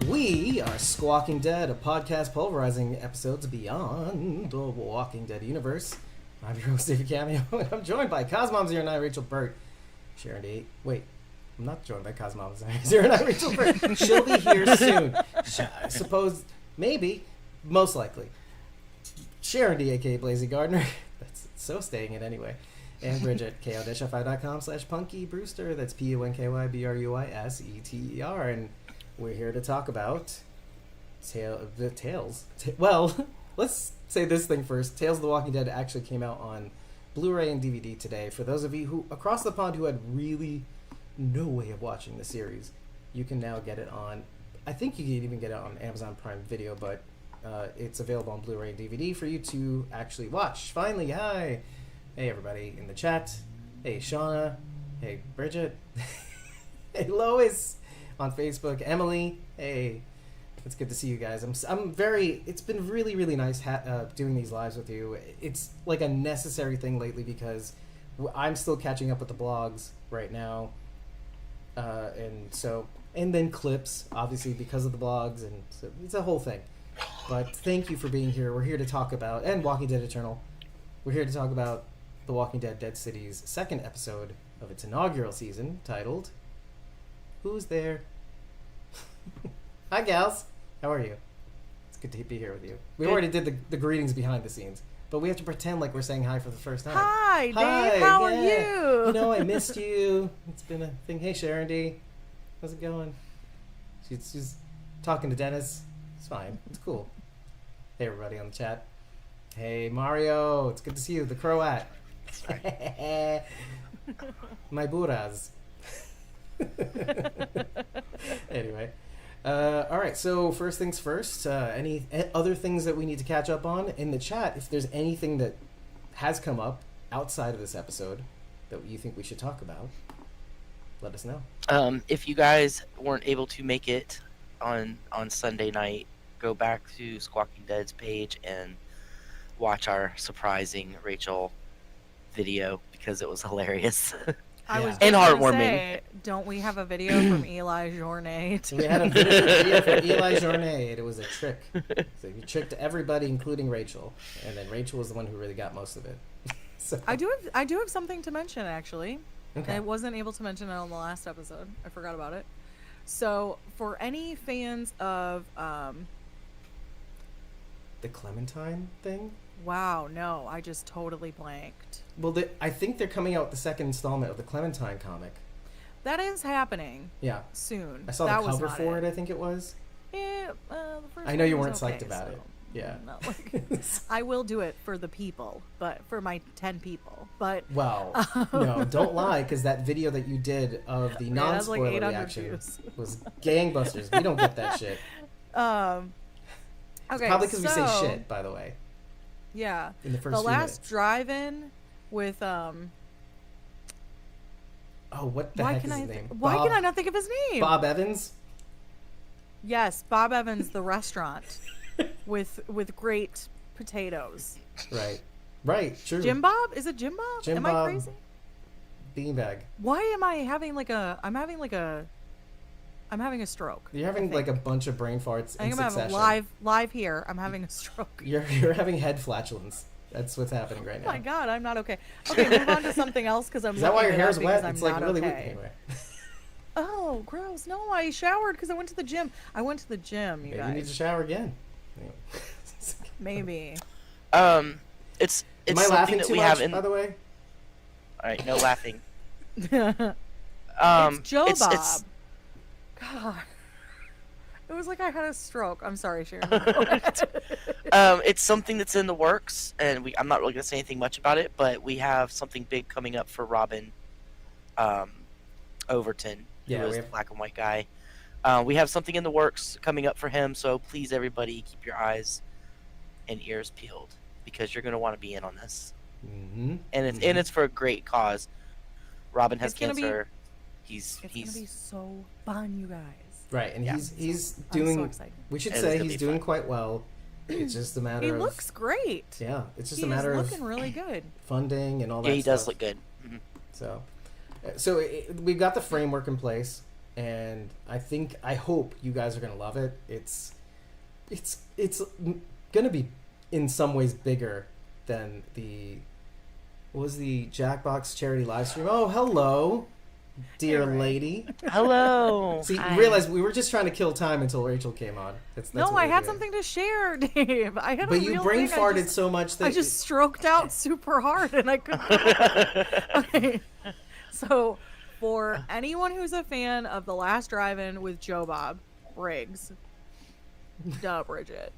We are Squawking Dead, a podcast pulverizing episodes beyond the Walking Dead universe. I'm your host, David Cameo, and I'm joined by Cosmom09, Rachel Burt, Sharon D. Wait, I'm not joined by Cosmom09, Rachel Burt. She'll be here soon. I suppose, maybe, most likely. Sharon D, aka Blazy Gardner. That's so staying in anyway. And Bridget, ko-fi.com/Punky Brewster. That's PUNKYBRUISETER. And we're here to talk about Tales. Well, let's say this thing first. Tales of the Walking Dead actually came out on Blu-ray and DVD today. For those of you who across the pond who had really no way of watching the series, you can now get it on. I think you can even get it on Amazon Prime Video, but it's available on Blu-ray and DVD for you to actually watch. Finally, hi. Hey, everybody in the chat. Hey, Shauna. Hey, Bridget. Hey, Lois. On Facebook, Emily. Hey, it's good to see you guys. I'm very. It's been really, really nice doing these lives with you. It's like a necessary thing lately because I'm still catching up with the blogs right now, and then clips, obviously because of the blogs, and so it's a whole thing. But thank you for being here. We're here to talk about and Walking Dead Eternal. We're here to talk about The Walking Dead: Dead City's second episode of its inaugural season, titled Who's There? Hi, gals. How are you? It's good to be here with you. We already did the greetings behind the scenes, but we have to pretend like we're saying hi for the first time. Hi, Dave. How are you? You know, I missed you. It's been a thing. Hey, Sharon D. How's it going? She's talking to Dennis. It's fine. It's cool. Hey, everybody on the chat. Hey, Mario. It's good to see you. The Croat. My burras. Anyway, all right, so first things first, any other things that we need to catch up on in the chat? If there's anything that has come up outside of this episode that you think we should talk about, let us know. If you guys weren't able to make it on Sunday night, go back to Squawking Dead's page and watch our surprising Rachel video because it was hilarious. I was and heartwarming. Say, don't we have a video from Eli Journet? We had a video from Eli Journet, and it was a trick. So you tricked everybody, including Rachel, and then Rachel was the one who really got most of it. So. I do have something to mention, actually. Okay. I wasn't able to mention it on the last episode. I forgot about it. So, for any fans of the Clementine thing? Wow, no, I just totally blanked. Well, I think they're coming out with the second installment of the Clementine comic. That is happening. Yeah. Soon. I saw the cover for it, I think it was. Yeah, the first I know you weren't okay, psyched about it. Yeah. I will do it for the people, but for my 10 people. But well, no, don't lie, because that video that you did of the non-spoiler like reaction was gangbusters. We don't get that shit. Okay, probably because we say shit, by the way. Yeah. In the first the last minutes. drive-in with Oh, what the heck is his name? Why can I not think of his name? Bob Evans? Yes, Bob Evans, the restaurant with great potatoes. Right. Right, true. Jim Bob? Is it Jim Bob? Jim Am Bob I crazy? Beanbag. Why am I having I'm having a stroke. You're having like a bunch of brain farts in succession. I'm live here. I'm having a stroke. You're having head flatulence. That's what's happening right now. Oh my God, I'm not okay. Okay, move on to something else because I'm. Is that why your hair's wet? I'm it's like not really okay. weak anyway. Oh, gross! No, I showered because I went to the gym. You Maybe guys. you need to shower again. Maybe. It's Am I something laughing that too we much, have in. by the way? All right, no laughing. It's Joe Bob. It's... God. It was like I had a stroke. I'm sorry, Sharon. It's something that's in the works, and I'm not really going to say anything much about it, but we have something big coming up for Robin Overton, who is the black and white guy. We have something in the works coming up for him, so please, everybody, keep your eyes and ears peeled, because you're going to want to be in on this. Mm-hmm. And it's for a great cause. Robin has cancer. It's going to be so fun, you guys. Right, and he's doing. I'm so excited. We should say he's doing quite well. It's just a matter of. He looks great. Yeah, it's just a matter of looking really good. Funding and all that. Yeah, he stuff. does look good. Mm-hmm. So, So we've got the framework in place, and I hope you guys are gonna love it. It's gonna be in some ways bigger than what was the Jackbox charity live stream? Oh, hello, dear lady. Hello. See, Hi. you realize we were just trying to kill time until Rachel came on. That's No, what I we're had doing. something to share, Dave. I had But a you real brain thing. farted so much that I just stroked out super hard and I couldn't. Okay. So, for anyone who's a fan of The Last Drive-In with Joe Bob Briggs, duh, Bridget.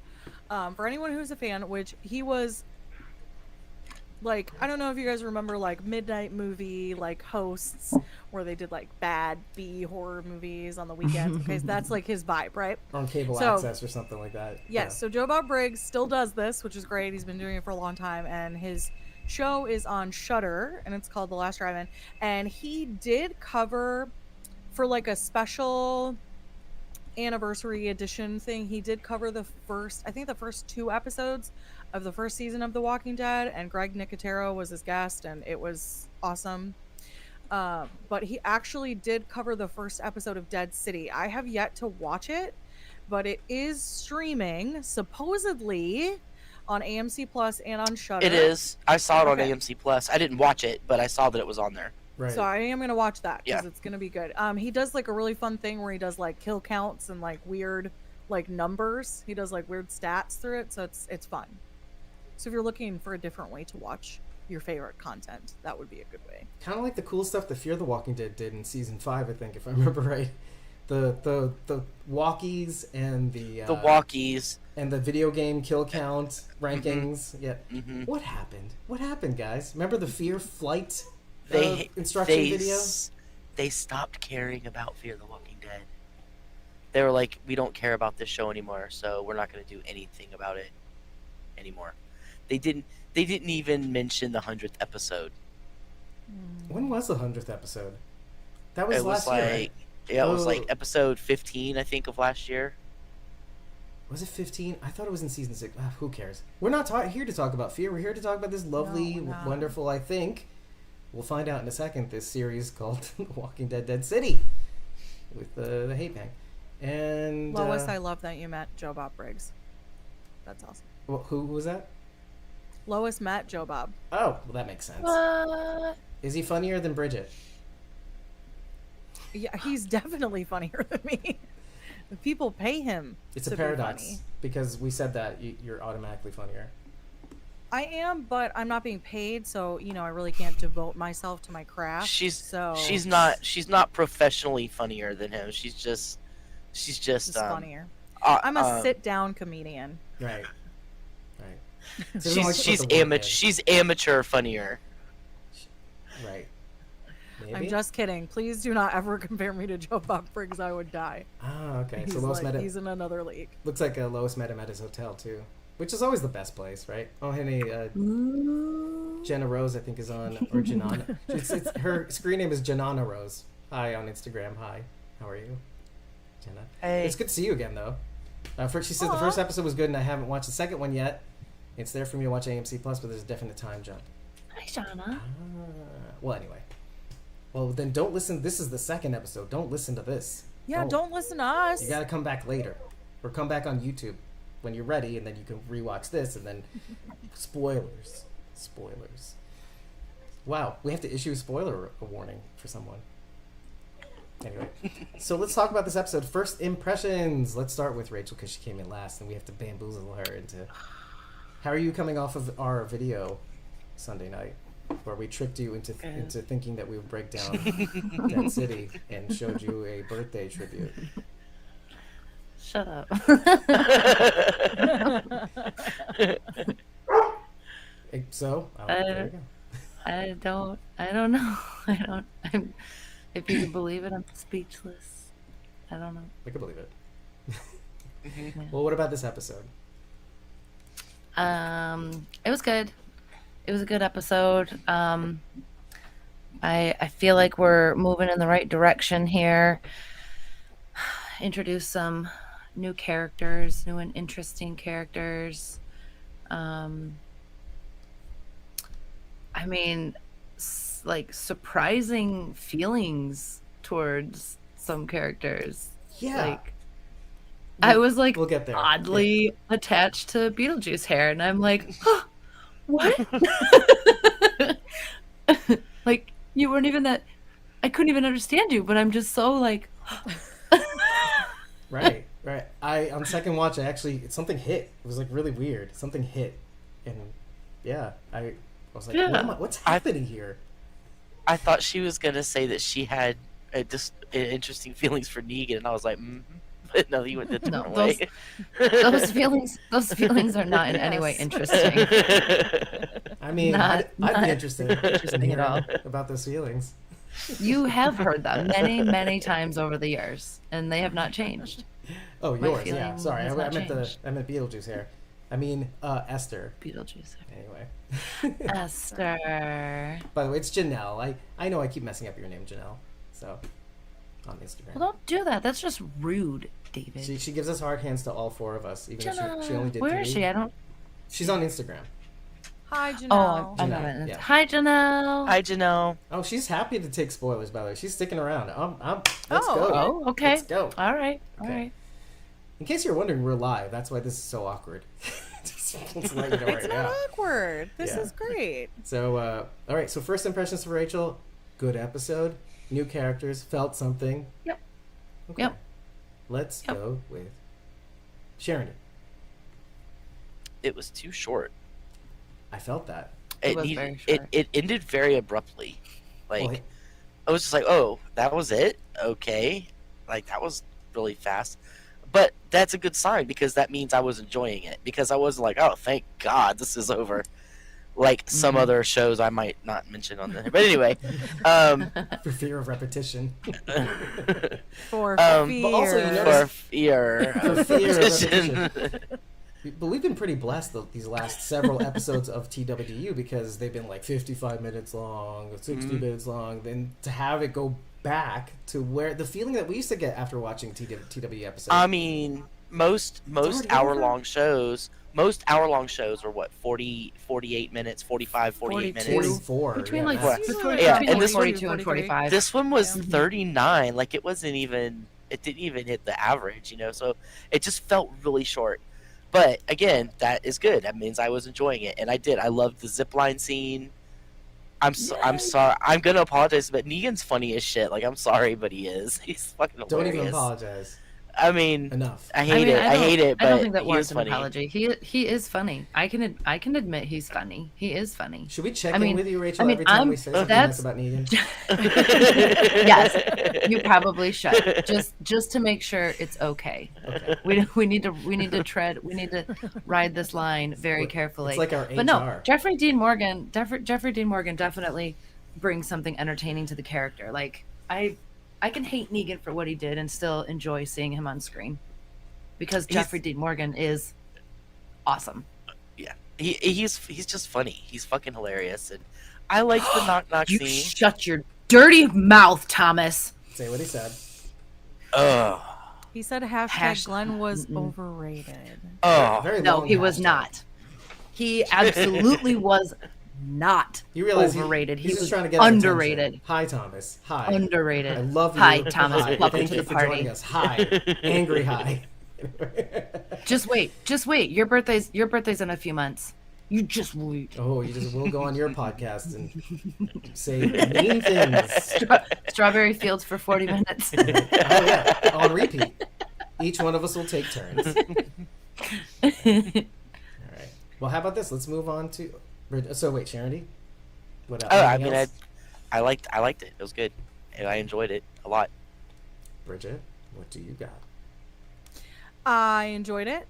For anyone who's a fan, which he was like, I don't know if you guys remember like midnight movie like hosts where they did like bad B horror movies on the weekends. Okay, so that's like his vibe, right? on cable access or something like that. Yes, so Joe Bob Briggs still does this, which is great. He's been doing it for a long time, and his show is on Shudder, and it's called The Last Drive-In. And he did cover for like a special anniversary edition thing. He did cover the first 2 episodes of the first season of The Walking Dead, and Greg Nicotero was his guest, and it was awesome. But he actually did cover the first episode of Dead City. I have yet to watch it, but it is streaming supposedly on AMC Plus and on Shudder. It is. I saw it on Okay. AMC Plus. I didn't watch it, but I saw that it was on there. Right. So I am gonna watch that because Yeah. it's gonna be good. He does like a really fun thing where he does like kill counts and like weird like numbers. He does like weird stats through it, so it's fun. So if you're looking for a different way to watch your favorite content, that would be a good way. Kind of like the cool stuff that Fear the Walking Dead did in season 5, I think, if I remember right. The walkies and the walkies and the video game kill count rankings. Yeah. Mhm. What happened? What happened, guys? Remember the Fear Flight instruction they video? They stopped caring about Fear the Walking Dead. They were like, we don't care about this show anymore, so we're not going to do anything about it anymore. They didn't even mention the 100th episode. When was the 100th episode? That was It last was year. like Right? yeah, it was Oh. like episode 15, I think, of last year. Was it 15? I thought it was in season 6. Who cares? We're not here to talk about Fear. We're here to talk about this lovely, No, we're not. wonderful, I think, we'll find out in a second, this series called The Walking Dead Dead City with the hate bang. And Lois, I love that you met Joe Bob Briggs. That's awesome. who was that? Lois met Joe Bob. Oh, well, that makes sense. What? Is he funnier than Bridget? Yeah, he's definitely funnier than me. The people pay him. It's to a be paradox funny. because we said that you're automatically funnier. I am, but I'm not being paid, so I really can't devote myself to my craft. She's so not professionally funnier than him. She's just just funnier. uh, I'm a um, sit-down comedian. Right. Right. So we don't like to she's put the work amateur. in. She's amateur funnier. Right. Maybe? I'm just kidding. Please do not ever compare me to Joe Bob Briggs. I would die. Ah, okay. He's, So Lois met he's in another league. looks like Lois met him at his hotel too, which is always the best place, right? Oh, hey, Jenna Rose, I think, is on, or Janana. Her screen name is Janana Rose. Hi on Instagram. Hi, how are you, Jenna? Hey. It's good to see you again, though. She says the Aw. first episode was good, and I haven't watched the second one yet. It's there for me to watch AMC Plus, but there's a definite time jump. Hi, Shauna. Ah, well, anyway. Well, then don't listen. This is the second episode. Don't listen to this. Yeah, don't listen to us. You gotta come back later, or come back on YouTube when you're ready, and then you can rewatch this, and then spoilers. Wow, we have to issue a spoiler warning for someone. Anyway, so let's talk about this episode. First impressions. Let's start with Rachel because she came in last, and we have to bamboozle her into. How are you coming off of our video Sunday night, where we tricked you into thinking that we would break down Dead City and showed you a birthday tribute? Shut up. So, there you go. I don't know. If you can believe it, I'm speechless. I don't know. I can believe it. Yeah. Well, what about this episode? It was good. It was a good episode. I feel like we're moving in the right direction here. Introduce some new characters, new and interesting characters. I mean, like surprising feelings towards some characters. Yeah. Like I was like we'll get there. oddly attached to Beetlejuice hair, and I'm like, huh, what? Like you weren't even that. I couldn't even understand you, but I'm just so like. Right. On second watch, something hit. It was like really weird. Something hit, and yeah, I was like, Yeah. what's happening here? I thought she was gonna say that she had just interesting feelings for Negan, and I was like, but no, you went a different way. Those feelings are not in any way interesting. I mean, Not I'd be interested interesting at all. about those feelings. You have heard them many, many times over the years, and they have not changed. Oh, My yours, yeah. feeling Sorry, has I not meant changed. I meant Beetlejuice hair. I mean, Esther. Beetlejuice. Anyway. Esther. By the way, it's Janelle. I know I keep messing up your name, Janelle. So, on Instagram. Well, don't do that. That's just rude, David. She gives us hard hands to all four of us, even though she only did Where 3. is she? I don't. She's on Instagram. Hi, Janelle. Oh, I'm Janelle, not. yeah. Hi, Janelle. Hi, Janelle. Oh, she's happy to take spoilers, by the way. She's sticking around. Let's Oh, go. Oh, okay. Let's go. All right. All Okay. right. In case you're wondering, we're live. That's why this is so awkward. Just let you know It's right not now. awkward. This Yeah. is great. So, all right. So, first impressions for Rachel. Good episode. New characters. Felt something. Yep. Okay. Yep. Let's Yep. go with Sharon. It was too short. I felt that. It was very It short. it ended very abruptly. Like Well, I was just like, oh, that was it? Okay. Like that was really fast. But that's a good sign because that means I was enjoying it. Because I wasn't like, oh, thank God this is over. Like some other shows I might not mention on there. But anyway. for fear of repetition. For But fear. also, you For notice- fear. For of fear of repetition. But we've been pretty blessed these last several episodes of TWDU because they've been like 55 minutes long, 60 minutes long. Then to have it go back to where the feeling that we used to get after watching TWDU episodes. I mean, most already hour-long shows, are what, 40, 48 minutes, 45, 48 minutes. 44. Between yeah, like max. Usually Yeah, between and like this one- 42 and 45. This one was Yeah. 39. Like it wasn't even. It didn't even hit the average, So it just felt really short. But again, that is good. That means I was enjoying it, and I did. I loved the zipline scene. I'm sorry. I'm gonna apologize, but Negan's funny as shit. Like I'm sorry, but he is. He's fucking hilarious. Don't even apologize. I mean, Enough. I hate it. I hate it. But I don't think that he warrants is an funny. apology. He is funny. I can admit he's funny. He is funny. Should we check I mean- in with you, Rachel, I mean, every time I'm- we say something that's- nice about Negan? Yes, you probably should. Just to make sure it's okay. Okay. We need to ride this line very carefully. It's like our But no, HR. Jeffrey Dean Morgan definitely brings something entertaining to the character. Like I can hate Negan for what he did and still enjoy seeing him on screen because Jeffrey Dean Morgan is awesome. Yeah, he's just funny. He's fucking hilarious, and I like the knock You scene. shut your dirty mouth, Thomas. Say what he said. Ugh. He said Hash- Glenn was overrated. Oh. Very No, long he was hashtag. not. He absolutely was not You realize overrated. he's He just was trying to get our underrated. attention. Hi, Thomas. Hi. Underrated. I love you. Hi, Thomas. Hi. Welcome Thank to you the for party. joining us. Hi. Angry hi. Just wait. Your birthday's in a few months. You just wait. Oh, you just will go on your podcast and say mean things. Strawberry Fields for 40 minutes. Oh yeah, on repeat. Each one of us will take turns. All right. Well, how about this? Let's move on to. So wait, Charity. What else? Oh, I Anything mean, else? I liked it. It was good. And I enjoyed it a lot. Bridget, what do you got? I enjoyed it.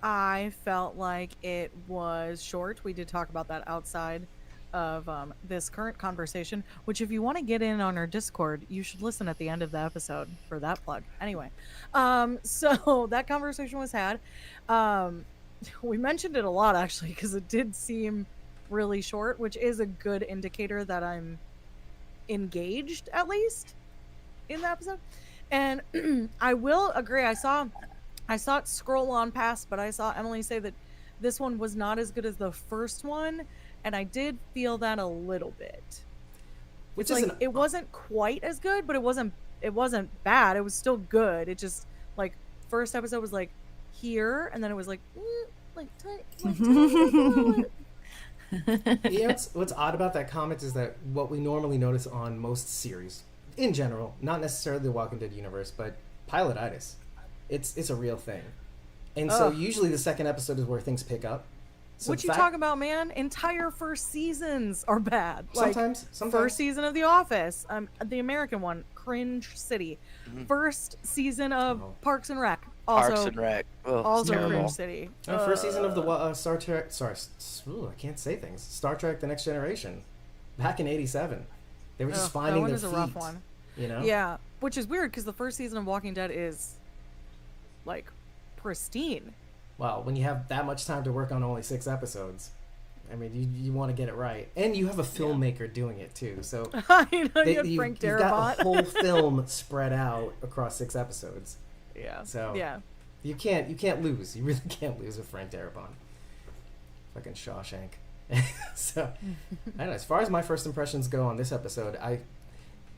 I felt like it was short. We did talk about that outside of this current conversation, which if you want to get in on our Discord, you should listen at the end of the episode for that plug. Anyway, so that conversation was had. We mentioned it a lot actually because it did seem really short, which is a good indicator that I'm engaged at least in the episode. And I will agree. I saw it scroll on past, but I saw Emily say that this one was not as good as the first one, and I did feel that a little bit. which like isn't. it wasn't quite as good, but it wasn't bad. It was still good. It just like first episode was like here, and then it was like tiny below it. You know, what's odd about that comment is that what we normally notice on most series, in general, not necessarily the Walking Dead universe, but pilotitis, it's a real thing, and so usually the second episode is where things pick up. So what you talking about, man? Entire first seasons are bad. Sometimes. First season of The Office, the American one, Cringe City. First season of Parks and Rec, also Parks and Rec. Oh, also terrible. Cringe City. First season of the Star Trek. Sorry, I can't say things. Star Trek: The Next Generation, back in '87. They were just finding their feet. That one is a rough one. You know? Yeah, which is weird because the first season of Walking Dead is like pristine. Well, when you have that much time to work on only 6 episodes, I mean, you want to get it right, and you have a filmmaker doing it too. So you know, you've got a whole film spread out across 6 episodes. Yeah. So yeah, you can't lose. You really can't lose with Frank Darabont. Fucking Shawshank. So I don't know. As far as my first impressions go on this episode, I'm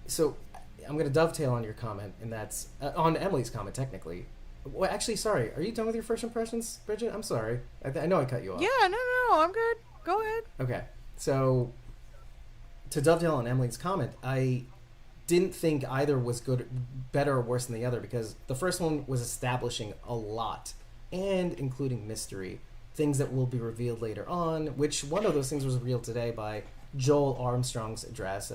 going to dovetail on your comment, and that's on Emily's comment technically. Well, actually, sorry. Are you done with your first impressions, Bridget? I'm sorry. I know I cut you off. Yeah, no, I'm good. Go ahead. Okay. So, to dovetail on Emily's comment, I didn't think either was good, better or worse than the other, because the first one was establishing a lot, and including mystery, things that will be revealed later on, which one of those things was revealed today by Joel Armstrong's address.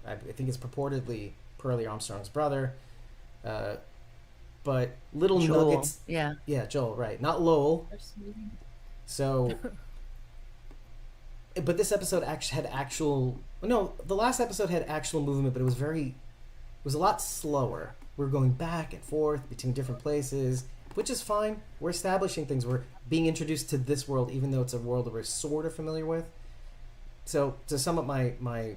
I think it's purportedly Pearlie Armstrong's brother. But little Joel. nuggets. Yeah, Joel, right. Not Lowell. So, but this episode actually had the last episode had actual movement, but it was a lot slower. We're going back and forth between different places, which is fine. We're establishing things. We're being introduced to this world, even though it's a world that we're sort of familiar with. So, to sum up my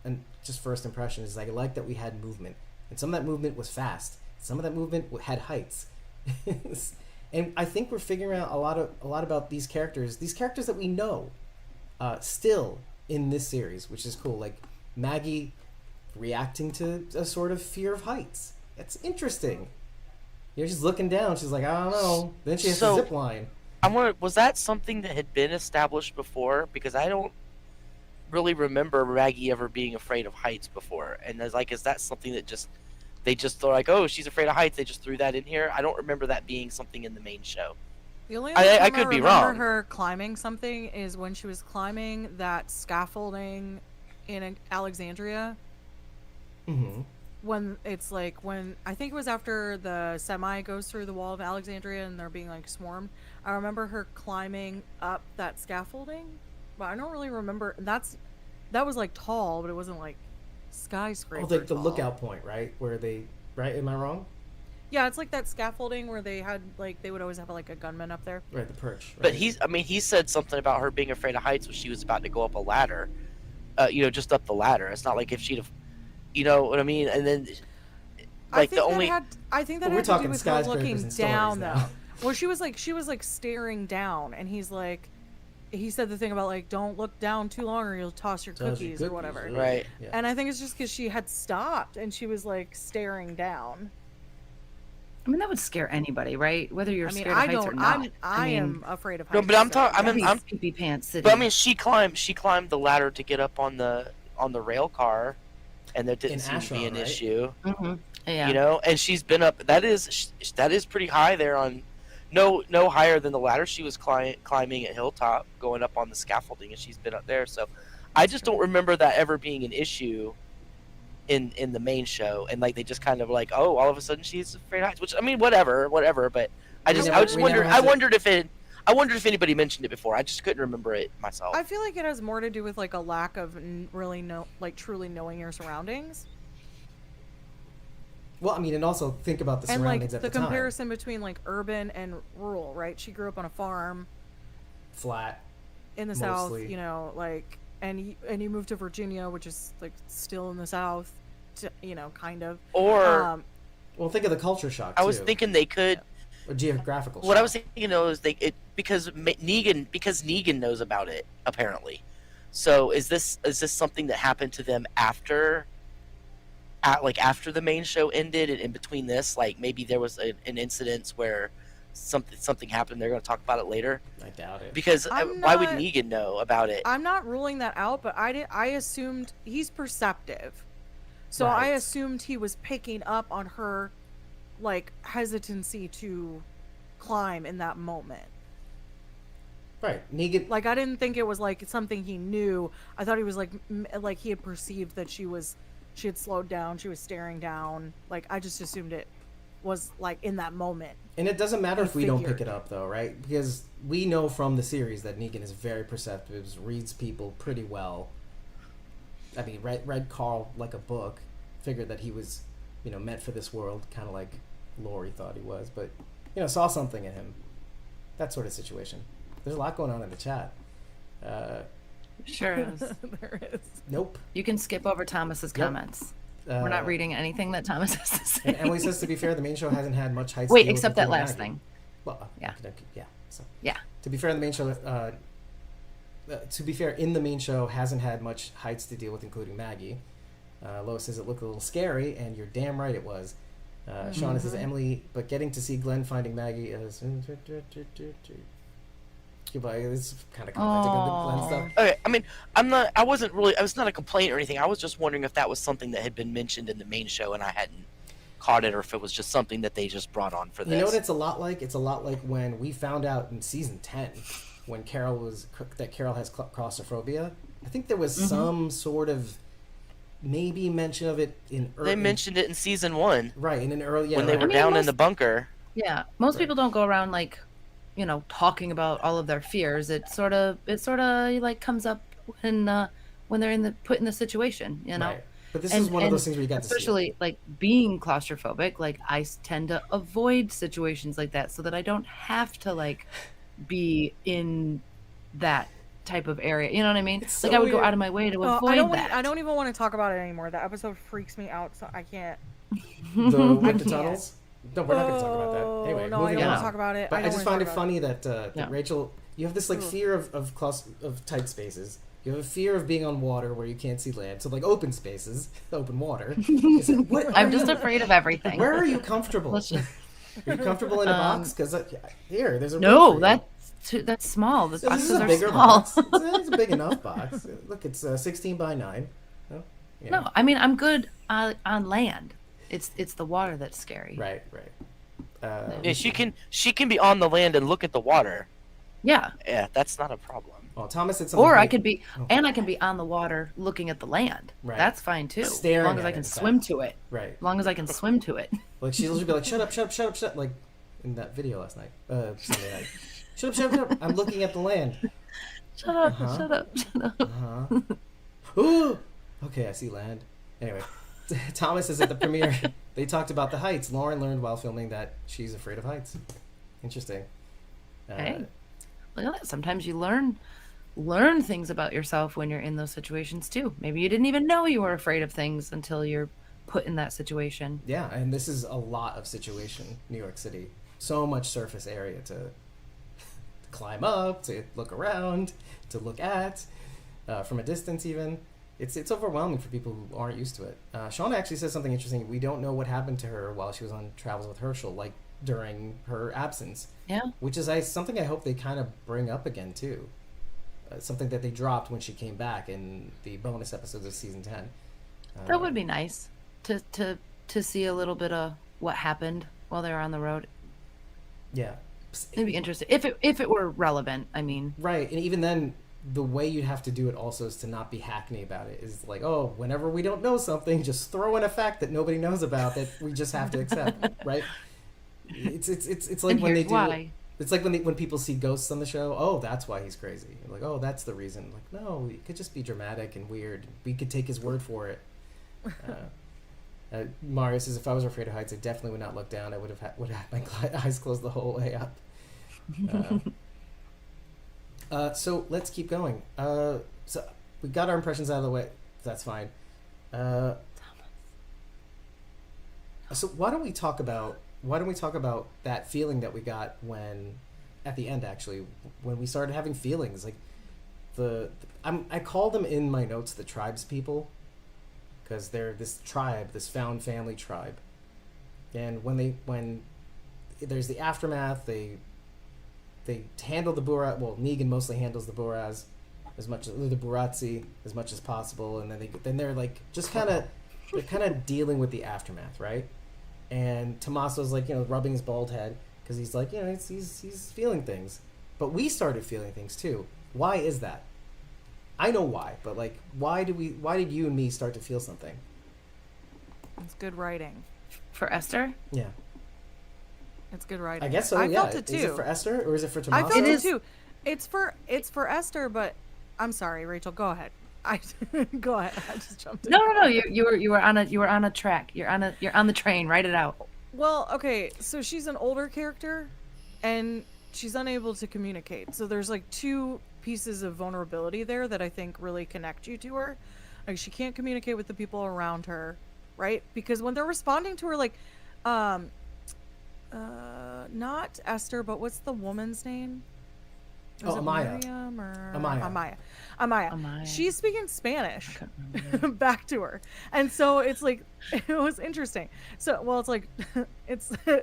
and just first impression is I like that we had movement, and some of that movement was fast. Some of that movement had heights, and I think we're figuring out a lot about these characters that we know, still in this series, which is cool. Like Maggie reacting to a sort of fear of heights. It's interesting. She's looking down. She's like, I don't know. Then she has to zip line. Was that something that had been established before? Because I don't really remember Maggie ever being afraid of heights before, and is that something that they just thought like, oh, she's afraid of heights. They just threw that in here. I don't remember that being something in the main show. The only I could be wrong. Her climbing something is when she was climbing that scaffolding in Alexandria. Mm-hmm. When I think it was after the semi goes through the wall of Alexandria and they're being like swarmed. I remember her climbing up that scaffolding, but I don't really remember. That was like tall, but it wasn't like skyscraper. Oh, the lookout point, right? Right? Am I wrong? Yeah, it's like that scaffolding where they had they would always have like a gunman up there. Right, the perch. Right? But he said something about her being afraid of heights when she was about to go up a ladder. Just up the ladder. It's not like if she'd have, you know what I mean? And then, I think that had to do with her looking down though. Well, she was staring down, and he said the thing about don't look down too long or you'll toss your cookies or whatever. Right. Yeah. And I think it's just because she had stopped and she was staring down. I mean that would scare anybody, right? Whether you're scared of heights or not. I am afraid of heights. No, but I'm talking. I'm pee pants. City. But I mean, she climbed the ladder to get up on the rail car, and there didn't seem to be an issue. Mm-hmm. Yeah. You know, and she's been up. That is pretty high there on. No higher than the ladder she was climbing at Hilltop, going up on the scaffolding, and she's been up there. So, I just don't remember that ever being an issue in the main show. And they just kind of oh, all of a sudden she's afraid of heights. Which I mean, whatever. But I wondered if anybody mentioned it before. I just couldn't remember it myself. I feel like it has more to do with a lack of truly knowing your surroundings. Well, I mean, and also think about the surroundings at the time. And the comparison between urban and rural, right? She grew up on a farm, flat, in the mostly. South, you know, and you moved to Virginia, which is still in the South, kind of. Or well, think of the culture shock. I was thinking they could. A geographical. What I was thinking, is because Negan knows about it apparently, So is this something that happened to them after after the main show ended, and in between this, like maybe there was an incident where something happened? They're going to talk about it later. I doubt it. Because I'm why would not- Negan know about it? I'm not ruling that out, but I assumed he's perceptive. So I Right. assumed he was picking up on her like hesitancy to climb in that moment. Right. Negan. Like I didn't think it was like something he knew. I thought he was like like he had perceived that she had slowed down, she was staring down. Like I just assumed it was like in that moment. And it doesn't matter I if we don't figured. pick it up, though, right? Because we know from the series that Negan is very perceptive, reads people pretty well. I mean, read Carl like a book, figured that he was, meant for this world, kind of like Laurie thought he was, but, saw something in him. That sort of situation. There's a lot going on in the chat. Sure is. There is. Nope. You can skip over Thomas's comments. We're not reading anything that Thomas has to say. And Emily says, to be fair, the main show hasn't had much heights. Wait, to deal with except that before last Maggie. thing. Well, Yeah. Yeah. So, Yeah. to be fair, the main show. To be fair, in the main show hasn't had much heights to deal with, including Maggie. Lois says it looked a little scary, and you're damn right it was. Shauna says Emily, but getting to see Glenn finding Maggie is. It's kind of commenting on the Glenn stuff. Okay, I mean, I was not a complaint or anything. I was just wondering if that was something that had been mentioned in the main show and I hadn't caught it, or if it was just something that they just brought on for this. You know what it's a lot like? It's a lot like when we found out in season 10 when Carol has claustrophobia. I think there was some sort of maybe mention of it in early. They mentioned it in season 1 right in an early when they were I mean, down in most- the bunker. Yeah, most Right. people don't go around like, talking about all of their fears. It sort of like comes up when they're put in the situation, Right. But this is one of those things where you got to see it. especially like being claustrophobic. Like I tend to avoid situations like that so that I don't have to like be in that type of area. You know what I mean? It's Like so I would go weird. out of my way to Well, avoid that. I don't even want to talk about it anymore. That episode freaks me out, so I can't. With I the can't. tunnels. No, we're not going to talk about that. Anyway, no, I moving don't on. want to talk about it. But I just don't find wanna it talk funny that, Yeah. Rachel, you have this like Ugh. fear of tight spaces. You have a fear of being on water where you can't see land. So like open spaces, open water. Is it- what- I'm just afraid of everything. Where are you comfortable? Let's just- Are you comfortable in a box? Because here, there's a room No, for you. that's small. The So this boxes is a are bigger small. box. It's a big enough box. Look, it's 16 by 9. Oh, yeah. No, I mean I'm good on land. It's the water that's scary. Right. Yeah, she can be on the land and look at the water. Yeah. Yeah, that's not a problem. Well, Thomas said something. Or I funny. could be, and I can be on the water looking at the land. Right. That's fine too. Staring as long as at I it, can in fact. swim to it. Right. As long as I can swim to it. Like she'll be like, shut up, like in that video last night, Sunday night. Shut up. I'm looking at the land. Shut up! Uh-huh. Shut up! Shut up! Ooh. Okay, I see land. Anyway, Thomas says at the premiere they talked about the heights. Lauren learned while filming that she's afraid of heights. Interesting. Hey. Look at that. Sometimes you learn things about yourself when you're in those situations too. Maybe you didn't even know you were afraid of things until you're put in that situation. Yeah, and this is a lot of situation, New York City. So much surface area to climb up, to look around, to look at, from a distance even. It's overwhelming for people who aren't used to it. Shauna actually says something interesting. We don't know what happened to her while she was on travels with Herschel, like during her absence. Yeah. Which is something I hope they kind of bring up again too. Something that they dropped when she came back in the bonus episodes of season 10. That would be nice to see a little bit of what happened while they were on the road. Yeah. It'd be interesting if it were relevant. I mean, Right, and even then, the way you'd have to do it also is to not be hackney about it. Is like, oh, whenever we don't know something, just throw in a fact that nobody knows about that we just have to accept, right? It's like and when they here's do. why. It's like when people see ghosts on the show. Oh, that's why he's crazy. You're like, oh, that's the reason. Like, no, it could just be dramatic and weird. We could take his word for it. Mario says, if I was afraid of heights, I definitely would not look down. I would have had my eyes closed the whole way up. So let's keep going. So we got our impressions out of the way. That's fine. So why don't we talk about that feeling that we got when, at the end actually, when we started having feelings? Like, I call them in my notes the tribes people, because they're this tribe, this found family tribe, and when there's the aftermath, they handle the Buraz. Well, Negan mostly handles the Buraz as much as the Burazzi as much as possible, and then they're like just kind of dealing with the aftermath, right? And Tommaso's like, rubbing his bald head because he's like, he's feeling things, but we started feeling things too. Why is that? I know why, but like, why did you and me start to feel something? It's good writing. For Esther? Yeah. It's good writing. I guess so. I felt it too. Is it for Esther or is it for Tommaso? I felt it too. It's for Esther, but I'm sorry, Rachel. Go ahead. Go ahead. I just jumped in. No. You were on a track. You're on the train. Write it out. Well, okay. So she's an older character, and she's unable to communicate. So there's like two pieces of vulnerability there that I think really connect you to her. Like, she can't communicate with the people around her, right? Because when they're responding to her, like, not Esther, but what's the woman's name? Oh, Amaya. Miriam or Amaya. Amaya. She's speaking Spanish back to her, and so it's like, it was interesting. So, well, it's like it's. Well,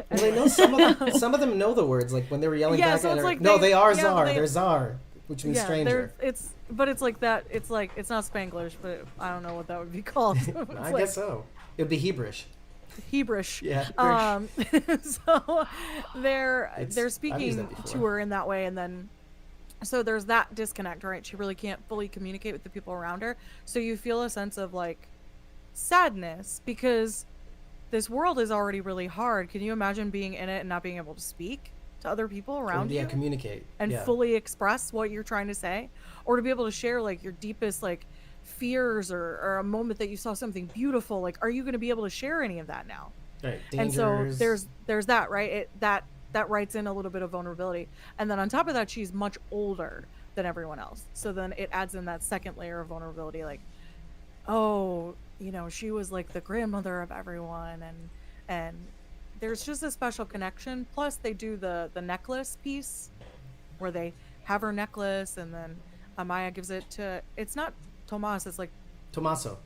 they know some of them know the words, like when they were yelling back so at it's her. like no, they are yeah, Czar. They're Czar, which means stranger. It's like that. It's like, it's not Spanglish, but I don't know what that would be called. I guess so. It'd be Hebrish. Hebrish. Yeah. So they're speaking to her in that way, and then so there's that disconnect, right? She really can't fully communicate with the people around her. So you feel a sense of like sadness because this world is already really hard. Can you imagine being in it and not being able to speak to other people around you? Yeah, communicate. And fully express what you're trying to say, or to be able to share like your deepest like fears or a moment that you saw something beautiful. Like, are you going to be able to share any of that now? Right. And so there's that, right? That writes in a little bit of vulnerability. And then on top of that, she's much older than everyone else. So then it adds in that second layer of vulnerability. Like, oh, she was like the grandmother of everyone. And there's just a special connection. Plus they do the necklace piece where they have her necklace and then Amaya gives it to, it's not Tomas, it's like Tommaso.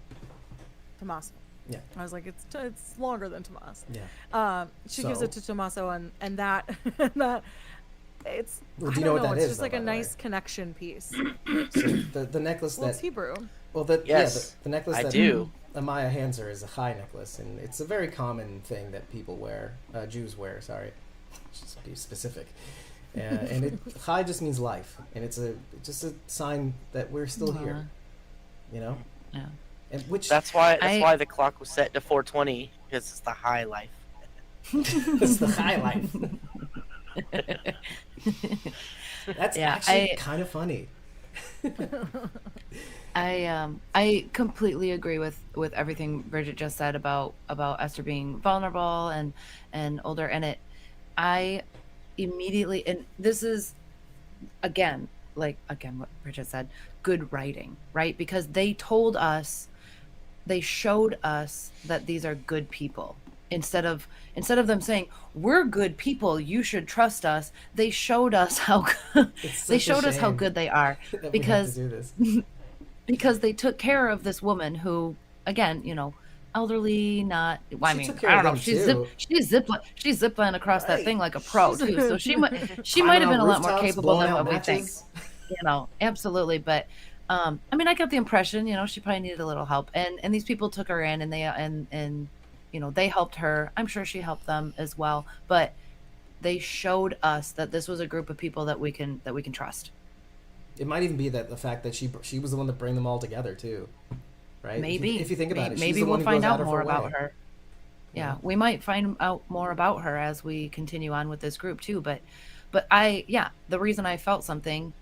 Yeah. I was like, it's longer than Tomas. Yeah. She gives it to Tommaso, and that it's. Well, do you know what that it's is? just like a nice connection piece. So the necklace Well, it's Hebrew. Well, Yes, the necklace I that do. Amaya hands her is a chai necklace, and it's a very common thing that people wear, Jews wear. Sorry, just to be specific. And chai just means life, and it's just a sign that we're still here. Yeah. And which That's why the clock was set to 4:20 because it's the high life. it's the high life. That's actually kind of funny. I completely agree with everything Bridget just said about Esther being vulnerable and older, and I immediately, and this is again what Bridget said, good writing, right? Because they showed us that these are good people. Instead of them saying we're good people, you should trust us, they showed us how good they are because they took care of this woman who, again, elderly, not. Well, I mean, I don't know. She's zipline across that thing like a pro too. So she might have been a lot more capable than what we think. Absolutely. But I mean, I got the impression, she probably needed a little help, and these people took her in, and they helped her. I'm sure she helped them as well, but they showed us that this was a group of people that we can trust. It might even be that the fact that she was the one that bring them all together too, right? Maybe if you think about it, maybe we'll find out more about her. Yeah, we might find out more about her as we continue on with this group too. But the reason I felt something,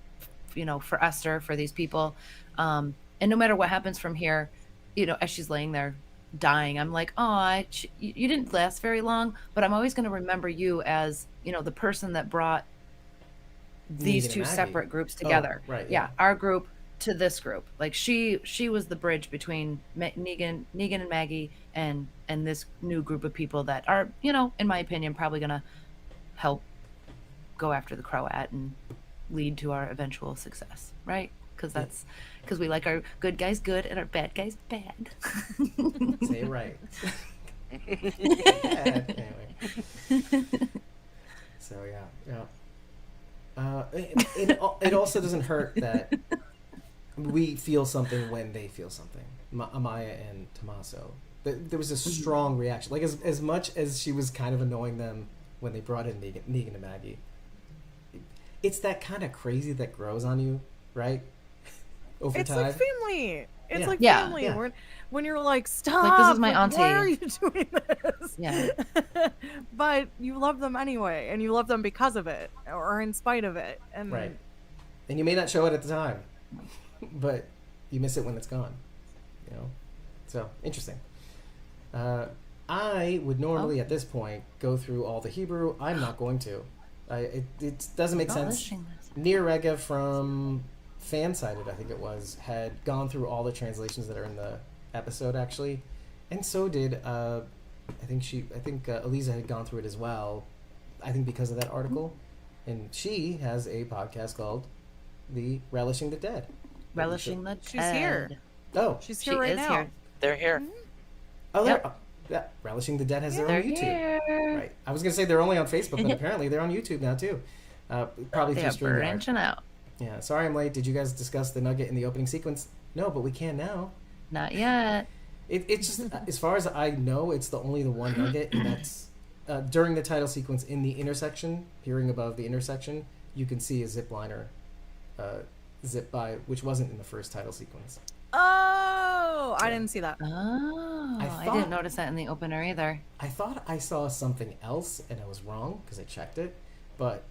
for Esther, for these people, and no matter what happens from here, as she's laying there dying, I'm like, oh, you didn't last very long, but I'm always going to remember you as, the person that brought these two separate groups together. Oh, right, yeah, our group to this group. Like she was the bridge between Negan and Maggie and this new group of people that are, in my opinion, probably going to help go after the Croat and lead to our eventual success. right? Because we like our good guys good and our bad guys bad. Say it right. Yeah, anyway. So yeah. It also doesn't hurt that we feel something when they feel something. Amaya and Tommaso. There was a strong reaction. Like as much as she was kind of annoying them when they brought in Negan and Maggie. It's that kind of crazy that grows on you, right? Over It's time. like family. It's Yeah. like Yeah. family. Yeah. When you're like, stop. Like, this is my Why auntie. are you doing this? Yeah. But you love them anyway, and you love them because of it, or in spite of it. And Right. And you may not show it at the time, but you miss it when it's gone. You know? So, interesting. I would normally, at this point, go through all the Hebrew. I'm not going to. It doesn't make sense. Listening this. Nir Rega from Fansided, I think it was, had gone through all the translations that are in the episode, actually. And so did, I think Eliza had gone through it as well, I think because of that article. And she has a podcast called The Relishing the Dead. Relishing the She's here. Dead. Oh. She's She here right is now. here. They're here. Oh, Yep. yeah. Relishing the Dead has their They're own YouTube. here. Right. I was going to say they're only on Facebook, but apparently they're on YouTube now, too. Probably They through are StreamYard. branching out. Yeah, sorry I'm late. Did you guys discuss the nugget in the opening sequence? No, but we can now. Not yet. It's just, as far as I know, it's only the one nugget, and that's during the title sequence in the intersection, peering above the intersection, you can see a zip liner zip by, which wasn't in the first title sequence. Oh, I didn't see that. Oh, I thought- didn't notice that in the opener either. I thought I saw something else, and I was wrong because I checked it, but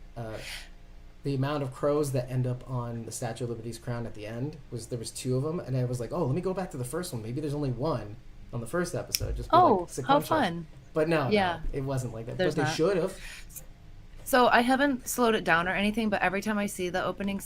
the amount of crows that end up on the Statue of Liberty's crown at the end there was 2 of them, and I was like, oh, let me go back to the first one. Maybe there's only 1 on the first episode. Just be Oh, like how sequential. fun. But no, Yeah. it wasn't like that. There's but they not. should have. So I haven't slowed it down or anything, but every time I see the opening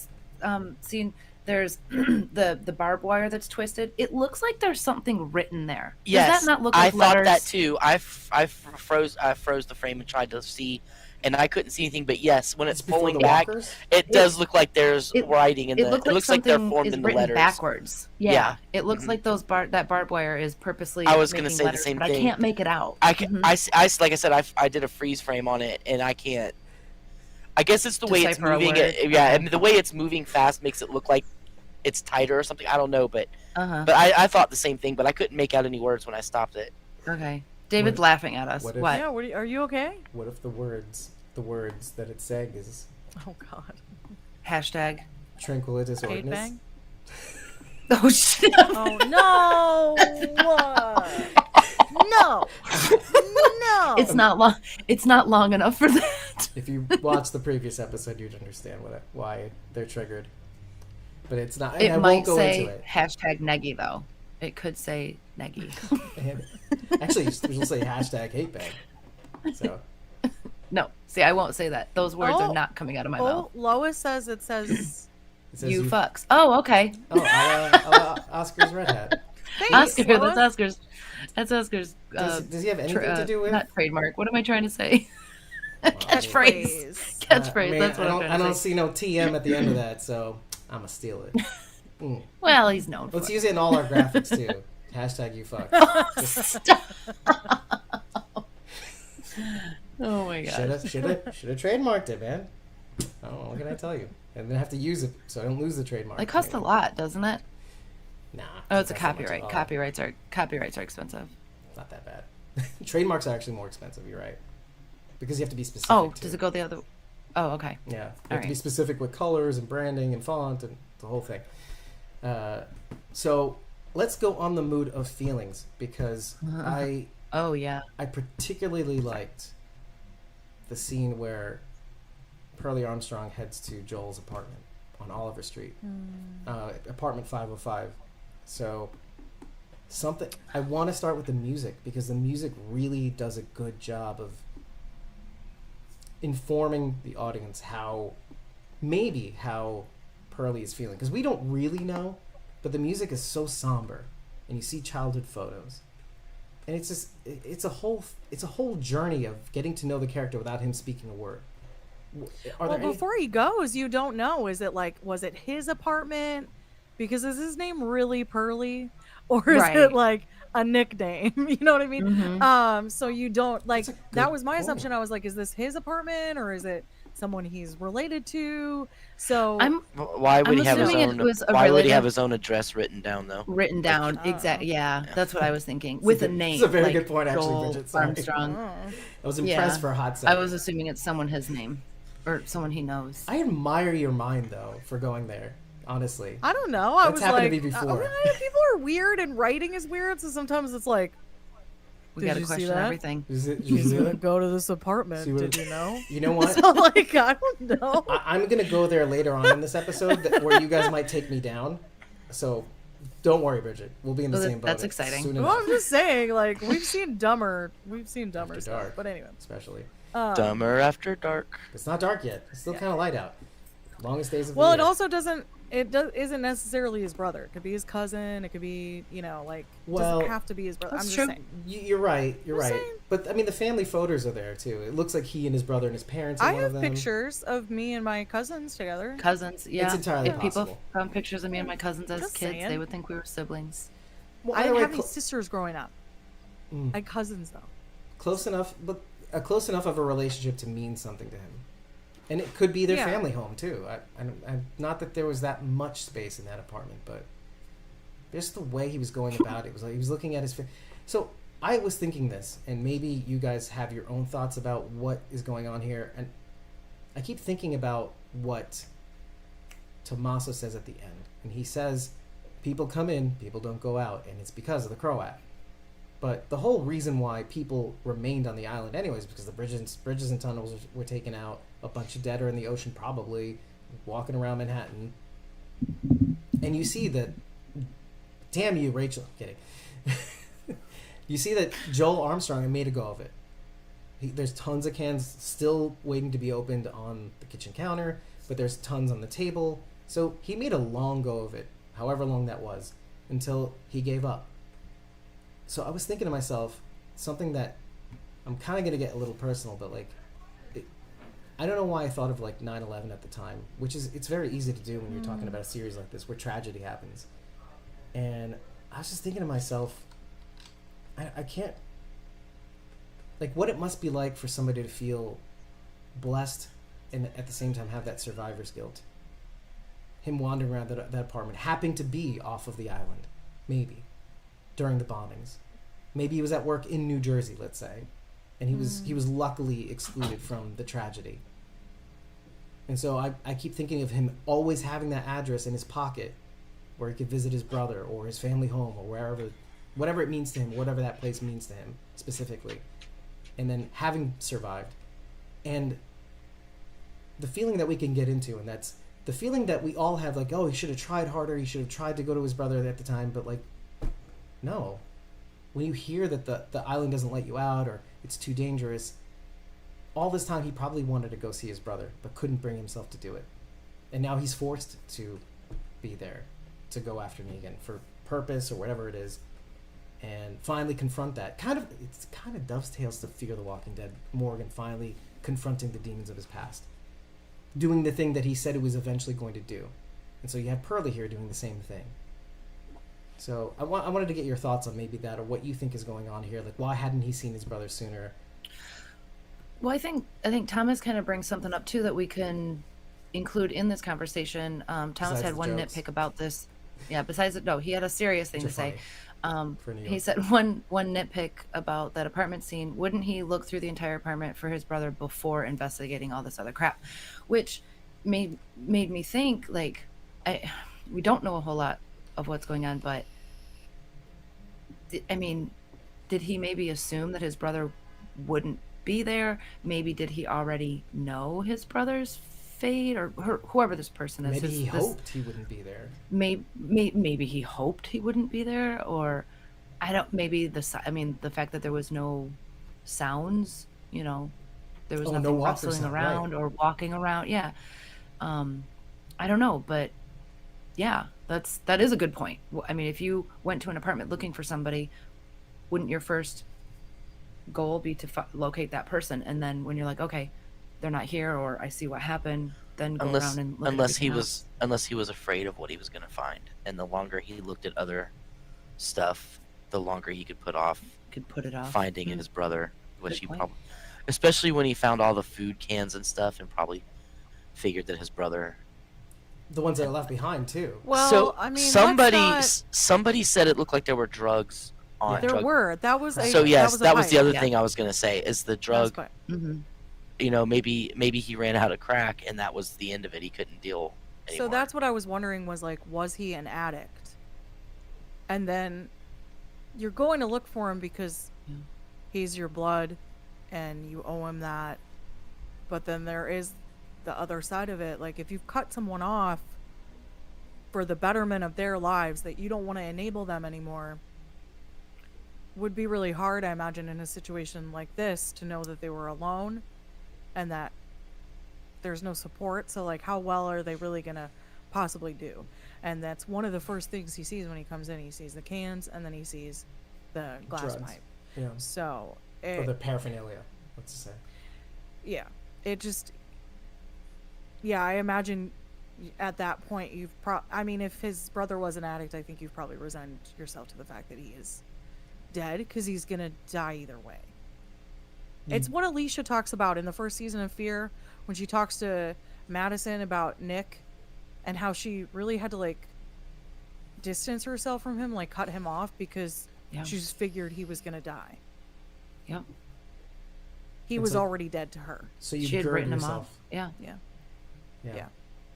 scene, there's the barbed wire that's twisted. It looks like there's something written there. Yes, Does that not look I like thought letters? that too. I froze the frame and tried to see, and I couldn't see anything. But yes, when it's before pulling the back, walkers. it does look like there's it- writing in the. It looks like they're something formed is in the written letters. backwards. Yeah, Yeah. it looks Mhm. like that barbed wire is purposely. I was gonna making say the letters, same but thing. I can't make it out. I can, Mhm. like I said, I did a freeze frame on it, and I can't. I guess it's the way it's Decipher a moving. word. Yeah, Okay. and the way it's moving fast makes it look like it's tighter or something. I don't know, but Uh-huh. I thought the same thing, but I couldn't make out any words when I stopped it. Okay. David's What- laughing at us. what What? if- Yeah, are you okay? What if the words that it's saying is Oh, God. Hashtag. tranquilitas Hate ordinus? bang? Oh shit. Oh, no. No. No. It's not long. It's not long enough for that. If you watched the previous episode, you'd understand why they're triggered. But it's not. And I It won't might go say into it. hashtag neggy though. It could say neggy. And actually, it'll say hashtag hate bang. So No, see, I won't say that. Those words Oh. are not coming out of my Oh, mouth. Lois says it says. it says You fucks. Oh, okay. Oh, Oscar's red hat. Thanks, Oscar, Lois. that's Oscar's. That's Oscar's. Does he have anything to do with? Not trademark. What am I trying to say? Well, I mean, Catchphrase. Catchphrase. I mean, That's what I I'm don't, trying I to don't say. see no TM at the end of that, so I'm gonna steal it. Mm. Well, he's known Let's for use it in all our graphics too. Hashtag you fuck. Oh my god. Should have trademarked it, man. I don't know. What can I tell you? And then have to use it so I don't lose the trademark. It costs a lot, doesn't it? Nah. Oh, it's a not so much at copyright. all. Copyrights are expensive. It's not that bad. Trademarks are actually more expensive. You're right. Because you have to be specific. Oh, too. does it go the other? Oh, okay. Yeah, you have to Alright. be specific with colors and branding and font and the whole thing. So let's go on the mood of feelings because Oh yeah. I particularly liked the scene where Pearlie Armstrong heads to Joel's apartment on Oliver Street, apartment 505. So I want to start with the music because the music really does a good job of informing the audience how Pearlie is feeling, because we don't really know, but the music is so somber and you see childhood photos and it's a whole journey of getting to know the character without him speaking a word. Are Well, there any? before he goes, you don't know. Is it like, was it his apartment? Because is his name really Pearly? Or is it Right. like a nickname? You know what I mean? Mm-hmm. So you don't That's like, a that good was my point. assumption. I was like, is this his apartment or is it someone he's related to? So, I'm Why would I'm he have his assuming it own? was a Why would he have relative his own address written down though? written Like, down. Exactly. Yeah, yeah. that's what I was thinking. It's a With a good. name, It's a very like good point, actually, Joel Bridget. Sorry, Armstrong. oh. I was impressed Yeah. for a hot I second. was assuming it's someone his name or someone he knows. I admire your mind though for going there. Honestly, I don't know. I That's was happened to like, me before. people are weird and writing is weird. So sometimes it's like, We did got to you see question that? everything. He's gonna go to this apartment. See what- Did you know? you know what? So like, I don't know. I'm gonna go there later on in this episode where you guys might take me down. So don't worry, Bridget. We'll be in the Well, same boat. that's exciting. Soon Well, enough, I'm just saying, like, we've seen dumber After stuff. dark. But anyway, especially. Dumber after dark. It's not dark yet. It's still kind of light out. Longest days of well, the it year. also isn't necessarily his brother. It could be his cousin. It could be, like, Well, doesn't have to be his brother. I'm that's just true. saying. You're right. You're Just right. saying. But I mean, the family photos are there too. It looks like he and his brother and his parents. Are I one have of them. pictures of me and my cousins together. Cousins, yeah. entirely if people possible. found pictures of me and my cousins as Just kids, saying. they would think we were siblings. Well, I either didn't way, have any sisters growing up. Mm. I had cousins though. close enough, but close enough of a relationship to mean something to him. And it could be their Yeah. family home too. I not that there was that much space in that apartment, but just the way he was going about it was like he was looking at his. So I was thinking this, and maybe you guys have your own thoughts about what is going on here. And I keep thinking about what Tommaso says at the end, and he says, "People come in, people don't go out, and it's because of the Croat." But the whole reason why people remained on the island, anyways, because the bridges and tunnels were taken out. A bunch of dead are in the ocean, probably walking around Manhattan. And you see that, damn you, Rachel. Kidding. You see that Joel Armstrong made a go of it. There's tons of cans still waiting to be opened on the kitchen counter, but there's tons on the table. So he made a long go of it, however long that was, until he gave up. So I was thinking to myself, something that I'm kind of going to get a little personal, but like, I don't know why I thought of like 9/11 at the time, which is, it's very easy to do when you're talking about a series like this where tragedy happens. And I was just thinking to myself, I can't, like, what it must be like for somebody to feel blessed and at the same time have that survivor's guilt. Him wandering around that apartment, happening to be off of the island, maybe, during the bombings. Maybe he was at work in New Jersey, let's say, and he was luckily excluded from the tragedy. And so I keep thinking of him always having that address in his pocket where he could visit his brother or his family home or wherever, whatever it means to him, whatever that place means to him specifically. And then having survived. And the feeling that we can get into, and that's the feeling that we all have, like, oh, he should have tried harder, he should have tried to go to his brother at the time, but like, no. When you hear that the island doesn't let you out or it's too dangerous, all this time he probably wanted to go see his brother, but couldn't bring himself to do it. And now he's forced to be there, to go after Negan for purpose or whatever it is, and finally confront that. It kind of dovetails to Fear the Walking Dead. Morgan finally confronting the demons of his past, doing the thing that he said he was eventually going to do. And so you have Pearlie here doing the same thing. So I wanted to get your thoughts on maybe that, or what you think is going on here. Like, why hadn't he seen his brother sooner? Well, I think Thomas kind of brings something up too that we can include in this conversation. Thomas Besides had the one jokes. nitpick about this. Yeah, besides it, no, he had a serious thing Which to are say. for New He York. said one nitpick about that apartment scene. Wouldn't he look through the entire apartment for his brother before investigating all this other crap? Which made me think, like, we don't know a whole lot of what's going on, but I mean, did he maybe assume that his brother wouldn't be there? Maybe did he already know his brother's fate, or whoever this person is? Maybe he hoped he wouldn't be there. Maybe he hoped he wouldn't be there, or I don't. Maybe the fact that there was no sounds, there was Oh, no nothing walker rustling sound, around right. or walking around. Yeah, I don't know, but yeah, that is a good point. I mean, if you went to an apartment looking for somebody, wouldn't your first goal be to locate that person? And then when you're like, okay, they're not here, or I see what happened, then go unless around and look unless at he everything was unless he was afraid of what he was going to find, and the longer he looked at other stuff, the longer he could put off could put it off. finding his brother, which Good he point. probably, especially when he found all the food cans and stuff, and probably figured that his brother. The ones that are left behind too. Well, So I mean, somebody that's somebody said it looked like there were drugs on. Yeah. there drug- were. That was a, So yes, that that was the hype. other Yeah. thing I was going to say is the That was drug. quite- Mm-hmm. You know, maybe he ran out of crack, and that was the end of it. He couldn't deal anymore. So that's what I was wondering was like, was he an addict? And then you're going to look for him because Yeah. he's your blood and you owe him that. But then there is the other side of it. Like, if you've cut someone off for the betterment of their lives that you don't want to enable them anymore, would be really hard, I imagine, in a situation like this to know that they were alone and that there's no support. So like, how well are they really gonna possibly do? And that's one of the first things he sees when he comes in. He sees the cans, and then he sees the glass Drugs. pipe. Yeah. So Or the paraphernalia, let's say. yeah, it just, yeah, I imagine at that point you've I mean, if his brother was an addict, I think you've probably resigned yourself to the fact that he is dead, because he's gonna die either way. It's what Alicia talks about in the first season of Fear, when she talks to Madison about Nick and how she really had to like distance herself from him, like cut him off, because Yeah. she just figured he was gonna die. Yep. He It's was like- already dead to her. So you She had gird written him yourself. off. Yeah. Yeah. Yeah. Yeah.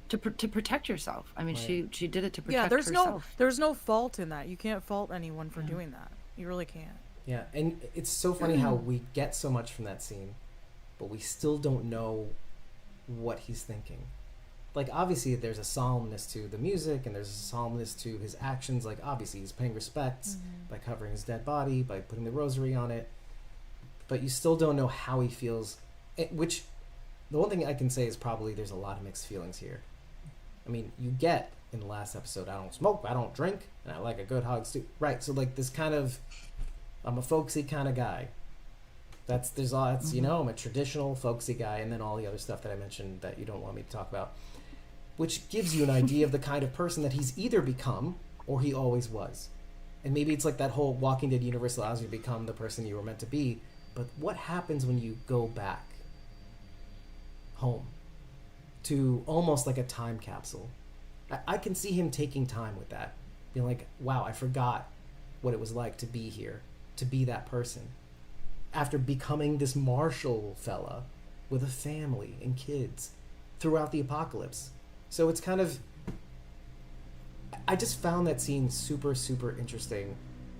To protect yourself. I mean, Right. she did it to protect Yeah, there's herself. there's no fault in that. You can't fault anyone for Yeah. doing that. You really can't. Yeah, and it's so funny how we get so much from that scene, but we still don't know what he's thinking. Like, obviously, there's a solemnness to the music, and there's a solemnness to his actions. Like, obviously, he's paying respects by covering his dead body, by putting the rosary on it. But you still don't know how he feels. Which, the one thing I can say is probably there's a lot of mixed feelings here. I mean, you get in the last episode, I don't smoke, I don't drink, and I like a good hug too. Right, so like this kind of, I'm a folksy kind of guy. You know, I'm a traditional folksy guy, and then all the other stuff that I mentioned that you don't want me to talk about, which gives you an idea of the kind of person that he's either become or he always was. And maybe it's like that whole Walking Dead universe allows you to become the person you were meant to be, but what happens when you go back home to almost like a time capsule? I can see him taking time with that, being like, wow, I forgot what it was like to be here, to be that person, after becoming this martial fella with a family and kids throughout the apocalypse. So it's kind of, I just found that scene super, super interesting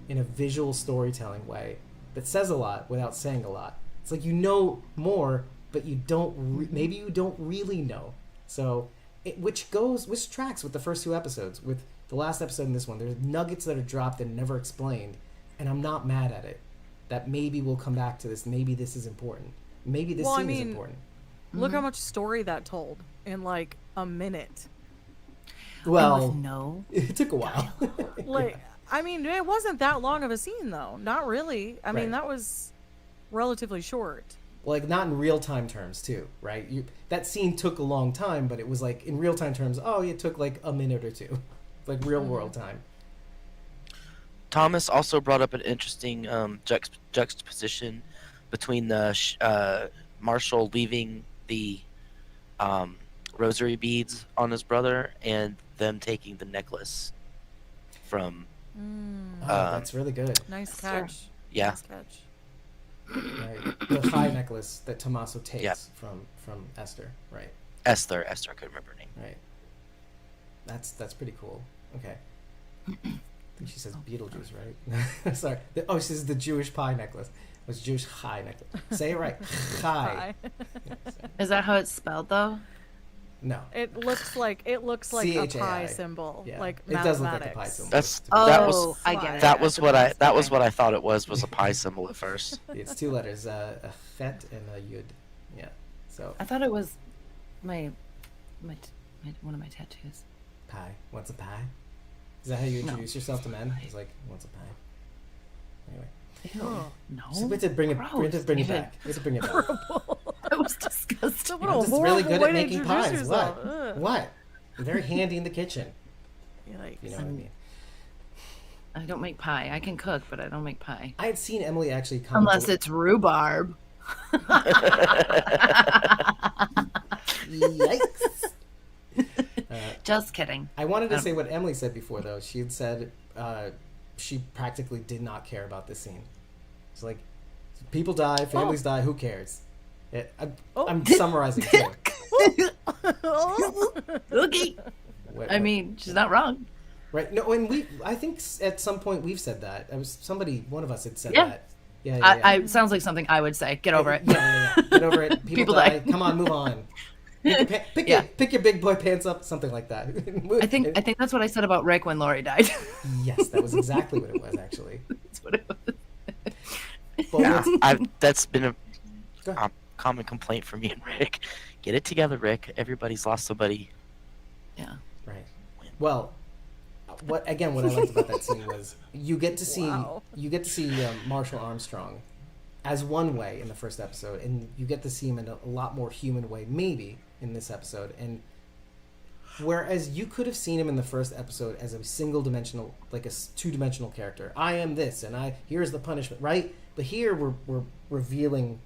in a visual storytelling way that says a lot without saying a lot. It's like, you know more, but you don't, maybe you don't really know. So, which tracks with the first two episodes. With the last episode and this one, there's nuggets that are dropped and never explained, and I'm not mad at it. That maybe we'll come back to this. Maybe this is important. Maybe this scene is important. Look how much story that told in like a minute. Well, With no. it took a while. Like, I mean, it wasn't that long of a scene though. Not really. I mean, Right. that was relatively short. Like, not in real time terms too, right? That scene took a long time, but it was like in real time terms, oh, it took like a minute or two, like real world time. Thomas also brought up an interesting juxtaposition between the Marshall leaving the rosary beads on his brother and them taking the necklace from. Oh, that's really good. Nice Sure. catch. Yeah. Nice catch. Right. The thigh necklace that Tommaso takes Yeah. from Esther. Right. Esther, I couldn't remember her name. Right. That's pretty cool. Okay. I think she says Beetlejuice, right? Sorry. She says the Jewish pie necklace. It was Jewish high necklace. Say it right. High. Hi. Is that how it's spelled though? No. It looks like a CHAI. pi symbol, Yeah. like It does look like a mathematics. pi symbol. That's to be that fair. was I get it. that was what I That's what I thought it was a pi symbol at first. It's two letters, a chet and a yud. Yeah. So I thought it was my one of my tattoos. pie. What's a pie? Is that how you No. introduce yourself to men? He's like, what's a pie? Anyway. Ew. Oh. No. So we have to bring it. We have to bring it Gross. back. We have to bring it back. That was disgusting. What a I'm just horrible really good way at to making introduce pies. yourself. What? Ugh. What? I'm very handy in the kitchen. Yikes. You know what I mean? I don't make pie. I can cook, but I don't make pie. I had seen Emily actually comment. Unless it's rhubarb. Yikes. Just kidding. I wanted to say what Emily said before, though. She had said she practically did not care about this scene. It's like, people die, families die, who cares? I'm summarizing too. Okay. I mean, she's not wrong. Right? No, and I think at some point we've said that. One of us had said Yeah. that. Yeah. I sounds like something I would say. Get over it. Yeah. Get over it. People die. die. Come on, move on. Pick your big boy pants up, something like that. I think that's what I said about Rick when Lori died. Yes, that was exactly what it was, actually. That's what it was. Yeah, that's been a Go ahead. common complaint from me and Rick. Get it together, Rick. Everybody's lost somebody. Yeah. Right. Well, what I liked about that scene was you get to see Marshall Armstrong as one way in the first episode, and you get to see him in a lot more human way, maybe in this episode. And whereas you could have seen him in the first episode as a single-dimensional, like a two-dimensional character, I am this, and here's the punishment, right? But here we're revealing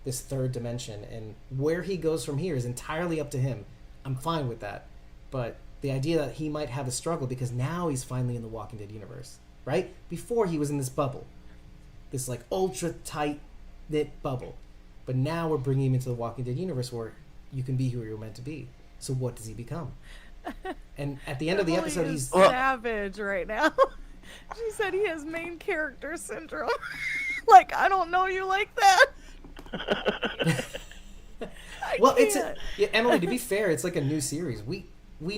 this third dimension, and where he goes from here is entirely up to him. I'm fine with that, but the idea that he might have a struggle because now he's finally in the Walking Dead universe, right? Before he was in this bubble, this like ultra tight knit bubble, but now we're bringing him into the Walking Dead universe where you can be who you're meant to be. So what does he become? And at the end of the Emily episode, is he's savage right now. She said he has main character syndrome. Like, I don't know you like that. well, Emily. To be fair, it's like a new series. We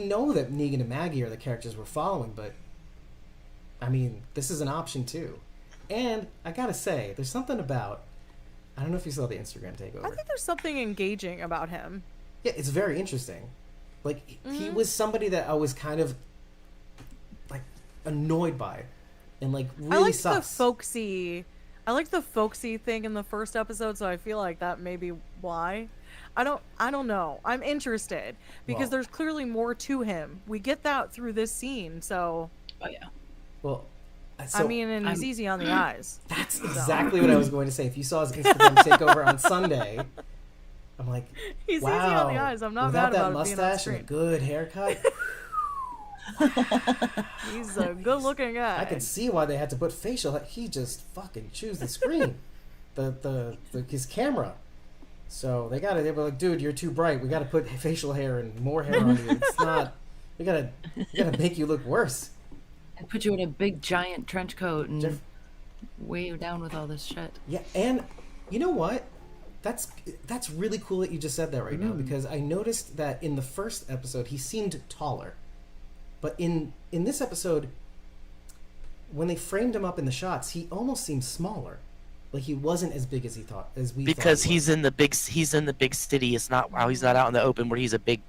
know that Negan and Maggie are the characters we're following, but I mean, this is an option too. And I gotta say, there's something about, I don't know if you saw the Instagram takeover. I think there's something engaging about him. Yeah, it's very interesting. Like, he was somebody that I was kind of like annoyed by, and like really sus. I liked the folksy thing in the first episode, so I feel like that may be why. I don't know. I'm interested because there's clearly more to him. We get that through this scene, so. Oh yeah. Well, I mean, and he's easy on the eyes. That's exactly what I was going to say. If you saw his Instagram takeover on Sunday, I'm like, he's wow, easy on the eyes. I'm not without mad that about it being on mustache and a screen. good haircut. He's a good-looking guy. I could see why they had to put facial. He just fucking chews the screen, his camera. So they were like, dude, you're too bright. We got to put facial hair and more hair on you. It's not. We gotta make you look worse. And put you in a big giant trench coat and weigh you down with all this shit. Yeah, and you know what? That's really cool that you just said that right now, because I noticed that in the first episode he seemed taller. But in this episode, when they framed him up in the shots, he almost seemed smaller. Like he wasn't as big as we thought. Because he's in the big city. It's not he's not out in the open where he's a big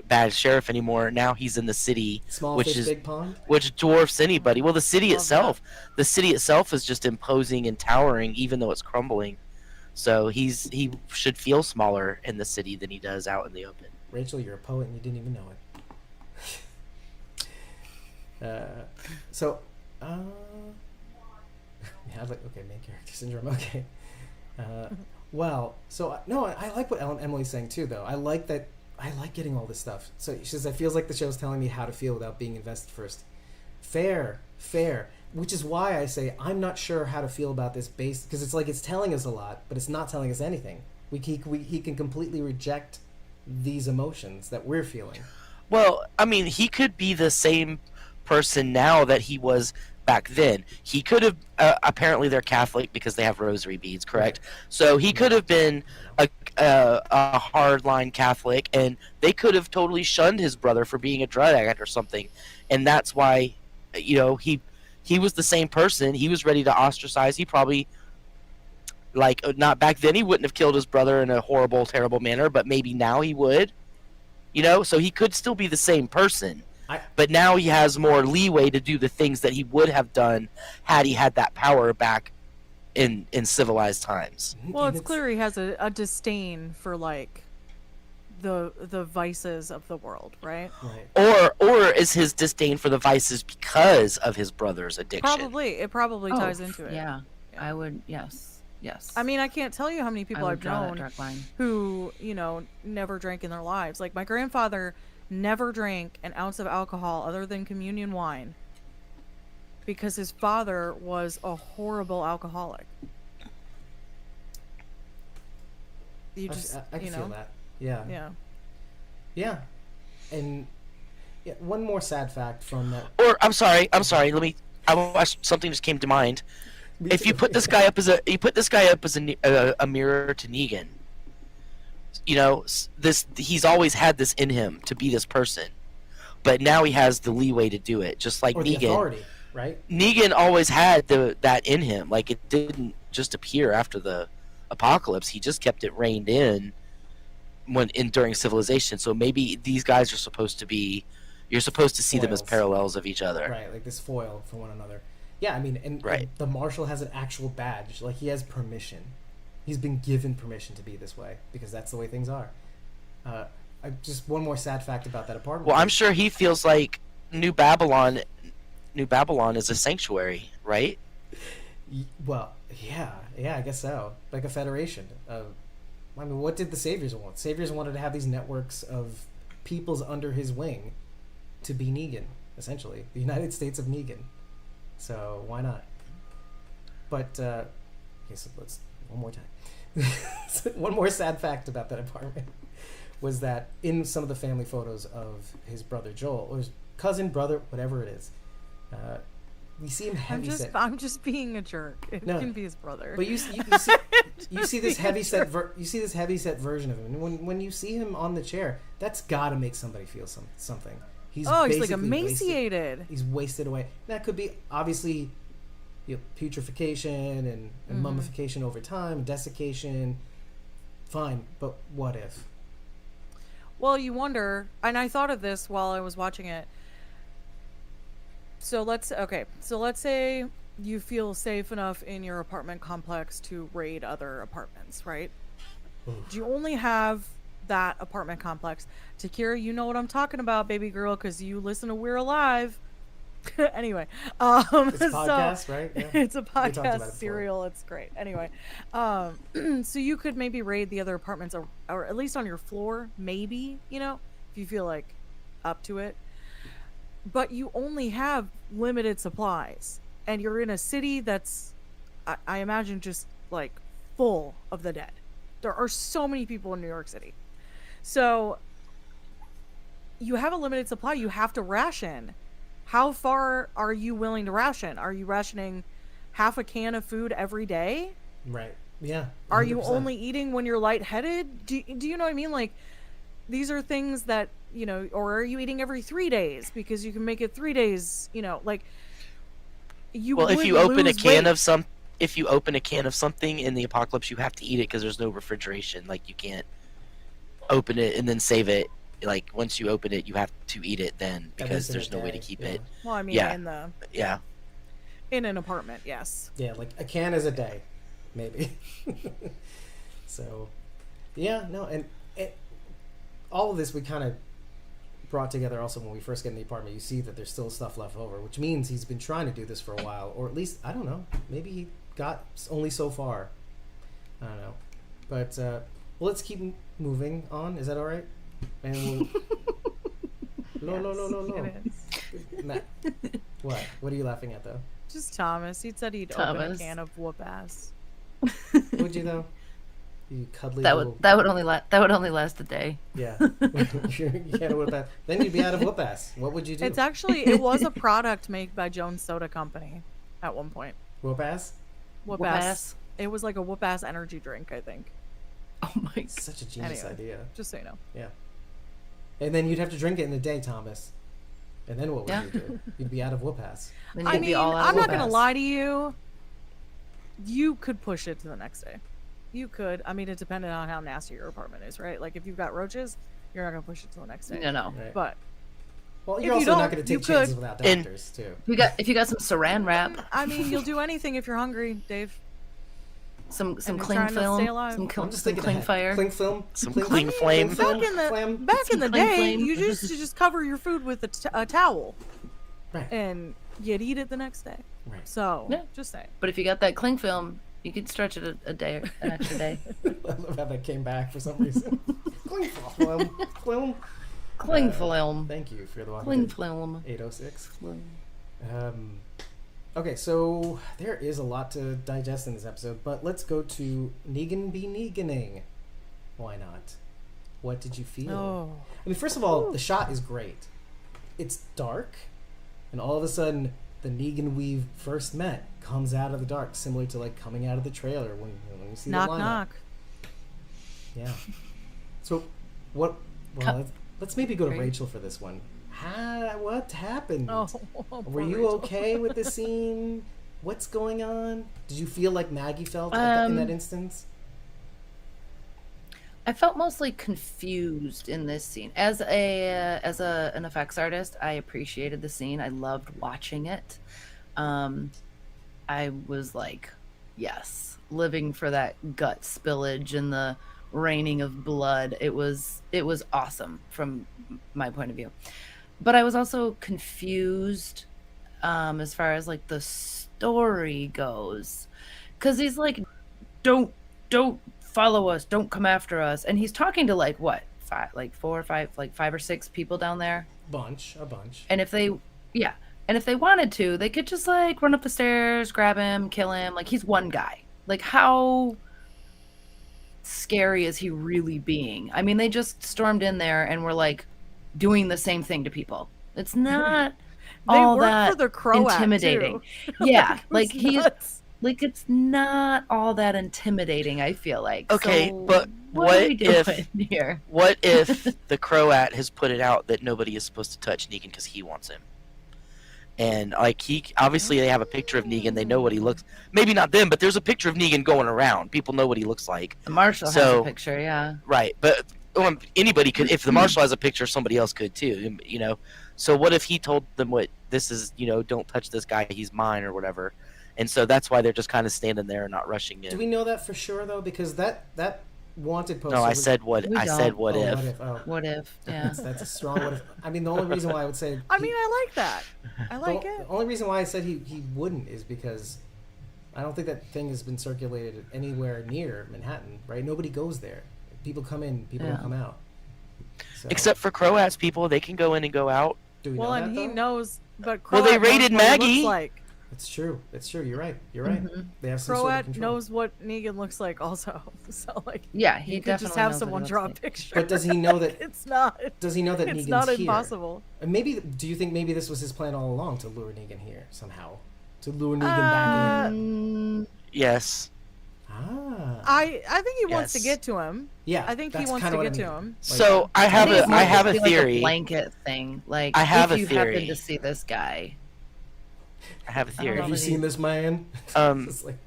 bad sheriff anymore. Now he's in the city, Small which fish, is big pond. which dwarfs anybody. Well, the city Love itself is just imposing and towering, even though it's crumbling. So he should feel smaller in the city than he does out in the open. Rachel, you're a poet and you didn't even know it. Yeah, okay, main character syndrome. Okay. Well, so no, I like what Emily's saying too, though. I like that. I like getting all this stuff. So she says, "It feels like the show's telling me how to feel without being invested first." Fair. Which is why I say I'm not sure how to feel about this because it's like it's telling us a lot, but it's not telling us anything. He can completely reject these emotions that we're feeling. Well, I mean, he could be the same person now that he was back then. He could have apparently they're Catholic because they have rosary beads, correct? Okay. So he could have been a hardline Catholic, and they could have totally shunned his brother for being a drug addict or something, and that's why, he was the same person. He was ready to ostracize. He probably, not back then he wouldn't have killed his brother in a horrible, terrible manner, but maybe now he would. So he could still be the same person. But now he has more leeway to do the things that he would have done had he had that power back in civilized times. Well, And it's clear he has a disdain for like the vices of the world, right? Right. Or is his disdain for the vices because of his brother's addiction? It probably ties into it. Yeah, Yeah. I would. Yes, yes. I mean, I can't tell you how many people I would I've draw that known dark line. who, never drank in their lives. Like my grandfather never drank an ounce of alcohol other than communion wine because his father was a horrible alcoholic. You just, I can feel that. Yeah. Yeah. Yeah. And yeah, one more sad fact from that. Or I'm sorry. Something just came to mind. If you put this guy up as a mirror to Negan, he's always had this in him to be this person, but now he has the leeway to do it, just like or Negan. The authority, right? Negan always had that in him. Like it didn't just appear after the apocalypse. He just kept it reined in during civilization. So maybe these guys are supposed to be. You're supposed to see them as Foils. parallels of each other. Right, like this foil for one another. Yeah, I mean, and Right. the marshal has an actual badge. Like he has permission. He's been given permission to be this way because that's the way things are. Just one more sad fact about that apartment. Well, I'm sure he feels like New Babylon is a sanctuary, right? Well, yeah, I guess so. Like a federation. I mean, what did the Saviors want? Saviors wanted to have these networks of peoples under his wing to be Negan, essentially. The United States of Negan. So, why not? But, okay, so let's, one more time. One more sad fact about that apartment was that in some of the family photos of his brother Joel, or his cousin, brother, whatever it is, we see him heavy set. I'm just being a jerk. It No. can be his brother. But you see this heavy set version of him, and when you see him on the chair, that's got to make somebody feel something. He's he's like basically emaciated. He's wasted away. That could be obviously, putrefaction and mummification over time, desiccation. Fine, but what if? Well, you wonder, and I thought of this while I was watching it. So let's say you feel safe enough in your apartment complex to raid other apartments, right? Oof. Do you only have that apartment complex? Takira, you know what I'm talking about, baby girl, because you listen to We're Alive. Anyway, It's a podcast, right? Yeah. It's a We talked about it podcast before. serial. It's great. Anyway, so you could maybe raid the other apartments, or at least on your floor, maybe, if you feel like up to it. But you only have limited supplies, and you're in a city that's, I imagine, just like full of the dead. There are so many people in New York City. So you have a limited supply. You have to ration. How far are you willing to ration? Are you rationing half a can of food every day? Right. Yeah. 100%. Are you only eating when you're lightheaded? Do you know what I mean? Like, these are things that, or are you eating every 3 days because you can make it 3 days, like you Well, if would you open a lose can weight. if you open a can of something in the apocalypse, you have to eat it because there's no refrigeration. Like you can't open it and then save it. Like once you open it, you have to eat it then because Every there's single no way to day, keep yeah. it. Well, I mean, Yeah. in Yeah. an apartment, yes. Yeah, like a can is a day, maybe. So, yeah, no, and all of this we kind of brought together also when we first get in the apartment. You see that there's still stuff left over, which means he's been trying to do this for a while, or at least, I don't know, maybe he got only so far. I don't know. But, well, let's keep moving on. Is that all right? And we'll... No. It is. Matt, what? What are you laughing at, though? Just Thomas. He said he'd open a Thomas. can of whoop ass. Would you, though? You cuddly That little... would only last a day. Yeah. You can't whip ass. Then you'd be out of whoop ass. What would you do? It was a product made by Jones Soda Company at one point. Whoop ass? Whoop Whoop ass. ass. It was like a whoop ass energy drink, I think. Oh my god. Such a genius Anyway. idea. Just so you know. Yeah. And then you'd have to drink it in a day, Thomas. And then what would Yeah. you do? You'd be out of whoop ass. Then I you'd mean, be all out of I'm not whoop gonna ass. lie to you. You could push it to the next day. You could. I mean, it depended on how nasty your apartment is, right? Like if you've got roaches, you're not gonna push it to the next day. No. Right. But Well, if you're you also not don't, going to you take chances could. without And- doctors, too. If you got some saran wrap, I mean, you'll do anything if you're hungry, Dave. some you're cling trying to stay film, alive. I'm just some thinking cling ahead. fire. Cling film. Some Cling- cling flame. Cling Back in the Flam. back in the Cling day, flame. you used to just cover your food with a towel, Right. and you'd eat it the next day. Right. So, Yeah. just saying. But if you got that cling film, you could stretch it a day, an extra day. I love how that came back for some reason. Cling film. Film. Cling film. Thank you for the Walking Cling Dead film. 806. Okay, so there is a lot to digest in this episode, but let's go to Negan be Neganing. Why not? What did you feel? Oh. I mean, first of all, the shot is great. It's dark, and all of a sudden, the Negan we first met comes out of the dark, similar to like coming out of the trailer when you see Knock the lineup. knock. Yeah. So, what? Well, Cut. let's maybe go to Right. Rachel for this one. What happened? Oh, Were poor you Rachel. okay with the scene? What's going on? Did you feel like Maggie felt in that instance? I felt mostly confused in this scene. As an effects artist, I appreciated the scene. I loved watching it. I was like, yes, living for that gut spillage and the raining of blood. It was awesome from my point of view. But I was also confused as far as like the story goes, because he's like, don't follow us, don't come after us, and he's talking to like what, five or six people down there. A bunch. And if they wanted to, they could just like run up the stairs, grab him, kill him. Like, he's one guy. Like, how scary is he really being? I mean, they just stormed in there and were like doing the same thing to people. It's not They all work that for the Croat, intimidating. too. Yeah, It was like he's nuts. like, it's not all that intimidating, I feel like. Okay, So but what are we what doing if here? what if the Croat has put it out that nobody is supposed to touch Negan because he wants him? And like, he obviously, they have a picture of Negan, they know what he looks. Maybe not them, but there's a picture of Negan going around. People know what he looks like. The marshal has So- a picture, yeah. Right, but anybody could. If the marshal has a picture, somebody else could too. You know. So what if he told them what this is? You know, don't touch this guy. He's mine, or whatever. And so that's why they're just kind of standing there and not rushing in. Do we know that for sure though? Because that wanted poster. No, I was- said what. We I said don't. what Oh, if. Oh. What if? Yeah. That's a strong what if. I mean, the only reason why I would say. I mean, I like that. I like the it. only reason why I said he wouldn't is because I don't think that thing has been circulated anywhere near Manhattan, right? Nobody goes there. People come in, people don't Yeah. come out. So, Except for Croats people, they can go in and go out. do we Well, know and that, he though? knows, but Well, they Croat knows raided what he Maggie. looks like. It's true. It's true. You're right. You're right. Mhm. They have some sort of Croat control. knows what Negan looks like also. So, like, Yeah, he you could definitely just have knows what he someone looks draw like. a picture. But does he know that? It's not. Does he know that It's Negan's not here? impossible. And maybe. Do you think maybe this was his plan all along to lure Negan here somehow? To lure Negan back in? Yes. Ah. I think he wants to Yes. get to him. Yeah. I think he that's wants kinda to what get I to mean. him. So I have think it's a more I have a just like theory. blanket thing. Like, I have if a you theory. happen to see this guy, I have a I don't theory. know Have you that seen this man? Um, It's like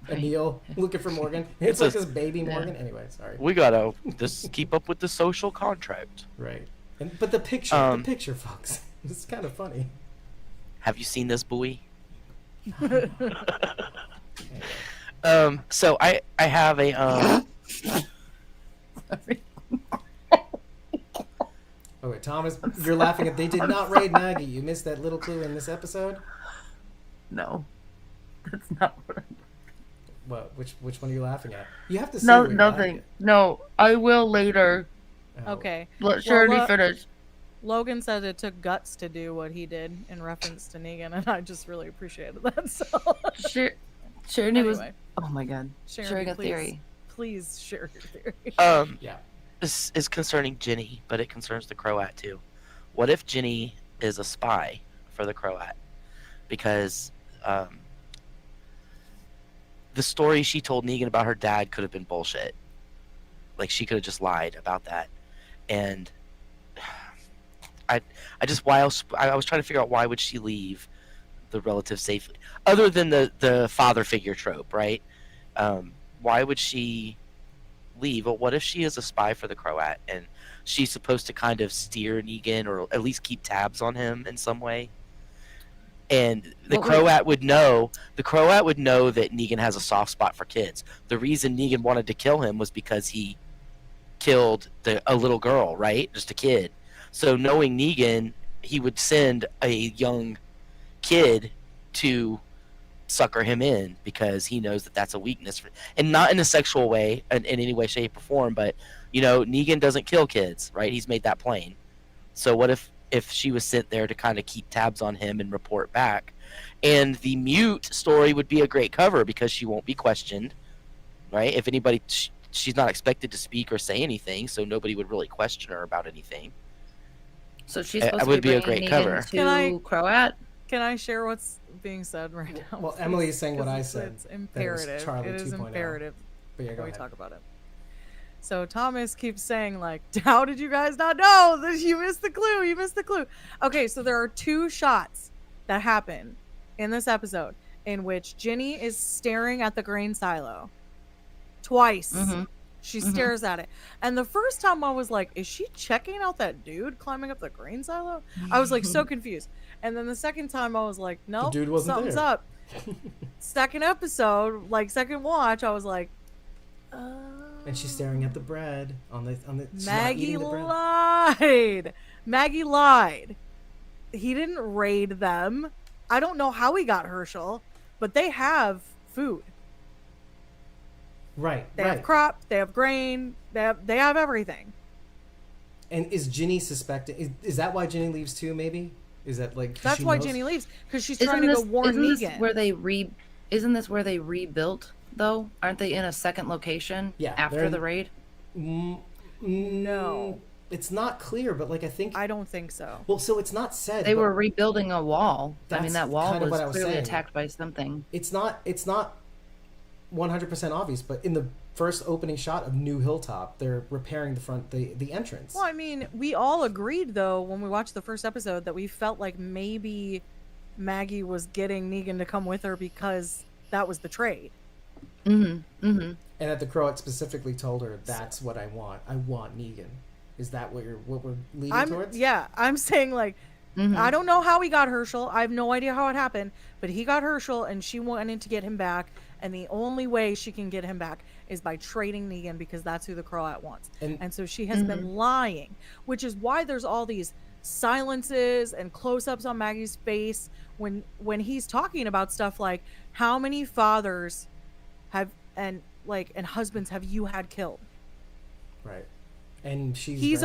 Emil looking for Morgan. It's a- like this baby Yeah. Morgan. Anyway, sorry. We gotta just keep up with the social contract. Right. But the picture, folks. It's kind of funny. Have you seen this buoy? Anyway. So I have a Oh wait, Thomas, you're laughing at they did not raid Maggie. You missed that little clue in this episode. no, that's not what. What? Which one are you laughing at? You have to say No, what you're laughing nothing. No, I will later. at. Oh. Okay. Let Shirley Shirley finish. Logan said it took guts to do what he did in reference to Negan, and I just really appreciated that. So, Shirley was. anyway, Oh my god. Sharon, Sharing a please, theory. Please share your theory. Yeah. This is concerning Ginny, but it concerns the Croat too. What if Ginny is a spy for the Croat? Because the story she told Negan about her dad could have been bullshit. Like, she could have just lied about that. And I was trying to figure out, why would she leave the relative safely, other than the father figure trope, right? Why would she leave? But what if she is a spy for the Croat and she's supposed to kind of steer Negan, or at least keep tabs on him in some way? And the Well, wait. Croat would know. The Croat would know that Negan has a soft spot for kids. The reason Negan wanted to kill him was because he killed a little girl, right? Just a kid. So knowing Negan, he would send a young kid to sucker him in because he knows that that's a weakness for, and not in a sexual way in any way, shape, or form. But Negan doesn't kill kids, right? He's made that plain. So what if she was sent there to kind of keep tabs on him and report back? And the mute story would be a great cover because she won't be questioned, right? If anybody, she's not expected to speak or say anything, so nobody would really question her about anything. So she's supposed to would be be a bringing great Negan cover. to Croat. Can I share what's being said right now? Well, Emily is saying what I Because said. It's imperative. Charlie It is 2.0. imperative. But yeah, go Can we ahead. talk about it? So Thomas keeps saying, like, how did you guys not know that you missed the clue? You missed the clue. Okay, so there are 2 shots that happen in this episode in which Ginny is staring at the grain silo twice. Mm-hmm. She stares at it. And the first time I was like, is she checking out that dude climbing up the grain silo? I was like so confused. And then the second time I was like, nope, dude wasn't something's there. up. Second episode, like second watch, I was like, And she's staring at the bread on the. She's not Maggie eating the bread. lied. Maggie lied. He didn't raid them. I don't know how he got Herschel, but they have food. Right. They right. have crop. They have grain. They have everything. And is Ginny suspecting? Is that why Ginny leaves too? Maybe is that like? 'cause That's she why knows? Ginny leaves, because she's Isn't trying to this, go warn isn't this Negan. where they Isn't this where they rebuilt though? Aren't they in a second location? Yeah, they're After in- the raid. No. It's not clear, but like I think. I don't think so. Well, so it's not said. They but were rebuilding a wall. I That's mean, that wall kind of what I was was clearly saying. attacked by something. It's not 100% obvious, but in the first opening shot of New Hilltop, they're repairing the entrance. Well, I mean, we all agreed though when we watched the first episode that we felt like maybe Maggie was getting Negan to come with her because that was the trade. Mm-hmm. Mm-hmm. And that the Croat specifically told her, "That's what I want. I want Negan." Is that what we're leading towards? Yeah, I'm saying like, I don't know how he got Herschel. I have no idea how it happened, but he got Herschel and she wanted to get him back. And the only way she can get him back is by trading Negan because that's who the Croat wants. And so she has been lying, which is why there's all these silences and close-ups on Maggie's face when he's talking about stuff like how many fathers have and husbands have you had killed. Right. And He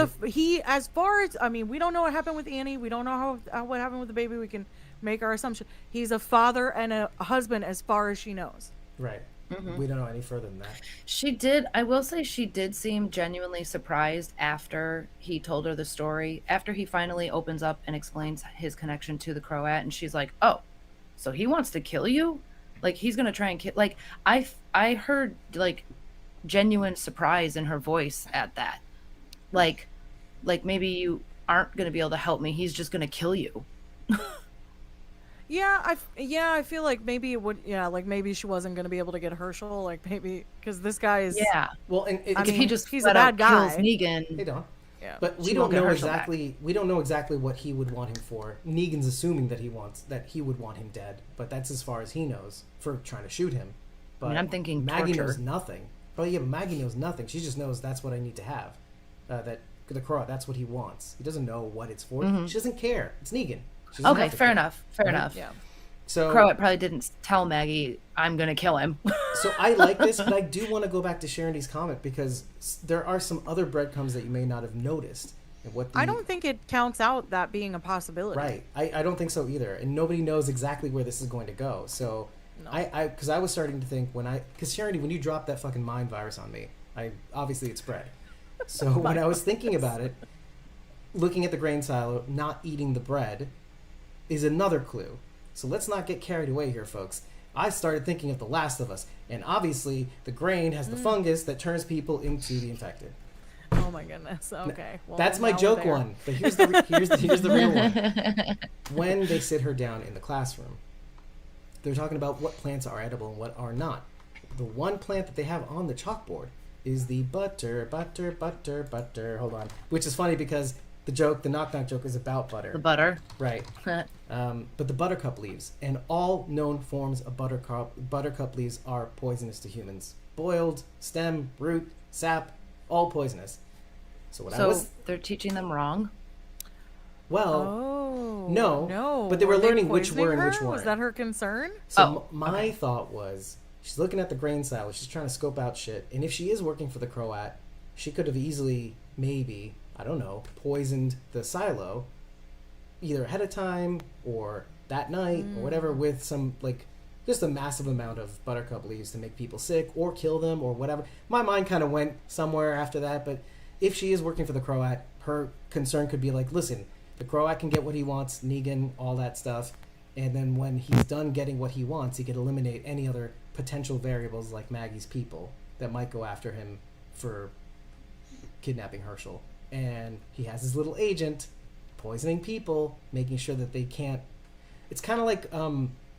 as far as I mean, we don't know what happened with Annie. We don't know how what happened with the baby. We can make our assumption. He's a father and a husband as far as she knows. right. We don't know any further than that. I will say she did seem genuinely surprised after he told her the story, after he finally opens up and explains his connection to the Croat, and she's like, oh, so he wants to kill you? Like, he's going to try and kill... Like, I heard, like, genuine surprise in her voice at that. Like maybe you aren't going to be able to help me. He's just going to kill you. I feel like maybe it would. Yeah, like maybe she wasn't going to be able to get Herschel. Like maybe because this guy is. Yeah. Well, and I If mean, he just he's flat a out bad guy. kills Negan... they don't. Yeah. But we She don't won't get know Herschel back. exactly. We don't know exactly what he would want him for. Negan's assuming that he would want him dead, but that's as far as he knows for trying to shoot him. But I'm thinking Maggie torture. knows nothing. Oh yeah, but Maggie knows nothing. She just knows that's what I need to have. That the Croat, that's what he wants. He doesn't know what it's for. She doesn't care. It's Negan. She doesn't Okay, have to fair care. enough. Fair Right? enough. Yeah. So Croat probably didn't tell Maggie, I'm going to kill him. So I like this, but I do want to go back to Sharondy's comment because there are some other breadcrumbs that you may not have noticed. And what I don't think it counts out that being a possibility. Right. I don't think so either. And nobody knows exactly where this is going to go. So No. because I was starting to think because Sharondy, when you dropped that fucking mind virus on me, obviously it spread. So when I was thinking about it, looking at the grain silo, not eating the bread is another clue. So let's not get carried away here, folks. I started thinking of The Last of Us, and obviously the grain has the fungus that turns people into the infected. Oh my goodness. Okay. Well, That's my now we're joke there. one, but here's the real one. When they sit her down in the classroom, they're talking about what plants are edible and what are not. The one plant that they have on the chalkboard is the butter. Hold on. Which is funny because the knock-knock joke is about butter. The butter. Right. But the buttercup leaves, and all known forms of buttercup leaves are poisonous to humans. Boiled, stem, root, sap, all poisonous. So they're teaching them wrong? Well, no, but they were they learning which poisoning were and her? which weren't. Was that her concern? So my thought was, she's looking at the grain silo, she's trying to scope out shit, and if she is working for the Croat, she could have easily, maybe, I don't know, poisoned the silo either ahead of time or that night or whatever with some, like, just a massive amount of buttercup leaves to make people sick or kill them or whatever. My mind kind of went somewhere after that, but if she is working for the Croat, her concern could be like, listen, the Croat can get what he wants, Negan, all that stuff, and then when he's done getting what he wants, he could eliminate any other potential variables like Maggie's people that might go after him for kidnapping Herschel. And he has his little agent poisoning people, making sure that they can't... It's kind of like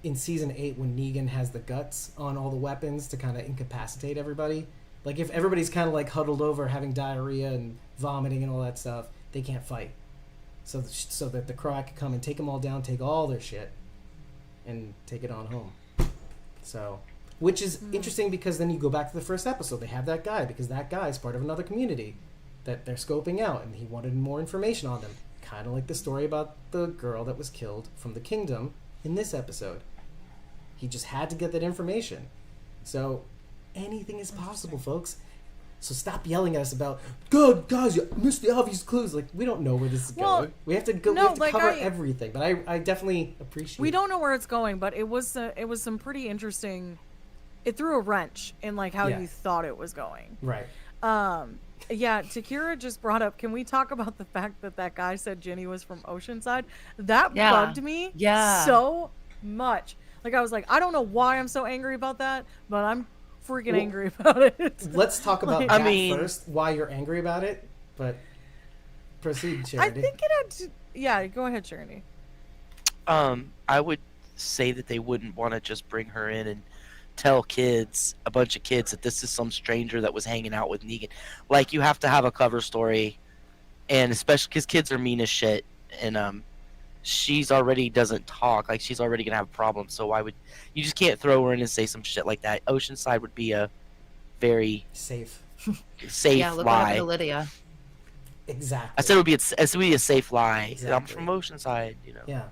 in season 8 when Negan has the guts on all the weapons to kind of incapacitate everybody. Like if everybody's kind of like huddled over having diarrhea and vomiting and all that stuff, they can't fight. So that the Croat could come and take them all down, take all their shit, and take it on home. So, which is interesting because then you go back to the first episode. They have that guy because that guy is part of another community that they're scoping out, and he wanted more information on them. Kind of like the story about the girl that was killed from the kingdom in this episode. He just had to get that information. So, anything is possible, folks. So stop yelling at us about, God, guys, you missed the obvious clues. Like, we don't know where this is going. We have to go. No, we have to like cover everything. But I definitely appreciate. We don't know where it's going, but it was some pretty interesting. It threw a wrench in like how you thought it was going. Right. Yeah, Takira just brought up, can we talk about the fact that guy said Ginny was from Oceanside? That bugged me so much. Like, I was like, I don't know why I'm so angry about that, but I'm freaking angry about it. Let's talk about that first, why you're angry about it, but proceed, Charity. I think it had to... Yeah, go ahead, Charity. I would say that they wouldn't want to just bring her in and tell a bunch of kids that this is some stranger that was hanging out with Negan. Like, you have to have a cover story, and especially because kids are mean as shit, and she's already doesn't talk, like she's already gonna have problems, so why would you just can't throw her in and say some shit like that? Oceanside would be a very safe look lie. at Lydia. Exactly. I said it would be a safe lie. Exactly. I'm from Oceanside, you know. Yeah.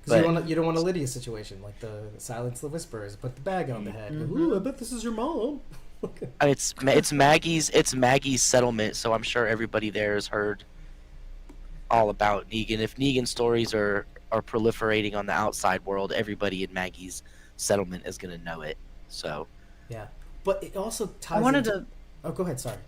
Because you don't want a Lydia situation, like the Silence the Whispers, put the bag on the head. Ooh, I bet this is your mom. It's Maggie's settlement, so I'm sure everybody there has heard all about Negan. If Negan stories are proliferating on the outside world, everybody in Maggie's settlement is going to know it. So yeah, but it also ties. Oh, go ahead. Sorry,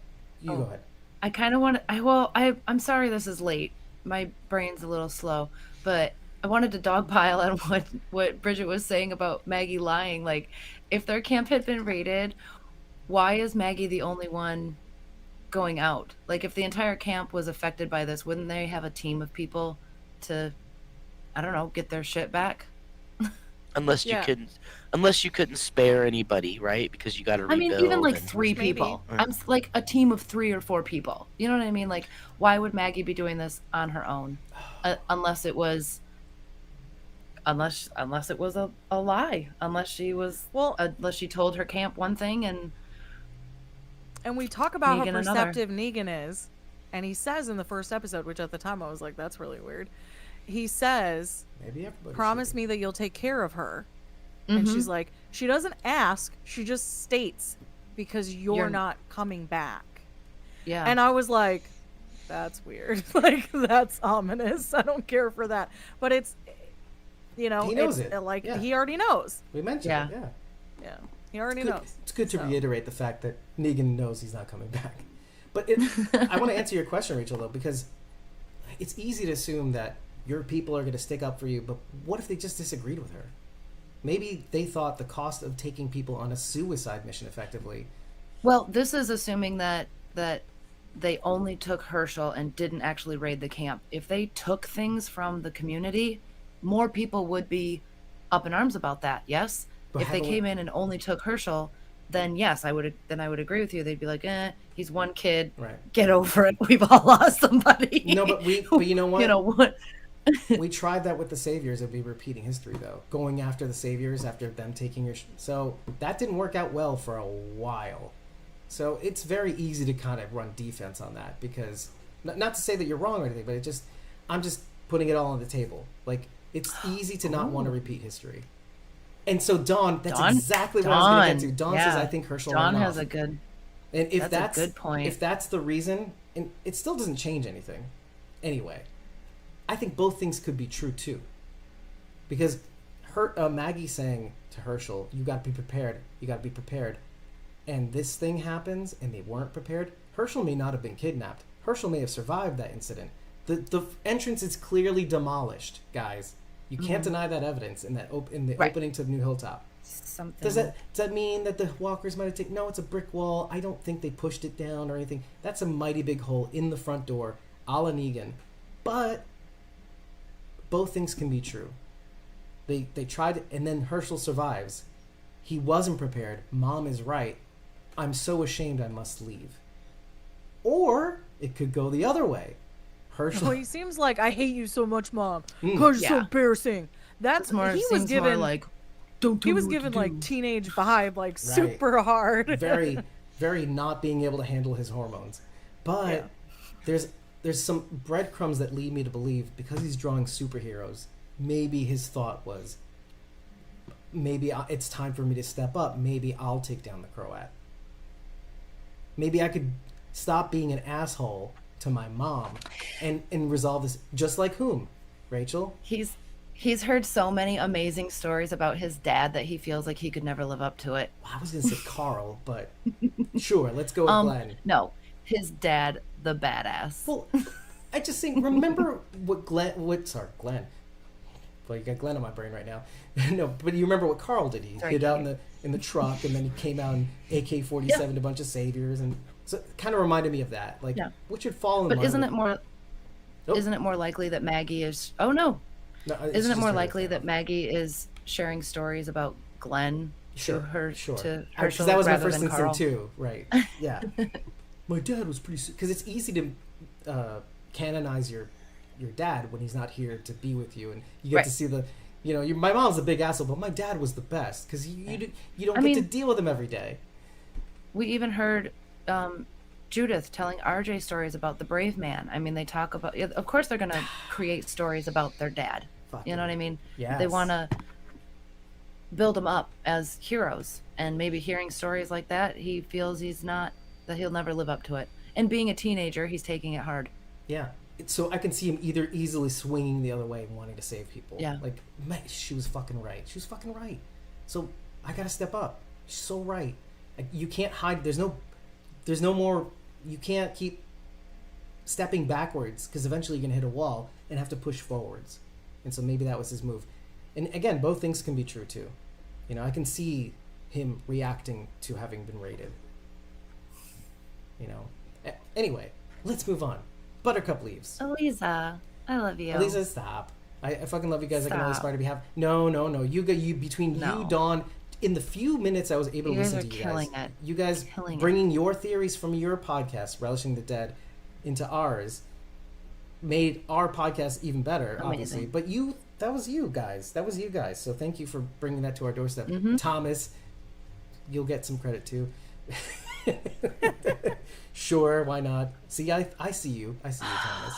you go ahead. I kind of want to. I'm sorry this is late. My brain's a little slow, but I wanted to dogpile on what Bridget was saying about Maggie lying. Like, if their camp had been raided, why is Maggie the only one going out? Like, if the entire camp was affected by this, wouldn't they have a team of people to, I don't know, get their shit back? Unless you couldn't spare anybody, right? Because you got to rebuild. I mean, even like 3 people. I'm like a team of 3 or 4 people. You know what I mean? Like, why would Maggie be doing this on her own? Unless it was a lie. Unless she told her camp one thing and we talk about Negan how perceptive Negan is, and he says in the first episode, which at the time I was like, that's really weird. He says, promise me that you'll take care of her. And she's like, she doesn't ask, she just states, because you're not coming back. Yeah. And I was like, that's weird. Like, that's ominous. I don't care for that. But it's, he knows it. Like, he already knows. We mentioned it, Yeah. He already knows. It's good to reiterate the fact that Negan knows he's not coming back. But I want to answer your question, Rachel, though, because it's easy to assume that your people are going to stick up for you, but what if they just disagreed with her? Maybe they thought the cost of taking people on a suicide mission effectively. Well, this is assuming that they only took Herschel and didn't actually raid the camp. If they took things from the community, more people would be up in arms about that, yes? But if they came in and only took Herschel, then yes, I would agree with you. They'd be like, he's one kid. Right. Get over it. We've all lost somebody. No, but you know what? You know what? We tried that with the Saviors. It'd be repeating history, though. Going after the Saviors after them taking your... So that didn't work out well for a while. So it's very easy to kind of run defense on that because... Not to say that you're wrong or anything, but I'm just putting it all on the table. Like, it's easy to not want to repeat history. And so Dawn, that's exactly what I was going to get to. Dawn says, I think Herschel Dawn ran has off. a good... And if that's a good point. If that's the reason, and it still doesn't change anything. Anyway, I think both things could be true too. Because Maggie saying to Herschel, you got to be prepared. You got to be prepared. And this thing happens and they weren't prepared. Herschel may not have been kidnapped. Herschel may have survived that incident. The entrance is clearly demolished, guys. You can't deny that evidence in that opening to the new hilltop. Something. Does that mean that the walkers might have taken... No, it's a brick wall. I don't think they pushed it down or anything. That's a mighty big hole in the front door, a la Negan. But both things can be true. They tried, and then Herschel survives. He wasn't prepared. Mom is right. I'm so ashamed I must leave. Or it could go the other way. Herschel... Well, he seems like, I hate you so much, Mom. Because you're so embarrassing. That's more... He was given... like... He was given like teenage vibe, like super hard. Very, very not being able to handle his hormones. But there's some breadcrumbs that lead me to believe because he's drawing superheroes, maybe his thought was, maybe it's time for me to step up. Maybe I'll take down the Croat. Maybe I could stop being an asshole to my mom and resolve this. Just like whom? Rachel? He's heard so many amazing stories about his dad that he feels like he could never live up to it. Well, I was going to say Carl, but sure, let's go with Glenn. No, his dad, the badass. Well, I just think, remember Glenn. Well, you got Glenn on my brain right now. No, but you remember what Carl did? He hid out in the truck, and then he came out in AK-47 a bunch of saviors, and so it kind of reminded me of that. Like, what should fall in But line isn't with... it more? Nope. Isn't it more likely that Maggie is? Oh no. No, isn't it more likely that Maggie is sharing stories about Glenn to her to Herschel that was my rather first than instinct Carl? too, right? Yeah, my dad was pretty because it's easy to canonize your dad when he's not here to be with you, and you get to see the, my mom's a big asshole, but my dad was the best because you don't get to deal with him every day. We even heard Judith telling RJ stories about the brave man. I mean, they talk about, of course they're going to create stories about their dad. You know what I mean? Yes. They want to build them up as heroes. And maybe hearing stories like that, he feels that he'll never live up to it. And being a teenager, he's taking it hard. Yeah. So I can see him either easily swinging the other way and wanting to save people. Yeah. Like, man, she was fucking right. She was fucking right. So I got to step up. She's so right. You can't hide. There's no more... You can't keep stepping backwards because eventually you're going to hit a wall and have to push forwards. And so maybe that was his move. And again, both things can be true too. I can see him reacting to having been raided. Anyway, let's move on. Buttercup leaves. Eliza, I love you. Eliza, stop. I fucking love you guys. Stop. I can only aspire to be happy. No. You between you, Dawn... In the few minutes I was able to listen to you guys bringing your theories from your podcast, Relishing the Dead, into ours, made our podcast even better, obviously. But that was you guys. So thank you for bringing that to our doorstep. Mm-hmm. Thomas, you'll get some credit too. Sure, why not? See, I see you. I see you, Thomas.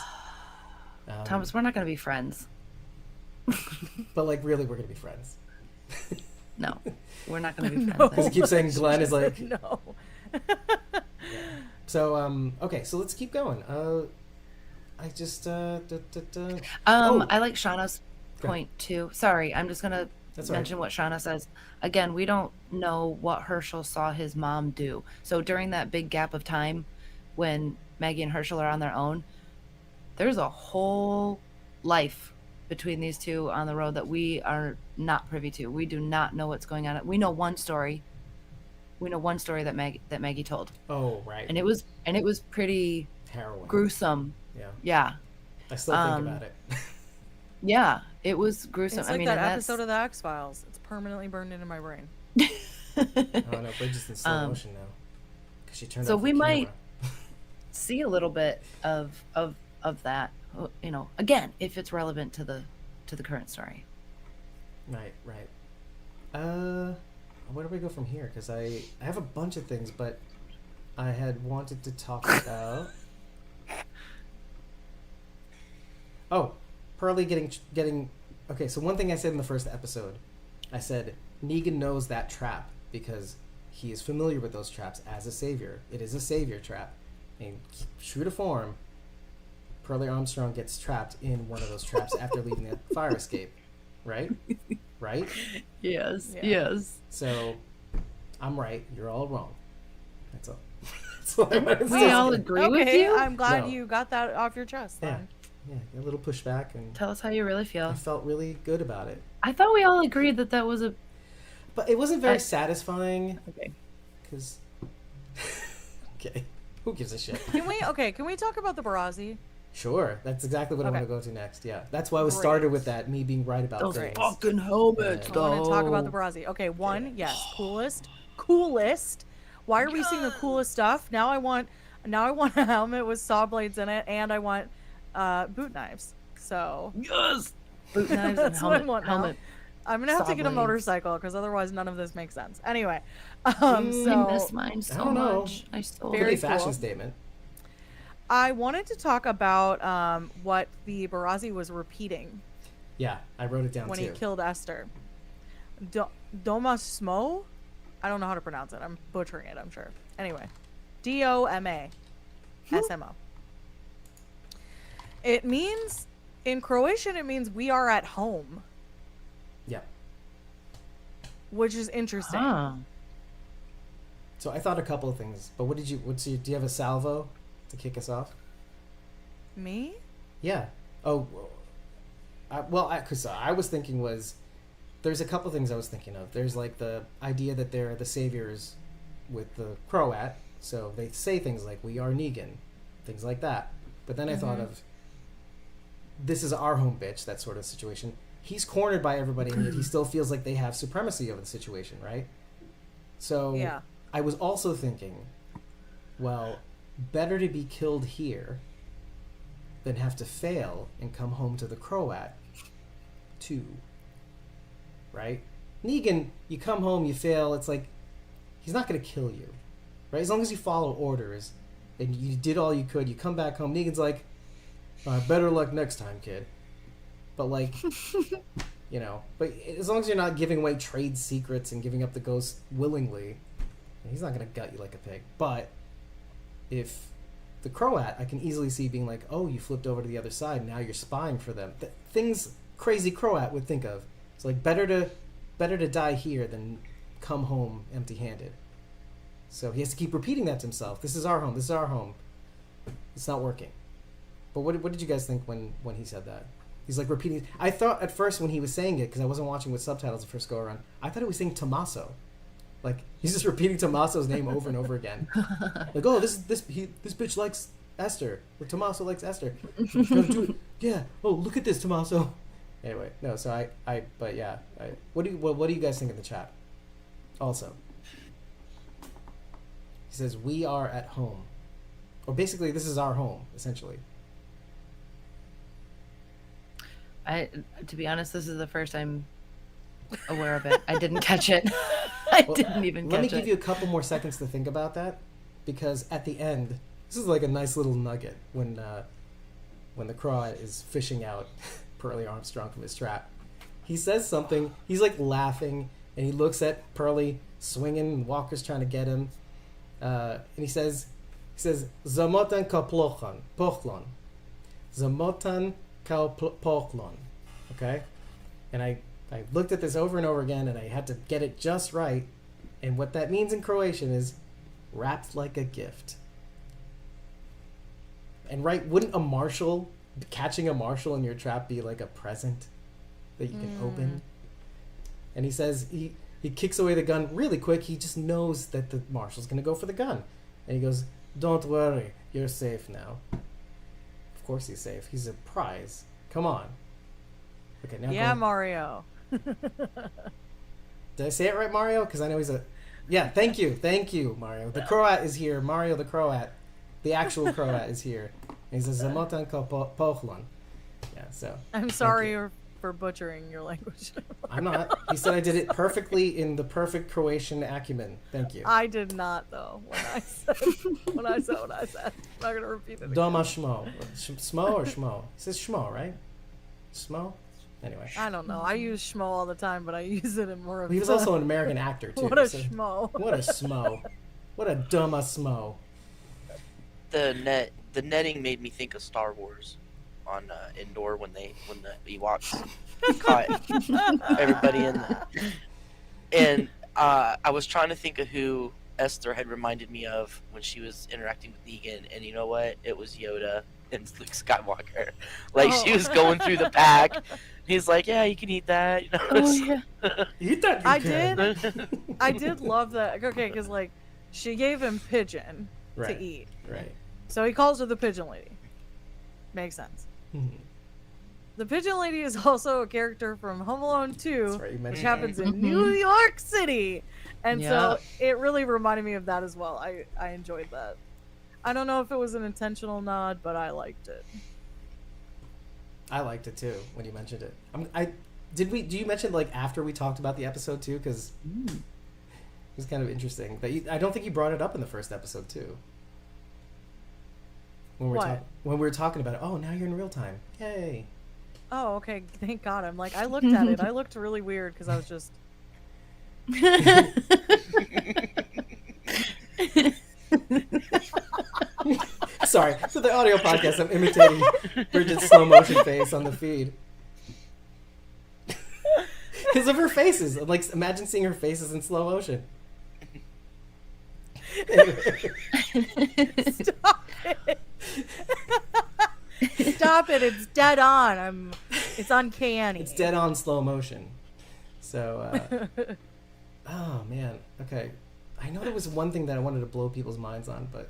Thomas, we're not going to be friends. But really, we're going to be friends. No, we're not going to be friends. Because you keep saying Glenn is like... No. Yeah. So, okay, so let's keep going. I just... I like Shauna's point, too. Sorry, I'm just going to mention what Shauna says. Again, we don't know what Herschel saw his mom do. So during that big gap of time when Maggie and Herschel are on their own, there's a whole life between these two on the road that we are not privy to. We do not know what's going on. We know one story. That Maggie told. Oh, right. And it was pretty harrowing, gruesome. Yeah. I still think about it. Yeah, it was gruesome. It's like that episode of the X-Files. It's permanently burned into my brain. Oh no, Bridget's in slow motion now because she turned So off the we camera. might see a little bit of that. Again, if it's relevant to the current story. Right. Where do we go from here? Because I have a bunch of things, but I had wanted to talk about. Oh, Pearlie getting. Okay, so one thing I said in the first episode, I said Negan knows that trap because he is familiar with those traps as a savior. It is a savior trap, and true to form, Pearlie Armstrong gets trapped in one of those traps after leaving the fire escape. Right? Right? Yes. Yeah. Yes. So, I'm right. You're all wrong. That's all. That's all I wanted to We say. all agree with Okay, you. I'm glad No. you got that off your chest. Yeah. Then. Yeah, a little pushback, and Tell us how you really I feel. felt really good about it. I thought we all agreed that was a But it wasn't very I- satisfying, okay. because... okay, who gives a shit? Can we talk about the Barrazi? Sure, that's exactly what I Okay. want to go to next, yeah. That's why I was Great. started with that, me being right about Those things. fucking helmets, Yeah. I want to talk about the though. Barrazi. Okay, one, yes, coolest. Why are we seeing the coolest stuff? Now I want a helmet with saw blades in it, and I want boot knives. So Yes. Boot knives and That's what I helmet. want now. helmet. I'm gonna have Saw to get a blades. motorcycle because otherwise none of this makes sense. Anyway, I so miss mine so don't know. much. I stole Very Pretty fashion cool. statement. I wanted to talk about what the Barrazi was repeating Yeah, I wrote it down when too. he killed Esther. Domasmo? I don't know how to pronounce it. I'm butchering it, I'm sure. Anyway, Doma SMO. It means, in Croatian, it means we are at home, Yeah. which is interesting. Huh. So I thought a couple of things, but do you have a salvo to kick us off? Me? Yeah. Oh, because I was thinking there's a couple things I was thinking of. There's like the idea that they're the saviors with the Croat, so they say things like "We are Negan," things like that. But then I thought of, this is our home, bitch, that sort of situation. He's cornered by everybody, and yet he still feels like they have supremacy over the situation, right? So Yeah. I was also thinking, well, better to be killed here than have to fail and come home to the Croat too. Right? Negan, you come home, you fail, it's like, he's not going to kill you. Right? As long as you follow orders and you did all you could, you come back home, Negan's like, better luck next time, kid. But like, but as long as you're not giving away trade secrets and giving up the ghost willingly, he's not going to gut you like a pig. But if the Croat, I can easily see being like, oh, you flipped over to the other side, now you're spying for them. Things crazy Croat would think of. It's like better to die here than come home empty-handed. So he has to keep repeating that to himself. This is our home. This is our home. It's not working. But what did you guys think when he said that? He's like repeating. I thought at first when he was saying it, because I wasn't watching with subtitles the first go around, I thought he was saying Tommaso. Like he's just repeating Tommaso's name over and over again. Like, oh, this bitch likes Esther. Or Tommaso likes Esther. Yeah. Oh, look at this, Tommaso. Anyway, no. So but yeah. What do you guys think in the chat? Also, he says we are at home, or basically this is our home, essentially. To be honest, this is the first I'm aware of it. I didn't catch it. I didn't even catch it. Let me give you a couple more seconds to think about that, because at the end, this is like a nice little nugget when the Croat is fishing out Pearlie Armstrong from his trap. He says something. He's like laughing, and he looks at Pearlie swinging, and Walker's trying to get him, and he says, "Zamotan ka pochlon, Zamotan ka pochlon." Okay, and I looked at this over and over again, and I had to get it just right. And what that means in Croatian is wrapped like a gift. And right, wouldn't catching a marshal in your trap be like a present that you can open? And he says, he kicks away the gun really quick. He just knows that the marshal's going to go for the gun. And he goes, "Don't worry, you're safe now." Of course he's safe. He's a prize. Come on. Okay, now Yeah, go. Mario. Did I say it right, Mario? Because I know Yeah, thank you, Mario. The Croat is here. Mario the Croat, the actual Croat is here. He says Zamotan ko Pohlan. Yeah, so. I'm sorry for butchering your language. I'm not. He said I did it perfectly in the perfect Croatian acumen. Thank you. I did not though. When I said what I said. I'm not gonna repeat it again. Doma Schmo. Smo or Schmo? He says Schmo, right? Schmo? Anyway. I don't know. I use schmo all the time, but I use it in more of He was also an American actor, too. What a so- schmo. What a Smo. What a Doma Smo. The netting made me think of Star Wars on Endor when the Ewoks caught everybody in the... And I was trying to think of who Esther had reminded me of when she was interacting with Negan, and you know what? It was Yoda and Luke Skywalker. Like, she was going through the pack. He's like, yeah, you can eat that. You know, Eat that, you I can. I did love that. Okay, because like she gave him pigeon Right. to eat, Right. so he calls her the pigeon lady. Makes sense. The pigeon lady is also a character from Home Alone 2, That's right, you which mentioned happens that. in New York City, and Yeah. so it really reminded me of that as well. I enjoyed that. I don't know if it was an intentional nod, but I liked it. I liked it, too, when you mentioned it. Do you mention, like, after we talked about the episode, too? Because it was kind of interesting. I don't think you brought it up in the first episode, too. When we were talking about it. Oh, now you're in real time. Yay. Oh, okay. Thank God. I'm like, I looked at it. I looked really weird because I was just. Sorry, for the audio podcast, I'm imitating Bridget's slow motion face on the feed. Because of her faces. Like, imagine seeing her faces in slow motion. Stop it! Stop it! It's dead on. It's uncanny. It's dead on slow motion. So, oh man. Okay. I know there was one thing that I wanted to blow people's minds on, but.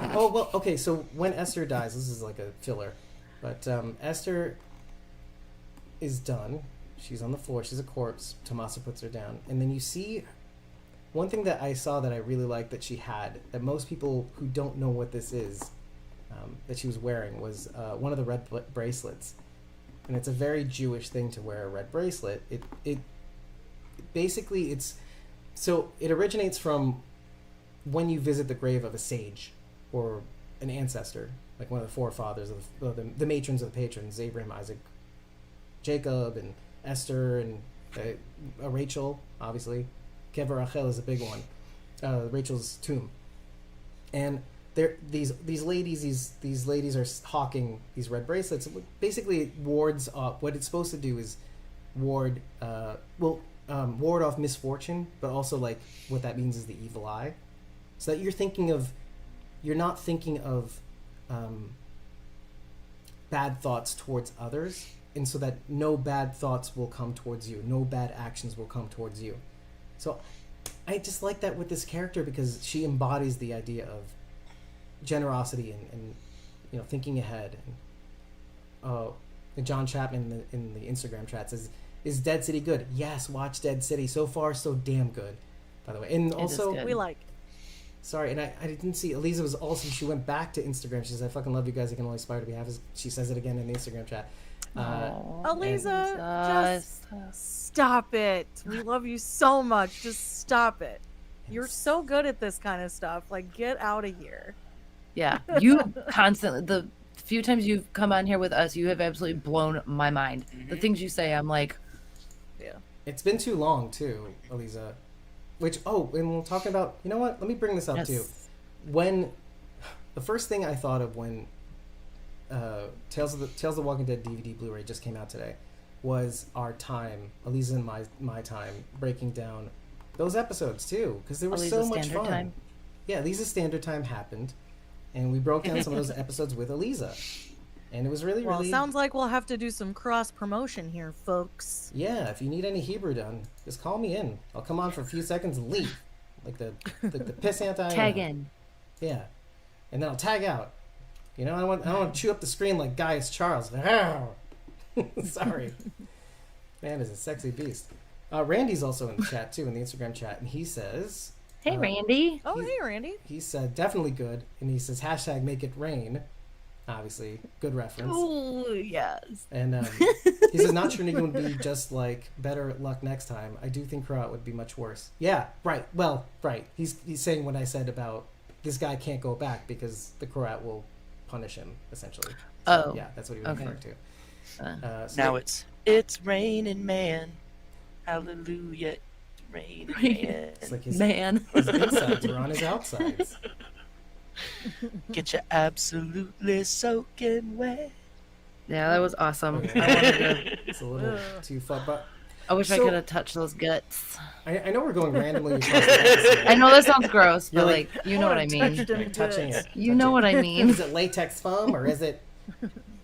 Oh, well, okay, so when Esther dies, this is like a filler, but Esther is done. She's on the floor. She's a corpse. Tomasa puts her down. And then you see one thing that I saw that I really liked that she had, that most people who don't know what this is, that she was wearing, was one of the red bracelets. And it's a very Jewish thing to wear a red bracelet. It basically, so it originates from when you visit the grave of a sage or an ancestor, like one of the forefathers of the matrons of the patrons, Abraham, Isaac, Jacob, and Esther, and Rachel, obviously. Kever Rachel is a big one. Rachel's tomb. And these ladies are hawking these red bracelets. Basically, it wards off. What it's supposed to do is ward off misfortune, but also like what that means is the evil eye, so that you're not thinking of bad thoughts towards others, and so that no bad thoughts will come towards you, no bad actions will come towards you. So I just like that with this character because she embodies the idea of generosity and thinking ahead. And John Chapman in the Instagram chat says, "Is Dead City good?" Yes, watch Dead City. So far, so damn good. By the way, and also We like. sorry, and I didn't see Eliza was also. She went back to Instagram. She says, "I fucking love you guys. I can only aspire to be half as." She says it again in the Instagram chat. Aliza, just stop it. We love you so much. Just stop it. You're so good at this kind of stuff. Like, get out of here. Yeah, you constantly, the few times you've come on here with us, you have absolutely blown my mind. The things you say, I'm like, Yeah. It's been too long too, Eliza. Which and we're talking about. You know what? Let me bring this up yes. too. When the first thing I thought of when Tales of the Walking Dead DVD Blu-ray just came out today was our time, Eliza and my time, breaking down those episodes too, because they were Eliza's so much Standard fun. Time. Yeah, Eliza's Standard Time happened, and we broke down some of those episodes with Eliza, and it was really Well, really. it sounds like we'll have to do some cross promotion here, folks. Yeah, if you need any Hebrew done, just call me in. I'll come on for a few seconds and leave, like the pissant I am. Tag in. Yeah, and then I'll tag out. I don't want to chew up the screen like Gaius Charles. Sorry, man is a sexy beast. Randy's also in the chat too, in the Instagram chat, and he says, Hey, Randy. Oh, hey, Randy. he said definitely good, and he says hashtag make it rain. Obviously, good reference. Oh, yes. And he says not sure Negan would be just like better luck next time. I do think Croat would be much worse. Yeah, right. Well, right. He's saying what I said about this guy can't go back because the Croat will punish him essentially. So, Oh, yeah, that's what he was okay. referring to. Now it's raining, man. Hallelujah. It's raining, man. It's like his Man. insides are on his outsides. Get you absolutely soaking wet. Yeah, that was awesome. Okay. I wanted to. It's a little too fun, but I wish I So- could have touched those guts. I know we're going randomly across the episode. I know that sounds gross, You're but like, like, you know what I mean. Touched him Like touching good. it. You know what I mean. Is it latex foam or is it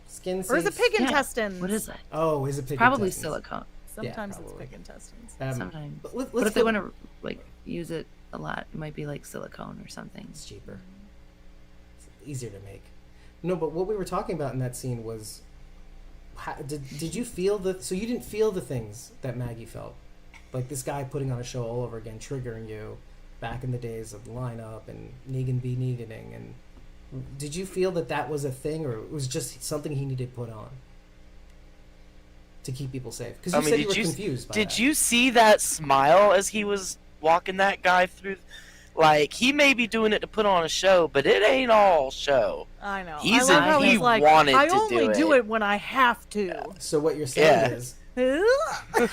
skin? Or is it pig Yeah. intestines? What is it? Oh, is it pig Probably intestines? silicone. Sometimes it's probably. pig intestines. Sometimes. But let's But if they go- want to like use it a lot, it might be like silicone or something. It's cheaper. It's easier to make. No, but what we were talking about in that scene was, did you feel so you didn't feel the things that Maggie felt? Like this guy putting on a show all over again, triggering you back in the days of the lineup and Negan be Neganing. And did you feel that was a thing, or it was just something he needed to put on to keep people safe? Because you said you were confused by that. Did you see that smile as he was walking that guy through? Like, he may be doing it to put on a show, but it ain't all show. I know. He's I love how he he's like, wanted I to only do it when I have to. So what you're saying Yeah. is, I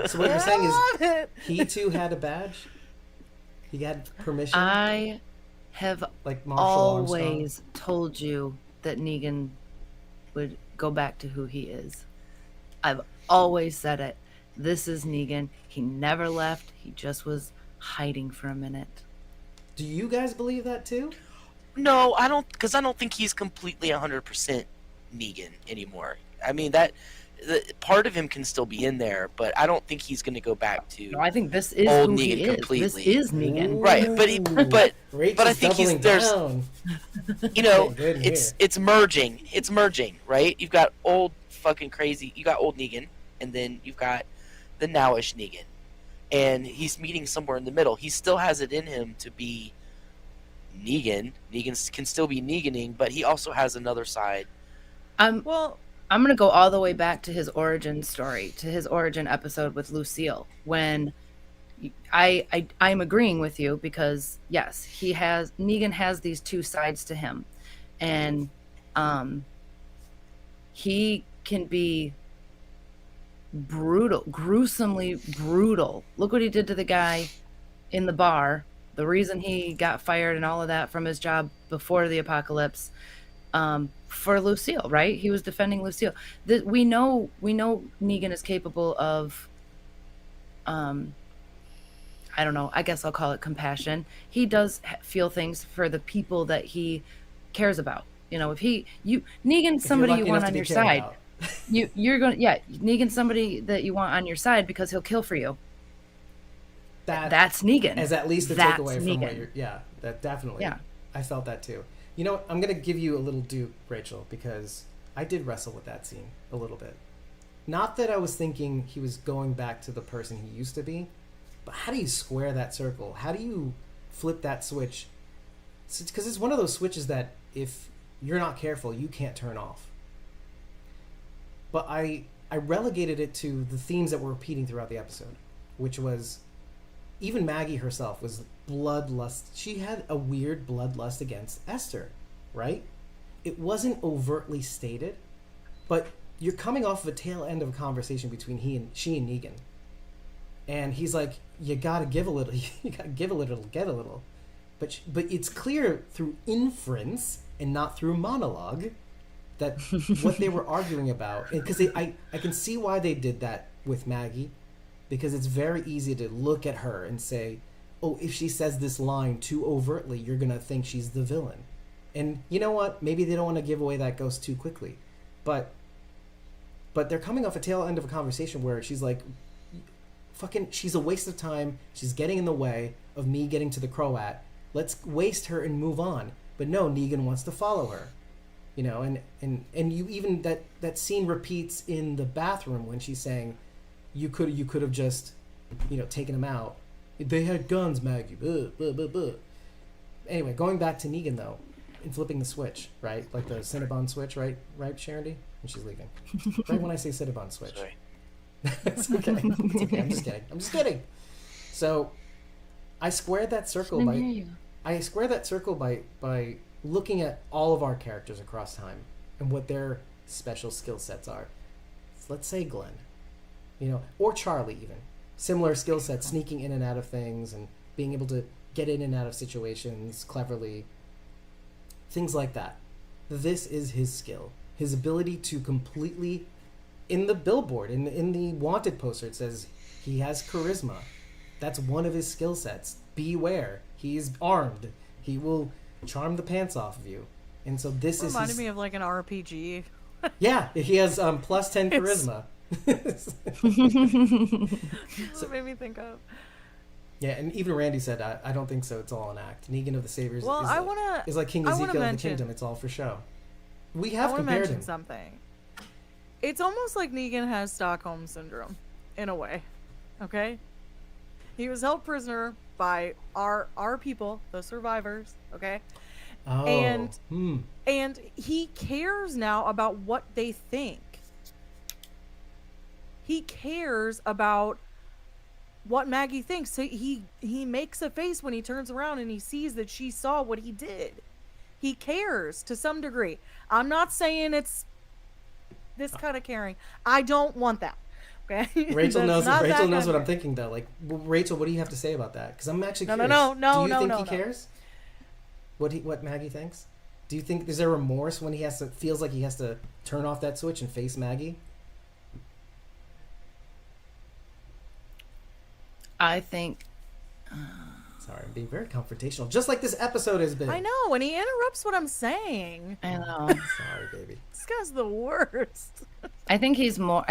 so what you're saying is, love it. he too had a badge. He had permission, I have like Marshall Armstrong. always told you that Negan would go back to who he is. I've always said it. This is Negan. He never left. He just was hiding for a minute. Do you guys believe that too? No, I don't, because I don't think he's completely 100% Negan anymore. I mean, part of him can still be in there, but I don't think he's going to go back to No, I think this is old who he Negan is. completely. This is Negan. Right, but Rachel's I think doubling there's- down. you know, Good it's merging. It's merging, right? You've got old fucking crazy. You got old Negan, and then you've got the nowish Negan, and he's meeting somewhere in the middle. He still has it in him to be Negan. Negan can still be Neganing, but he also has another side. Well, I'm going to go all the way back to his origin story, to his origin episode with Lucille, when I'm agreeing with you because yes, Negan has these two sides to him, and he can be brutal, gruesomely brutal. Look what he did to the guy in the bar. The reason he got fired and all of that from his job before the apocalypse, for Lucille, right? He was defending Lucille. We know Negan is capable of, I don't know, I guess I'll call it compassion. He does feel things for the people that he cares about. You know, Negan's somebody you want on your side. You're going to, Negan's somebody that you want on your side because he'll kill for you. That's Negan. As at least a That's takeaway from Negan. what you're, that definitely. Yeah. I felt that too. You know what? I'm going to give you a little due, Rachel, because I did wrestle with that scene a little bit. Not that I was thinking he was going back to the person he used to be, but how do you square that circle? How do you flip that switch? Because it's one of those switches that if you're not careful, you can't turn off. But I relegated it to the themes that were repeating throughout the episode, which was even Maggie herself was bloodlust. She had a weird bloodlust against Esther, right? It wasn't overtly stated, but you're coming off of a tail end of a conversation between she and Negan. And he's like, you gotta give a little, you gotta give a little, get a little. But it's clear through inference and not through monologue that what they were arguing about, because I can see why they did that with Maggie, because it's very easy to look at her and say, oh, if she says this line too overtly, you're gonna think she's the villain. And you know what? Maybe they don't want to give away that ghost too quickly, but they're coming off a tail end of a conversation where she's like, fucking, she's a waste of time. She's getting in the way of me getting to the Croat. Let's waste her and move on. But no, Negan wants to follow her. You know, and you even that scene repeats in the bathroom when she's saying, you could have just taking him out. They had guns, Maggie. Buh, buh, buh, buh. Anyway, going back to Negan though, and flipping the switch, right? Like the Cinnabon switch, right, Sharondy? And she's leaving. Right when I say Cinnabon switch. Sorry. It's okay. It's okay. I'm just kidding. So, I squared that circle by looking at all of our characters across time and what their special skill sets are. So let's say Glenn, or Charlie even. Similar skill sets, sneaking in and out of things and being able to get in and out of situations cleverly. Things like that. This is his skill. His ability to completely, in the billboard, in the wanted poster, it says he has charisma. That's one of his skill sets. Beware. He's armed. He will charm the pants off of you. And so this is reminded me of like an RPG. Yeah, he has plus 10 charisma. That's what made me think of. Yeah, and even Randy said, I don't think so. It's all an act. Negan of the Saviors Well, is like King Ezekiel of the Kingdom. It's all for show. We have compared him. Something. It's almost like Negan has Stockholm Syndrome, in a way. Okay? He was held prisoner by our people, the survivors, okay? Oh. And he cares now about what they think. He cares about what Maggie thinks. So he makes a face when he turns around and he sees that she saw what he did. He cares to some degree. I'm not saying it's this kind of caring. I don't want that. Okay. Rachel knows what I'm thinking though. Like, Rachel, what do you have to say about that? Because I'm actually curious. No. Do you think he cares? What Maggie thinks? Do you think is there remorse when he feels like he has to turn off that switch and face Maggie? I think. Sorry, I'm being very confrontational, just like this episode has been. I know, and he interrupts what I'm saying. I know. Sorry, baby. This guy's the worst. I think he's more.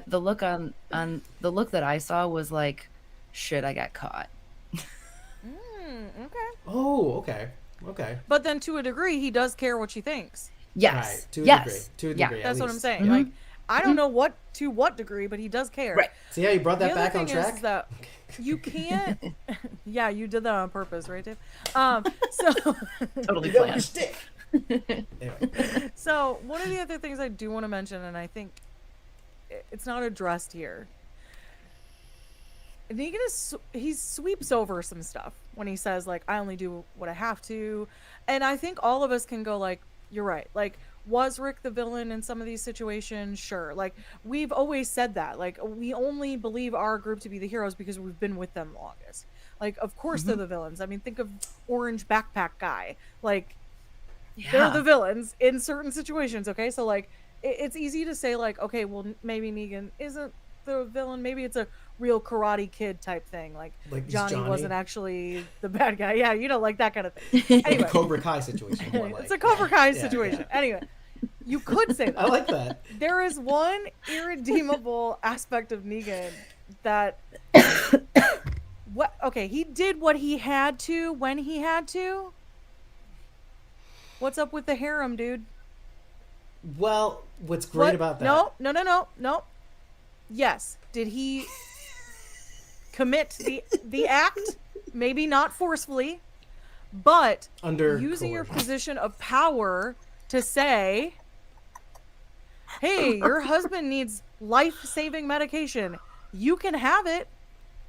The look on the look that I saw was like, shit, I got caught. Okay. Oh, okay. But then, to a degree, he does care what she thinks. Yes. Right. To a degree. Yeah. That's what I'm saying. Mm-hmm. Like, I don't know to what degree, but he does care. Right. See how you brought that back on The track? other thing is that you can't. Yeah, you did that on purpose, right, Dave? So Totally planned. Anyway. So one of the other things I do want to mention, and I think it's not addressed here. Negan he sweeps over some stuff when he says like, I only do what I have to, and I think all of us can go like, you're right. Like, was Rick the villain in some of these situations? Sure. Like, we've always said that. Like, we only believe our group to be the heroes because we've been with them longest. Like, of course they're the villains. I mean, think of Orange Backpack Guy. Like, they're the villains in certain situations, okay? So, like, it's easy to say, like, okay, well, maybe Negan isn't the villain. Maybe it's a real Karate Kid type thing. Like Johnny wasn't actually the bad guy. Yeah, like that kind of thing. Anyway. Like a Cobra Kai situation. More like. It's a Cobra Kai situation. Yeah. Anyway, you could say that. I like that. There is one irredeemable aspect of Negan that... he did what he had to when he had to. What's up with the harem, dude? Well, what's great about that... No. Yes. Did he commit the act? Maybe not forcefully, but using your position of power to say, hey, your husband needs life-saving medication. You can have it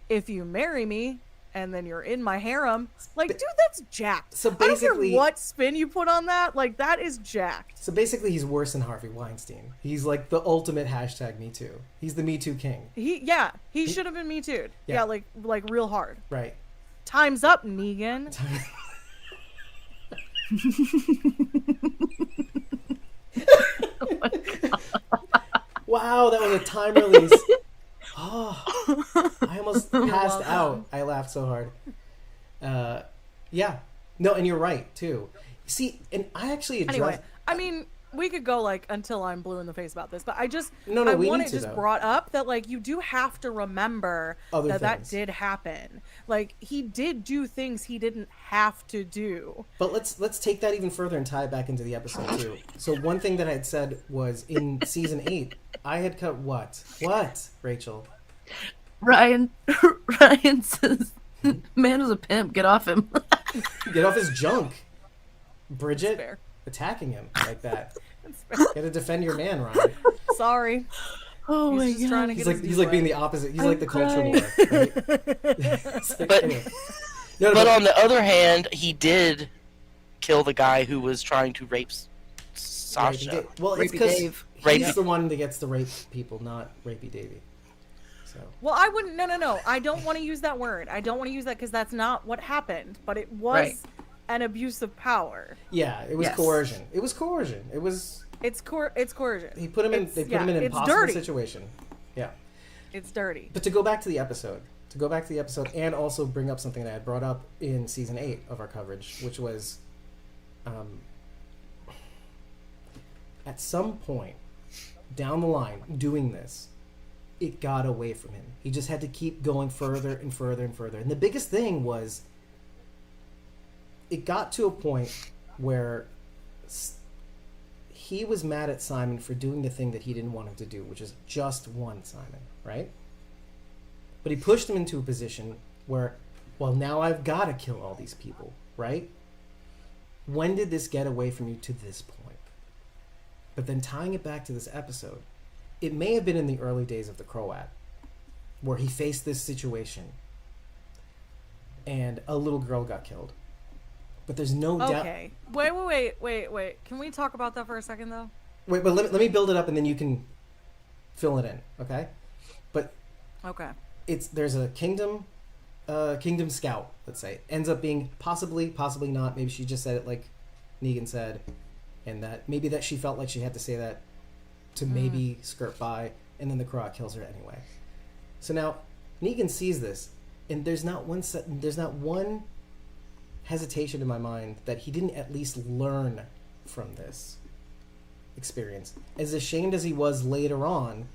if you marry me, and then you're in my harem. Like, dude, that's jacked. So basically, I don't care what spin you put on that. Like, that is jacked. So basically, he's worse than Harvey Weinstein. He's like the ultimate #MeToo. He's the Me Too king. He should have been Me Too'd. Yeah, like real hard. Right. Time's up, Negan. Oh my God. Wow, that was a time release. Oh, I almost passed out. I laughed so hard. Yeah. No, and you're right, too. See, and I actually addressed... Anyway, I mean, we could go, like, until I'm blue in the face about this, but I just... No, I we want need it to, just though. brought up that, like, you do have to remember that did happen. Like, he did do things he didn't have to do. But let's take that even further and tie it back into the episode, too. So one thing that I had said was in season 8, I had cut what? What, Rachel? Ryan Ryan says, "Man is a pimp. Get off him." Get off his junk. That's Bridget fair. attacking him like that. That's fair. You gotta defend your man, Ryan. Sorry. Oh He's my just trying to He's get like his he's like being right. the opposite. He's I'm like the culture crying. war. Right? It's like, But- anyway. No, But on the other hand, he did kill the guy who was trying to rape Sasha. Well, it's Rapey because Dave. he's Rapey- the one that gets to rape people, not Rapey Davey. So Well, I wouldn't. No. I don't want to use that word. I don't want to use that because that's not what happened. But it was Right. an abuse of power. yeah, it was Yes. coercion. It was coercion. It was It's coercion. he put him in. It's- They put yeah, him in an it's impossible dirty. situation. Yeah. It's dirty. But to go back to the episode, and also bring up something that I had brought up in season 8 of our coverage, which was at some point down the line doing this, it got away from him. He just had to keep going further and further and further. And the biggest thing was it got to a point where he was mad at Simon for doing the thing that he didn't want him to do, which is just one Simon, right? But he pushed him into a position where, well, now I've got to kill all these people, right? When did this get away from you to this point? But then tying it back to this episode, it may have been in the early days of the Croat, where he faced this situation and a little girl got killed. But there's no doubt. Okay. Wait. Can we talk about that for a second, though? Wait, but let me build it up and then you can fill it in, okay? But Okay. there's a kingdom scout, let's say, ends up being possibly not, maybe she just said it like Negan said, and that maybe that she felt like she had to say that to maybe skirt by, and then the Croat kills her anyway. So now Negan sees this, and there's not one hesitation in my mind that he didn't at least learn from this experience. As ashamed as he was later on,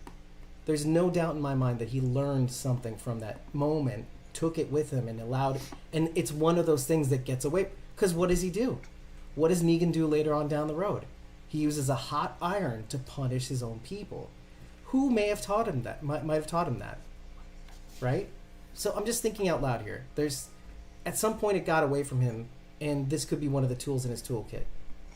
there's no doubt in my mind that he learned something from that moment, took it with him, and allowed. And it's one of those things that gets away. Because what does he do? What does Negan do later on down the road? He uses a hot iron to punish his own people. Who may have taught him that? Might have taught him that, right? So I'm just thinking out loud here. There's, at some point, it got away from him, and this could be one of the tools in his toolkit.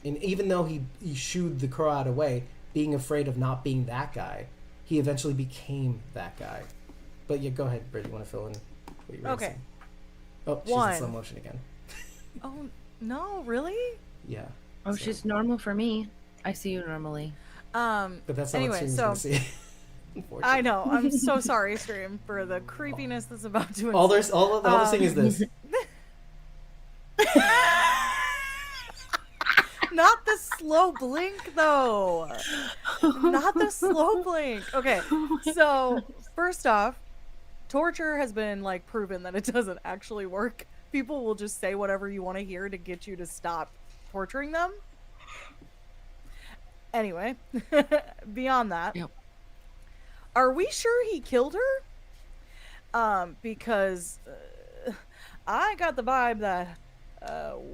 And even though he shooed the Croat away, being afraid of not being that guy, he eventually became that guy. But yeah, go ahead, Britt. You want to fill in what you were Okay. saying? Oh, she's One. in slow motion again. Oh no, really? Yeah. Oh, so- she's normal for me. I see you normally. But that's not Anyway, what stream's so gonna see. Unfortunately. I know. I'm so sorry, stream, for the creepiness that's about to. All they're saying is this. Not the slow blink, though. Not the slow blink. Okay, so first off, torture has been like proven that it doesn't actually work. People will just say whatever you want to hear to get you to stop torturing them. Anyway, beyond that, Yep. are we sure he killed her? Because I got the vibe that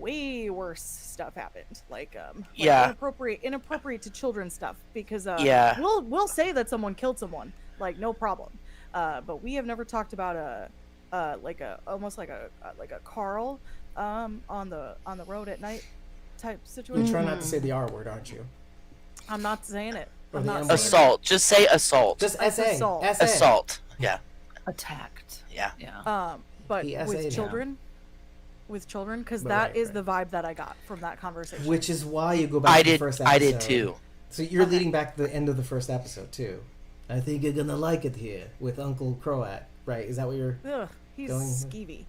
way worse stuff happened, like Yeah. inappropriate to children stuff. Because Yeah. we'll say that someone killed someone, like no problem. But we have never talked about almost like a Carl on the road at night type situation. You try not to say the R word, aren't you? I'm not saying it. Or I'm the not M saying word. Assault. Just say assault. Just That's SA. assault. SA. Assault. Yeah. Attacked. Yeah. Yeah. it. But PSA with now. children, because But that right, is right. the vibe that I got from that conversation. Which is why you go back to the first episode. I did too. So you're Okay. leading back to the end of the first episode too. I think you're gonna like it here with Uncle Croat, right? Is that what you're? Ugh, he's Going- skeevy.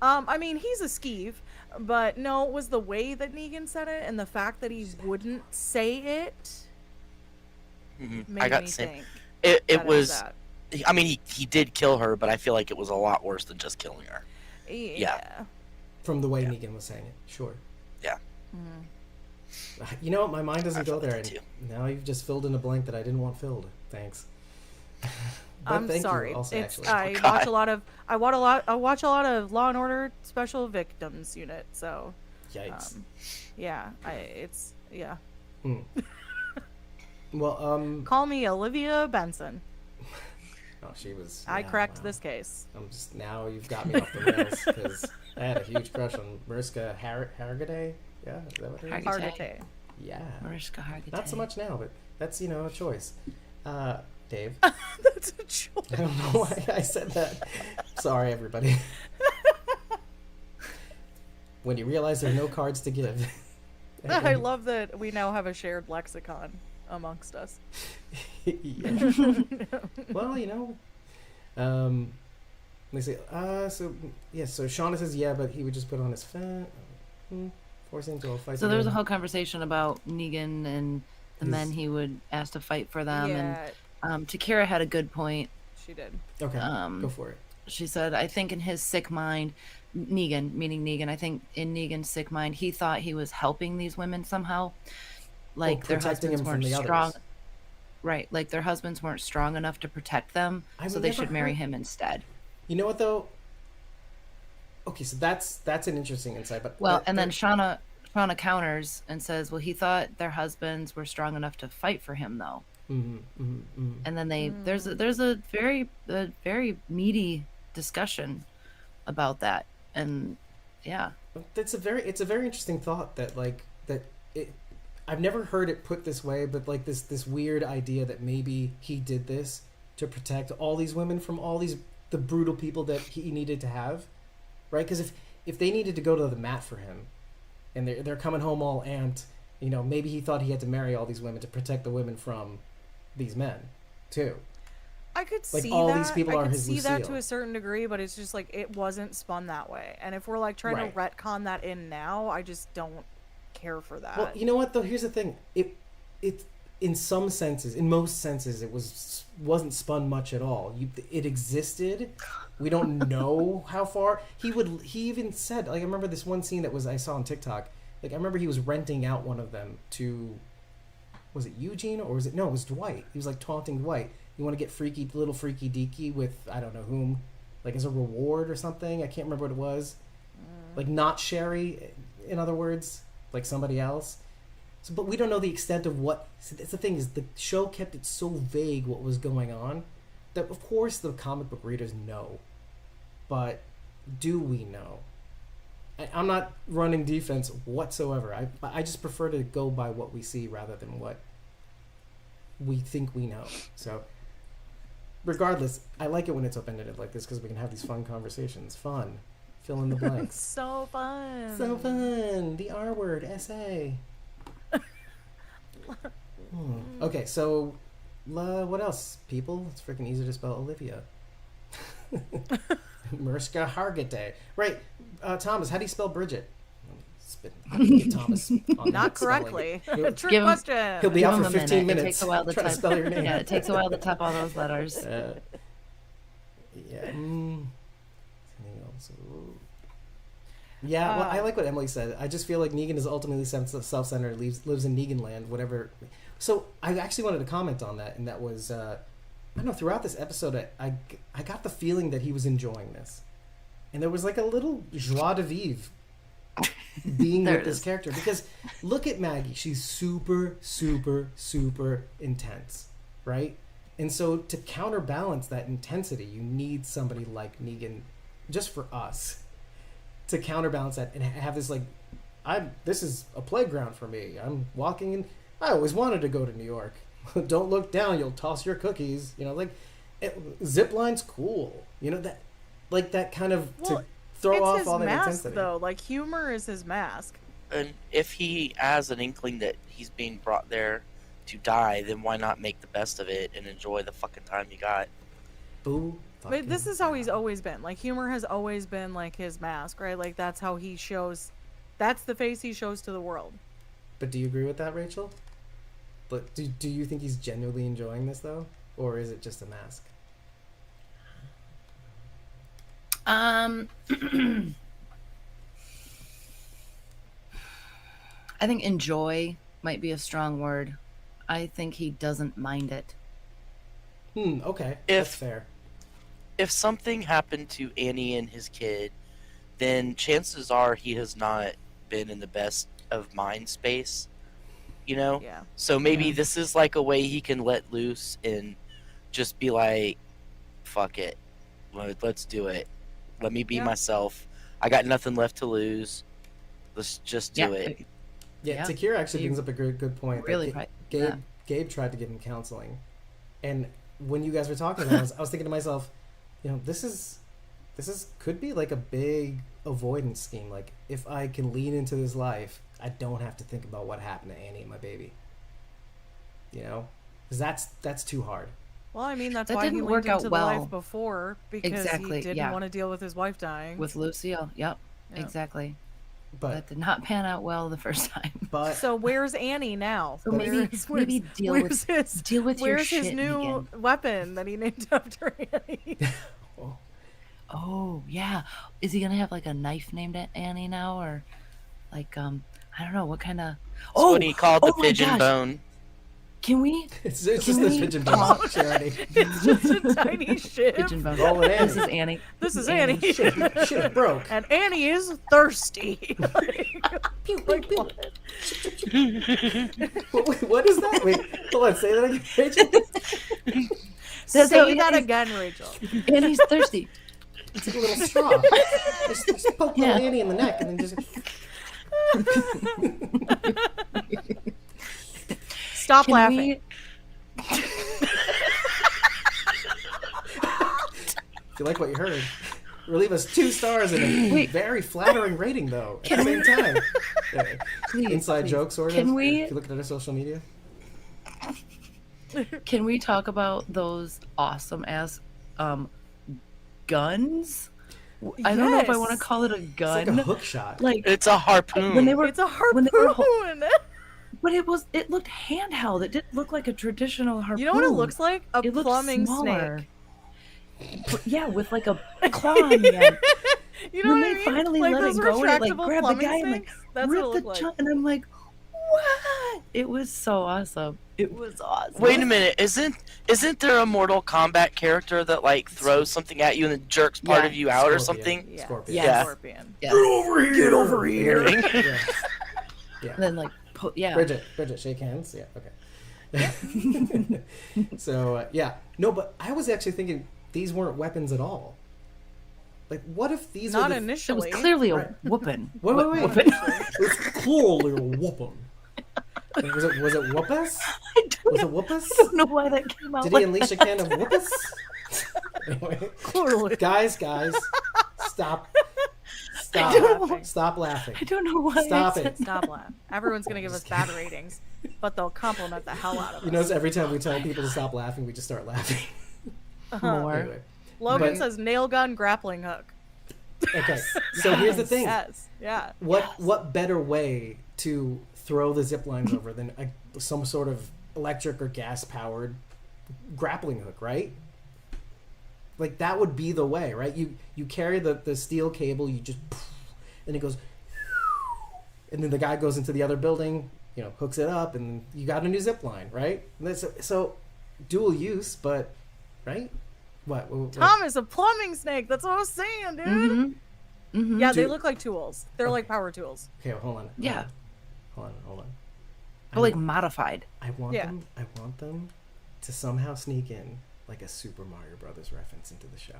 I mean, he's a skeeve, but no, it was the way that Negan said it and the fact that he wouldn't say it Mhm. made I got me the same. think It that was. that. I mean, he did kill her, but I feel like it was a lot worse than just killing her. Yeah. From the way Yeah. Negan was saying it, sure. Yeah. You know what? My mind doesn't I go felt there. that And too. now you've just filled in a blank that I didn't want filled. Thanks. But I'm thank sorry. You also, It's actually. I God. watch a lot of Law and Order Special Victims Unit. So, Yikes. yeah, Well, Call me Olivia Benson. Oh, she was. I yeah, cracked wow. this case. I'm just now you've got me off the rails because I had a huge crush on Mariska Hargitay. Yeah, is that what it is? Hargitay. Yeah. Mariska Hargitay. Not so much now, but that's a choice. Dave. That's a choice. I don't know why I said that. Sorry, everybody. When you realize there are no cards to give. I love that we now have a shared lexicon amongst us. Yeah. Well, let me see. So Shauna says yeah, but he would just put on his forcing into a fight. So there was a whole conversation about Negan and the men he would ask to fight for them, Yeah, and Takira had a good point. she did. Okay, go for it. She said, I think in his sick mind, Negan, meaning Negan, I think in Negan's sick mind, he thought he was helping these women somehow. Like their protecting husbands him weren't from the strong. others. Right, like their husbands weren't strong enough to protect them, so they should marry him instead. You know what though? Okay, so that's an interesting insight, but then Shauna counters and says, well, he thought their husbands were strong enough to fight for him though. And then there's a very meaty discussion about that, and yeah, it's a very interesting thought that I've never heard it put this way, but like this weird idea that maybe he did this to protect all these women from all the brutal people that he needed to have, right? Because if they needed to go to the mat for him, and they're coming home all amped, maybe he thought he had to marry all these women to protect the women from these men, too. I could Like, see all that. these people I are could his see that Lucille. to a certain degree, but it's just like it wasn't spun that way. And if we're like trying to retcon that in now, I just don't care for that. Well, you know what though? Here's the thing. It in some senses, in most senses, it wasn't spun much at all. It existed. We don't know how far. He even said, like, I remember this one scene I saw on TikTok. Like, I remember he was renting out one of them to, was it Eugene or was it, no, it was Dwight. He was like taunting Dwight. You want to get little freaky deaky with I don't know whom, like as a reward or something. I can't remember what it was. Like not Sherry, in other words, like somebody else. So, but we don't know the extent of what. That's the thing, is the show kept it so vague what was going on that of course the comic book readers know, but do we know? I'm not running defense whatsoever. I just prefer to go by what we see rather than what we think we know. So regardless, I like it when it's open-ended like this because we can have these fun conversations. Fun. Fill in the blanks. So fun. So fun. The R word, essay. Okay, so what else, people? It's freaking easy to spell Olivia. Mariska Hargitay. Right. Thomas, how do you spell Bridget? Thomas on Not that correctly. spelling. Trick question. He'll be Give out him for a 15 minute. minutes. It takes a while to trying type. to spell your name. Yeah, it takes a while to type all those letters. Yeah. Anything else? Ooh. Yeah, well, I like what Emily said. I just feel like Negan is ultimately self-centered, lives in Negan land, whatever. So I actually wanted to comment on that, and that was, I don't know, throughout this episode, I got the feeling that he was enjoying this. And there was like a little joie de vivre being with this character. Because look at Maggie. She's super, super, super intense, right? And so to counterbalance that intensity, you need somebody like Negan, just for us, to counterbalance that and have this like, this is a playground for me. I'm walking in. I always wanted to go to New York. Don't look down. You'll toss your cookies. Zip line's cool. That kind of to throw off all that mask, intensity. Though, like humor is his mask. And if he has an inkling that he's being brought there to die, then why not make the best of it and enjoy the fucking time you got? Boo. But this is how he's always been. Like humor has always been like his mask, right? Like that's how he shows. That's the face he shows to the world. But do you agree with that, Rachel? But do you think he's genuinely enjoying this though, or is it just a mask? I think enjoy might be a strong word. I think he doesn't mind it. Okay. That's fair. If something happened to Annie and his kid, then chances are he has not been in the best of mind space, Yeah. So maybe this is like a way he can let loose and just be like, fuck it, let's do it. Let me be Yeah. myself. I got nothing left to lose. Let's just do it. Yeah, Yeah. Takira actually You brings up a good point. that really Ga- right. Gabe Yeah. Gabe tried to give him counseling, and when you guys were talking about it, I was thinking to myself, this is could be like a big avoidance scheme. Like, if I can lean into this life, I don't have to think about what happened to Annie and my baby. Because that's too hard. Well, I mean, that's That why he didn't leaned work out into the well. life before, because Exactly, he didn't yeah. want to deal with his wife dying. With Lucille. Yep. Yeah. Exactly. But That did not pan out well the first time. So where's Annie now? So maybe deal with your where's his shit, new Negan. weapon that he named after Annie? Oh yeah, is he gonna have like a knife named Annie now, or like I don't know what kind of? That's what he called the my pigeon gosh. bone. Can we? it's just Can this we pigeon bone charity. It's just a tiny ship. Pigeon bone. Roll it in. This is Annie. This is Annie. Shit broke. And Annie is thirsty. Pew, pew, pew. What is that? Wait, hold on. Say that again, Rachel. That's Say how that Annie's- again, Rachel. Annie's thirsty. It's like a little straw. Just poke Yeah. little Annie in the neck and then just. Stop Can laughing. we? If you like what you heard, leave us 2 stars and a Wait. very flattering rating, though, at the same time. Yeah. Please, Inside please. joke, sort of. Can we- If you look at our social media. Can we talk about those awesome ass guns? I don't know if I want to Yes. call it a It's gun. like a hook shot. Like It's a harpoon. when they were, It's a when they were harpoon. but it looked handheld. It didn't look like a traditional harpoon. You know what it looks like? A It looked plumbing smaller. snake. Yeah, with like a claw on the end. You know When what I they mean? finally like let those it go and it like retractable grabbed the plumbing guy and like snakes? That's what it ripped the looked like. chunk, and I'm like, what? It was so awesome. It was awesome. Wait a minute, isn't there a Mortal Kombat character that like throws something at you and then jerks part Yeah. of you out or Scorpion. something? Yeah. Scorpion. Yeah. Scorpion. Yeah. over here! Get over here! Yeah. And then like, yeah. Bridget, shake hands. Yeah, okay. So, yeah. No, but I was actually thinking these weren't weapons at all. Like, what if these Not were the... It was initially. clearly a Right. whooping. Wait. Whooping. It's clearly a whooping. Was it whoopus? I don't Was know. it whoopus? I don't know why that came out. Did like he unleash a can of whoopus? Anyway, Clearly. guys, stop laughing. Stop laughing. I don't know why. Stop I it. said Stop laughing. Everyone's gonna give us bad ratings, but they'll compliment the hell out of us. You notice every time we tell people to stop laughing, we just start laughing. more. Anyway, Logan but- says nail gun grappling hook. okay. So here's the thing. Yes. Yeah. What better way to throw the zip lines over than some sort of electric or gas powered grappling hook, right? Like, that would be the way, right? You carry the steel cable, you just, and it goes, and then the guy goes into the other building, hooks it up, and you got a new zip line, right? And so dual use, but right? What? Thomas, a plumbing snake. That's what I was saying, dude. Mm-hmm. Mm-hmm. Yeah, they Dude. look like tools. They're like power tools. Okay, well, hold on. Yeah. Hold on. But like modified. I want Yeah. them to somehow sneak in like a Super Mario Brothers reference into the show.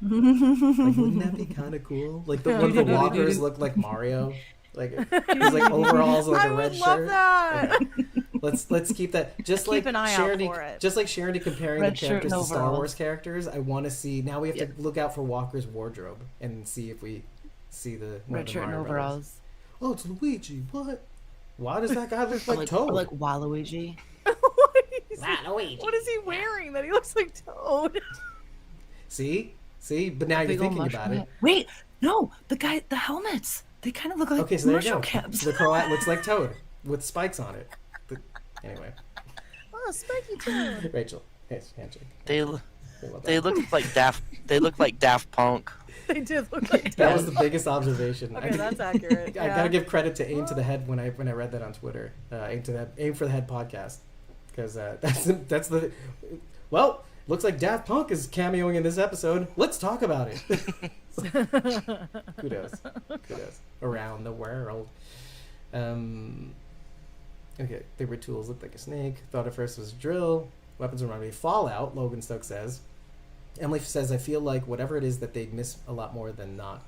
Like, wouldn't that be kind of cool? Like, one of the walkers look like Mario. Like, he's like overalls and like I a red would love shirt. that. Okay. Let's keep that. Just Keep like an eye out Charity, for it. just like Charity comparing Red the shirt characters and to Star overalls. Wars characters. I want to see. Now we have Yeah. to look out for Walker's wardrobe and see if we see the one of Red the shirt and Mario overalls. Brothers. Oh, it's Luigi. What? Why does that guy look Or like Toad? or like Waluigi. What is he wearing that he looks like Toad? See, but now you're Big old thinking mushroom about it. head. Wait, no, the helmets. They kind of look like Okay, so there you mushroom go. caps. The Croat looks like Toad with spikes on it. Anyway, Oh, spiky Toad. Rachel, hey, handshake. They We love they that. look like Daft. They look like Daft Punk. They did look like That Toad. was the biggest observation. Okay, that's accurate. I yeah. gotta give credit to Aim to the Head when I read that on Twitter. Aim for the Head podcast, because that's the well. Looks like Daft Punk is cameoing in this episode. Let's talk about it. Kudos around the world. Okay, favorite tools looked like a snake. Thought at first was drill. Weapons remind me of Fallout. Logan Stokes says. Emily says, I feel like whatever it is that they'd miss a lot more than not.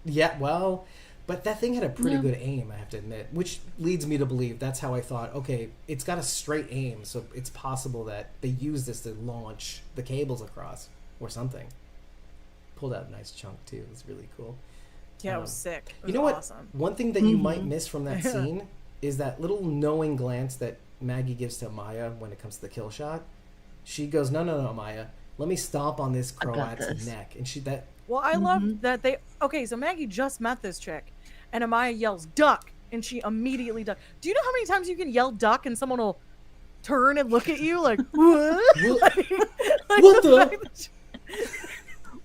Yeah, well, but that thing had a pretty good aim, I have to admit, which leads me to believe that's how I thought, okay, it's got a straight aim, so it's possible that they use this to launch the cables across or something. Pulled out a nice chunk, too. It was really cool. Yeah, it was sick. It was you know awesome. what? One thing that you might miss from that scene is that little knowing glance that Maggie gives to Maya when it comes to the kill shot. She goes, no, Maya, let me stomp on this Croat's neck. And Well, I loved that they... Okay, so Maggie just met this chick, and Amaya yells, duck, and she immediately ducks. Do you know how many times you can yell duck and someone will turn and look at you like, what? What the?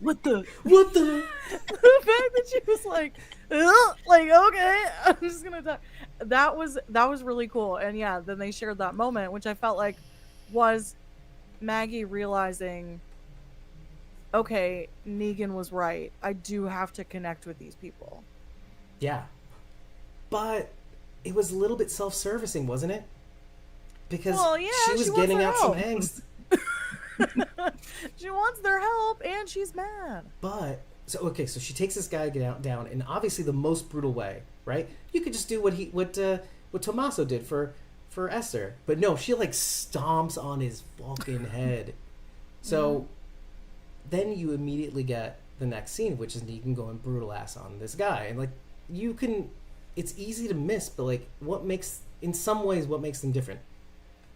What the? What the? The fact that she was like, okay, I'm just gonna die. That was really cool. And yeah, then they shared that moment, which I felt like was Maggie realizing, okay, Negan was right. I do have to connect with these people. Yeah. But it was a little bit self-servicing, wasn't it? Because she was getting out some angst. She wants their help, and she's mad. But so she takes this guy down in obviously the most brutal way, right? You could just do what Tommaso did for Esther, but no, she like stomps on his fucking head. So then you immediately get the next scene, which is Negan going brutal ass on this guy, and like it's easy to miss, but like what makes them different?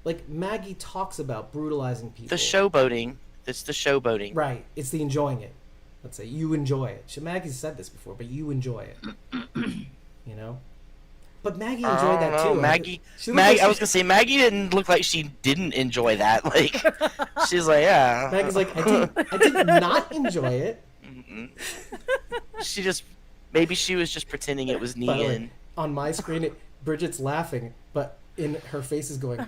Like, Maggie talks about brutalizing people. The showboating. It's the showboating. Right. It's the enjoying it. Let's say you enjoy it. Maggie's said this before, but you enjoy it. You know? But Maggie enjoyed that too. Maggie, I was going to say, Maggie didn't look like she didn't enjoy that. Like, she's like, yeah. Maggie's like, I did not enjoy it. Maybe she was just pretending it was Negan. On my screen, Bridget's laughing, but in her face is going...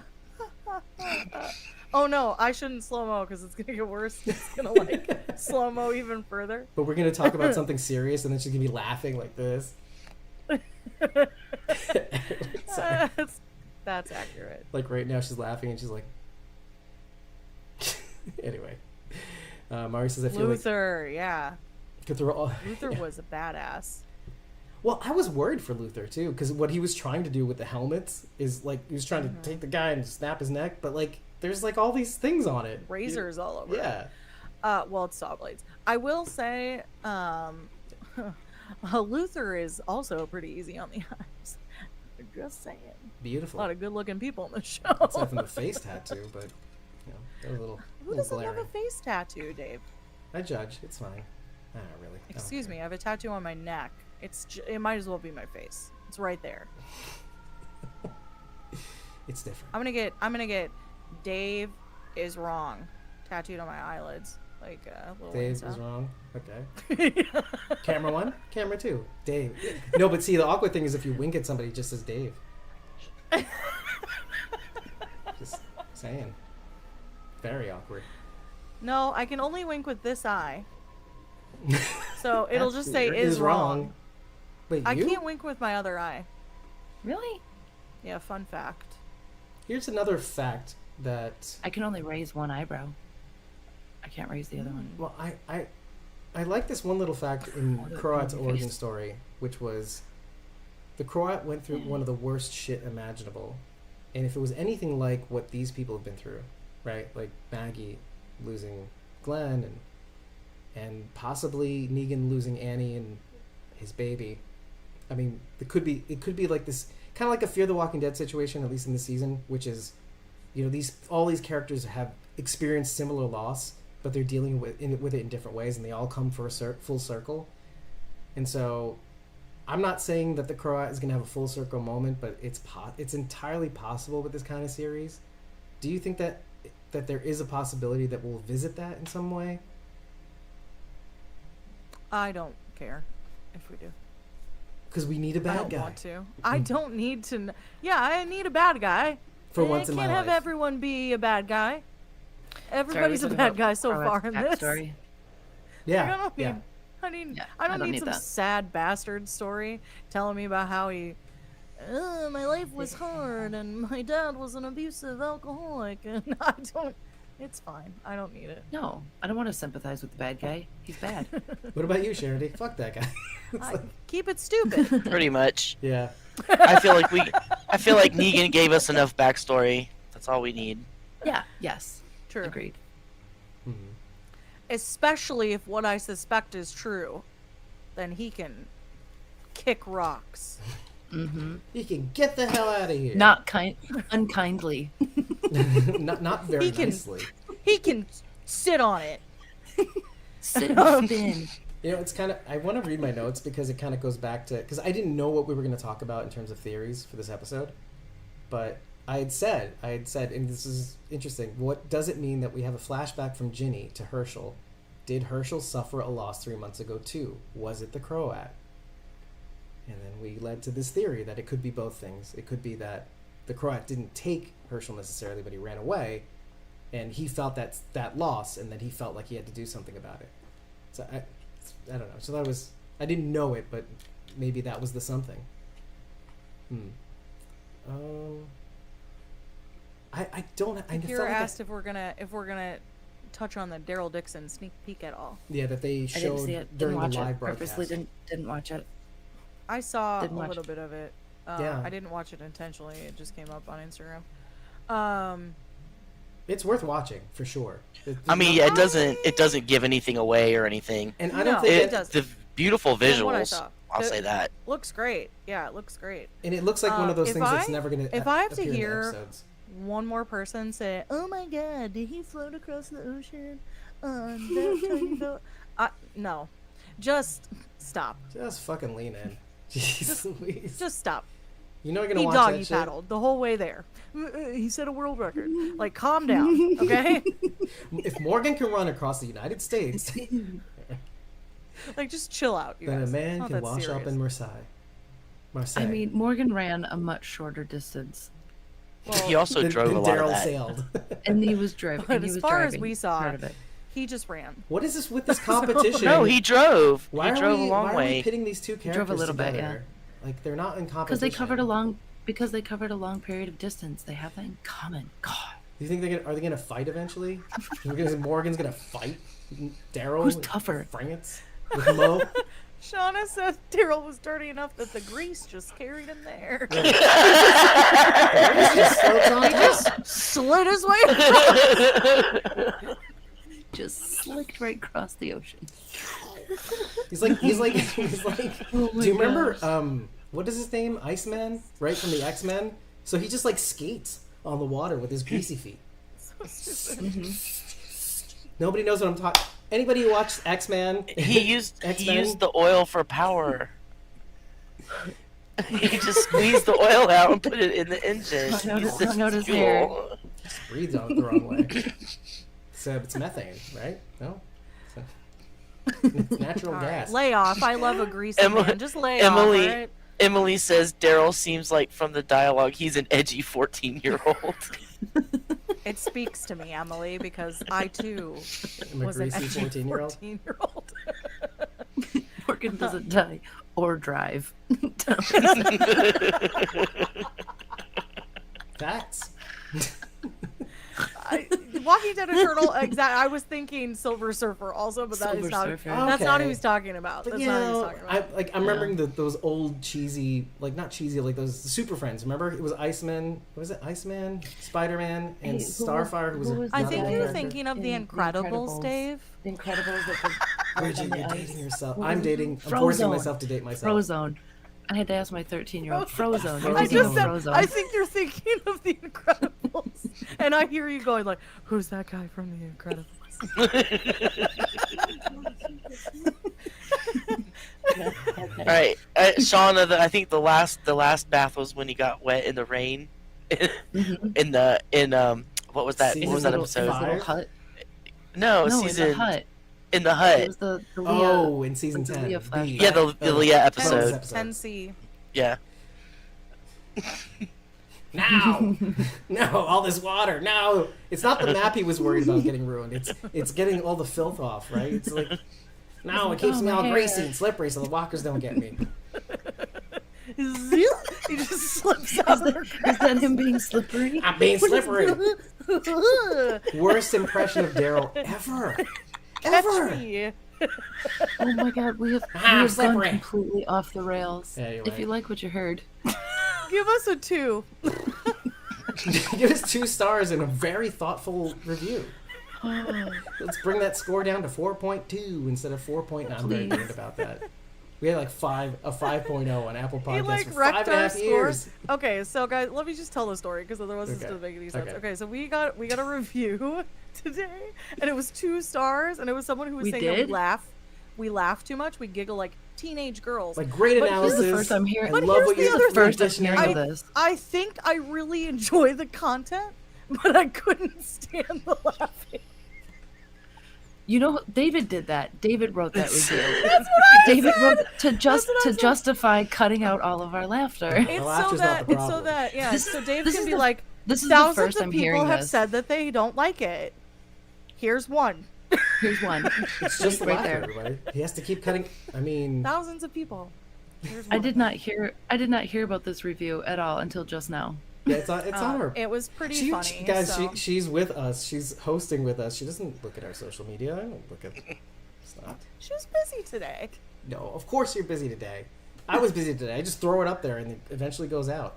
Oh no, I shouldn't slow-mo because it's gonna get worse. It's gonna like slow-mo even further. But we're gonna talk about something serious and then she's gonna be laughing like this. That's accurate. Like right now she's laughing and she's like... Anyway. Mari says, I feel Luther, yeah. Luther yeah. was a badass. Well, I was worried for Luther, too, because what he was trying to do with the helmets is, like, he was trying to take the guy and snap his neck, but, like, there's, like, all these things on it. Razors all over Yeah. it. Well, it's saw blades. I will say, Luther is also pretty easy on the eyes. Just saying. Beautiful. A lot of good-looking people in the show. Aside from the face tattoo, but, you know, they're a little Who doesn't glaring. have a face tattoo, Dave? I judge. It's fine. I don't really. Excuse me, I have a tattoo on my neck. It might as well be my face. It's right there. It's different. I'm gonna get Dave is wrong tattooed on my eyelids. Like little Dave Lisa. is wrong. Okay. Camera 1, camera 2. Dave. No, but see, the awkward thing is if you wink at somebody, it just says Dave. Just saying. Very awkward. No, I can only wink with this eye. So it'll just say is wrong. Wait, I can't wink with my other eye. Really? Yeah, fun fact. Here's another fact that... I can only raise one eyebrow. I can't raise the other one. Well, I like this one little fact in Croat's origin story, which was the Croat went through one of the worst shit imaginable. And if it was anything like what these people have been through, right? Like Maggie losing Glenn and possibly Negan losing Annie and his baby. I mean, it could be like this, kind of like a Fear the Walking Dead situation, at least in this season, which is, you know, all these characters have experienced similar loss, but they're dealing with it in different ways, and they all come for a full circle. And so, I'm not saying that the Croat is going to have a full circle moment, but it's entirely possible with this kind of series. Do you think that there is a possibility that we'll visit that in some way? I don't care if we do. Because we need a bad guy. I don't want to. I don't need to. Yeah, I need a bad guy. For once in my life. I can't have everyone be a bad guy. Everybody's a bad guy so far in this. Story? Yeah. Like, I don't need some that. sad bastard story telling me about how my life was hard and my dad was an abusive alcoholic and I It's fine. I don't need it. No, I don't want to sympathize with the bad guy. He's bad. What about you, Charity? Fuck that guy. Keep it stupid. Pretty much. Yeah. I feel like Negan gave us enough backstory. That's all we need. Yeah. Yes. True. Agreed. Mm-hmm. Especially if what I suspect is true, then he can kick rocks. Mm-hmm. He can get the hell out of here. Not unkindly. not very He can- nicely. He can sit on it. Sit and spin. You know, it's kind of. I want to read my notes because it kind of goes back to because I didn't know what we were going to talk about in terms of theories for this episode, but I had said, and this is interesting. What does it mean that we have a flashback from Ginny to Herschel? Did Herschel suffer a loss 3 months ago too? Was it the Croat? And then we led to this theory that it could be both things. It could be that the Croat didn't take Herschel necessarily, but he ran away, and he felt that loss, and then he felt like he had to do something about it. So I don't know. So that was, I didn't know it, but maybe that was the something. I don't. I You're felt like asked if we're gonna touch on the Daryl Dixon sneak peek at all. yeah, that they I didn't showed see it. during Didn't the watch live it. broadcast. Purposely didn't watch it. I saw Didn't a watch little it. bit of it. Yeah. I didn't watch it intentionally. It just came up on Instagram. It's worth watching for sure. I mean, yeah, it doesn't give anything away or anything. and I don't No, think it it, does. The beautiful From what I visuals. saw. I'll The- say that. Looks great. Yeah, it looks great. and it looks like one of those if things that's I- never going to if I have to appear in the hear- episodes. One more person say, "Oh my God, did he float across the ocean on that tiny boat?" No, just stop. Just fucking lean in. Jeez Louise. Just stop. You're not gonna He watch doggy that shit. paddled the whole way there. He set a world record. Like, calm down, okay? If Morgan can run across the United States, Like, just chill out, you then a guys. man Not can that wash up serious. in Marseille. I mean, Morgan ran a much shorter distance, Well, He also then drove a lot of Daryl that. sailed. and he was driving. But and he as was far as driving we saw, part of it. he just ran. What is this with this competition? No, he drove. Why he are drove we, a long why are we way. pitting these two characters drove a little bit, together? Like they're not in competition. Because they covered a long period of distance. They have that in common. God, Do you think are they gonna fight eventually? Morgan's gonna fight Daryl? Who's and tougher? France with Mo. Shauna said Daryl was dirty enough that the grease just carried him there. It's just floats on top. Slid his way across. just slicked right across the ocean. He's like. Oh my Do you remember? gosh. What is his name? Iceman, right from the X-Men. So he just like skates on the water with his greasy feet. Nobody knows what I'm talking. Anybody who watched X-Men? He used X-Men? the oil for power. He just squeezed the oil out and put it in the engine. Hung out his hair. breathes on it the wrong way. So it's methane, right? No. So, it's natural All right, gas. lay off. I love a greasy Emily- man. Just lay Emily- off, all right? Emily says Daryl seems like from the dialogue he's an edgy 14-year-old. It speaks to me, Emily, because I too I'm a was an greasy edgy 14-year-old. 14-year-old. Morgan doesn't die or drive. Facts. Walking Dead Eternal, I was thinking Silver Surfer also, but that is Silver not. Surfer. That's not who Okay. he's talking about. But That's you not who he's know, talking about. I'm remembering those old cheesy, like not cheesy, like those Super Friends. Remember, it was Iceman. What was it? Iceman, Spider-Man, and Hey, Starfire, who was. who was I not a think main you're character. thinking of The In The Incredibles, Incredibles. Dave. The Incredibles. That Bridget, on you're the dating ice. yourself. What I'm was it? dating. I'm forcing Frozone. myself to date myself. Frozone. I had to ask my 13-year-old. Frozone. You're I dating just said- Frozone. I think you're thinking of The Incredibles, and I hear you going like, "Who's that guy from The Incredibles?" All right, Shauna. I think the last bath was when he got wet in the rain. Mhm. What was that? Season What was that little episode? five? Little hut. No, No, in season the hut. in the It hut. was the Leah. Oh, in season was the 10. Leah flashback. Yeah, the Leah episode. Episode. 10C. Yeah. Now, no, all this water. No, it's not the map he was worried about getting ruined. It's getting all the filth off, right? It's like, no, it keeps Oh, me my all hair. greasy and slippery, so the walkers don't get me. He just slips out of the Is that him being slippery? I'm being slippery. Worst impression of Daryl ever. Catch Ever. me. Oh my god, we have gone slippery. completely off the rails. Anyway. If you like what you heard. Give us a 2. Give us 2 stars and a very thoughtful review. Let's bring that score down to 4.2 instead of 4.9. I'm very Please. worried about that. We had like 5.0 on Apple He Podcasts like for wrecked 5.5 our years. scores. Okay, so guys, let me just tell the story because otherwise this Okay. doesn't make any sense. Okay. Okay, so we got a review today, and it was 2 stars, and it was someone who was We saying did? that we laugh too much, we giggle like teenage girls. Like great But analysis. here's the first I'm hearing- I But love here's what the you're other thing. First I'm dictionary. hearing of this. I think I really enjoy the content, but I couldn't stand the laughing. You know, David did that. David wrote that review. That's what I David said. wrote That's what I said. justify cutting out all of our laughter. It's so laughter's not that the it's so problem. that yeah. This- So Dave this can is be the- like, This is the thousands first of I'm people hearing have this. said that they don't like it. Here's one. Here's one. It's just the Right laughter, there. everybody. He has to keep cutting. I mean, Thousands of people. Here's I one. did not hear about this review at all until just now. yeah, it's on her. It was pretty She, funny. guys, so. she's with us. She's hosting with us. She doesn't look at our social media. I don't look at. It's not. She was busy today. No, of course you're busy today. I was busy today. I just throw it up there and it eventually goes out.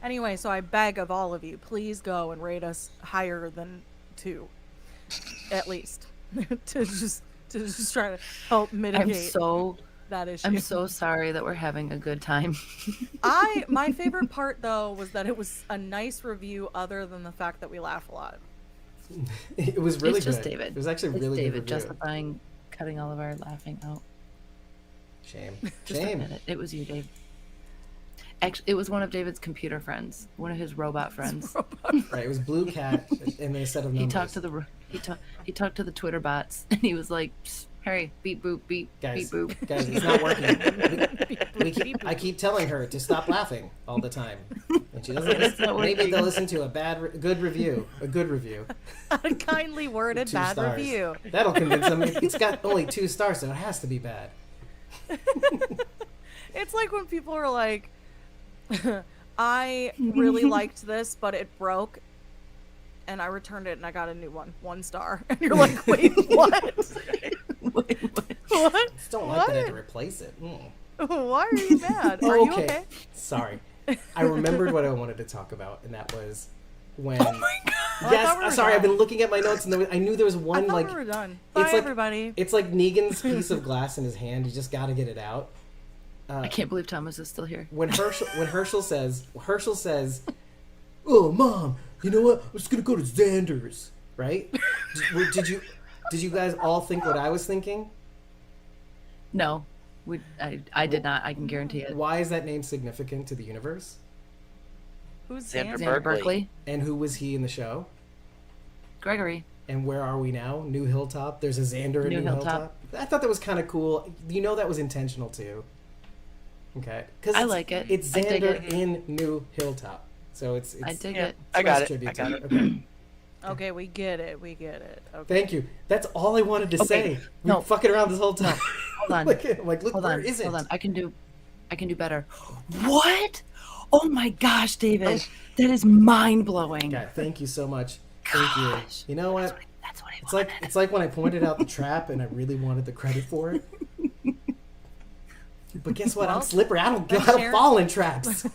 Anyway, so I beg of all of you, please go and rate us higher than 2, at least, to just try to help mitigate that issue. I'm so sorry that we're having a good time. My favorite part though was that it was a nice review, other than the fact that we laugh a lot. It was really It's just good. David. It was actually It's really David good. Review. justifying cutting all of our laughing out. Shame. Just Shame. admit it. It was you, Dave. Actually, it was one of David's computer friends, one of his robot friends. Right. It was Blue Cat and a set of numbers. He talked to the Twitter bots, and he was like, "Psst, "Harry, beep boop, beep, Guys, beep boop." guys, it's not working. I keep telling her to stop laughing all the time, and she doesn't. It's not Maybe working. they'll listen to a good review, A kindly worded 2 bad stars. review. That'll convince them. It's got only 2 stars, so it has to be bad. It's like when people are like, I really liked this, but it broke, and I returned it and I got a new one, 1 star. And you're like, wait, what? What? Just don't like that I had to replace it. Why are you mad? Are you okay? Sorry. I remembered what I wanted to talk about, and that was when. Oh my god! I Yes, thought we were sorry. I've done. been looking at my notes, and I knew there was I one thought like we were done. it's Bye, like- everybody. it's like Negan's piece of glass in his hand. You just got to get it out. I can't believe Thomas is still here. When Herschel says, "Oh, Mom, you know what? I'm just gonna go to Xander's." Right? Did you guys all think what I was thinking? No, I did not. I can guarantee it. Why is that name significant to the universe? Who's Xander Xander? Xander Berkeley. Berkeley, And who was he in the show? Gregory. And where are we now? New Hilltop. There's a Xander in New New Hilltop. Hilltop. I thought that was kind of cool. You know that was intentional too. Okay, because I like it. It's I dig Xander it. in New Hilltop, so it's I dig Yeah, it. I got nice it. tribute I to got it. it. Okay. Okay, we get it. Okay. Thank you. That's all I wanted to Okay, say. We've no. been fucking around this whole time. Hold on. like, look, Hold where on. is it? Hold on. I can do better. What? Oh my gosh, David. That is mind blowing. God, thank you so much. Thank Gosh. you. You know what? That's what It's like when I pointed out the trap and I really wanted the credit for it. But guess what? I'm Well, slippery. I don't then Sharon- fall in traps.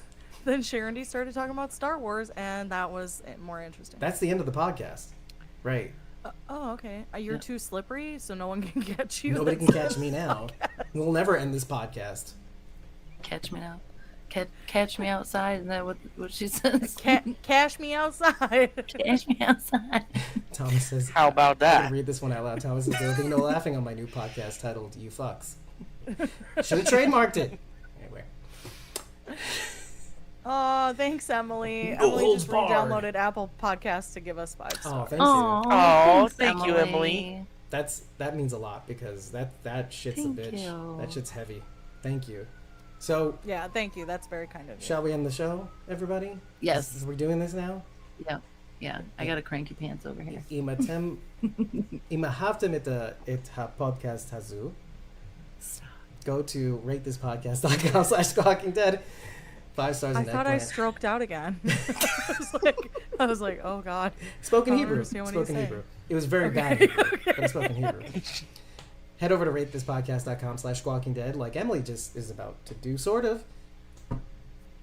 Then Sharon D started talking about Star Wars, and that was more interesting. That's the end of the podcast. Right. Oh, okay. You're Yeah. too slippery, so no one can catch you. Nobody can catch me now. We'll never end this podcast. Catch me now. Catch me outside. Isn't that what she says? Cash me outside. Catch me outside. Thomas says, How about I'm going that? to read this one out loud. Thomas says, there will be no laughing on my new podcast titled You Fucks. Should have trademarked it. Anyway. Oh, thanks, Emily. No Emily holds just barred. re-downloaded Apple Podcasts to give us 5 Oh, stars. thank you. Oh, thank you, Emily. That means a lot because that shit's Thank a bitch. you. That shit's heavy. Thank you. So, Yeah, thank you. That's very kind of you. shall we end the show, everybody? Yes. Are we doing this now? Yeah. I got a cranky pants over here. Imatem Imahavtem it ha podcast hazu. Go to ratethispodcast.com/squawking dead 5 stars I in thought I eggplant. stroked out again. I was like, oh god. Spoken I don't Hebrew. understand what he's Spoken saying. Hebrew. It was very bad Okay, Hebrew, okay. but spoken Hebrew. Head over to ratethispodcast.com/squawkingdead, like Emily just is about to do, sort of.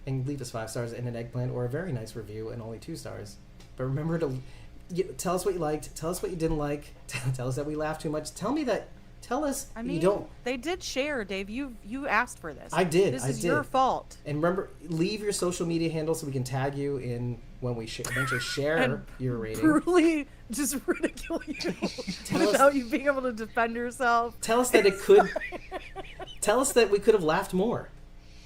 And leave us 5 stars in an eggplant or a very nice review and only 2 stars. But remember to tell us what you liked. Tell us what you didn't like. Tell us that we laughed too much. Tell us I that mean, you don't. they did share, Dave. You asked for this. I did. This I is did. your fault. And remember, leave your social media handle so we can tag you in when we eventually share And your rating. Brutally just ridicule you Tell us- without you being able to defend yourself. Tell us that it could. Tell us that we could have laughed more,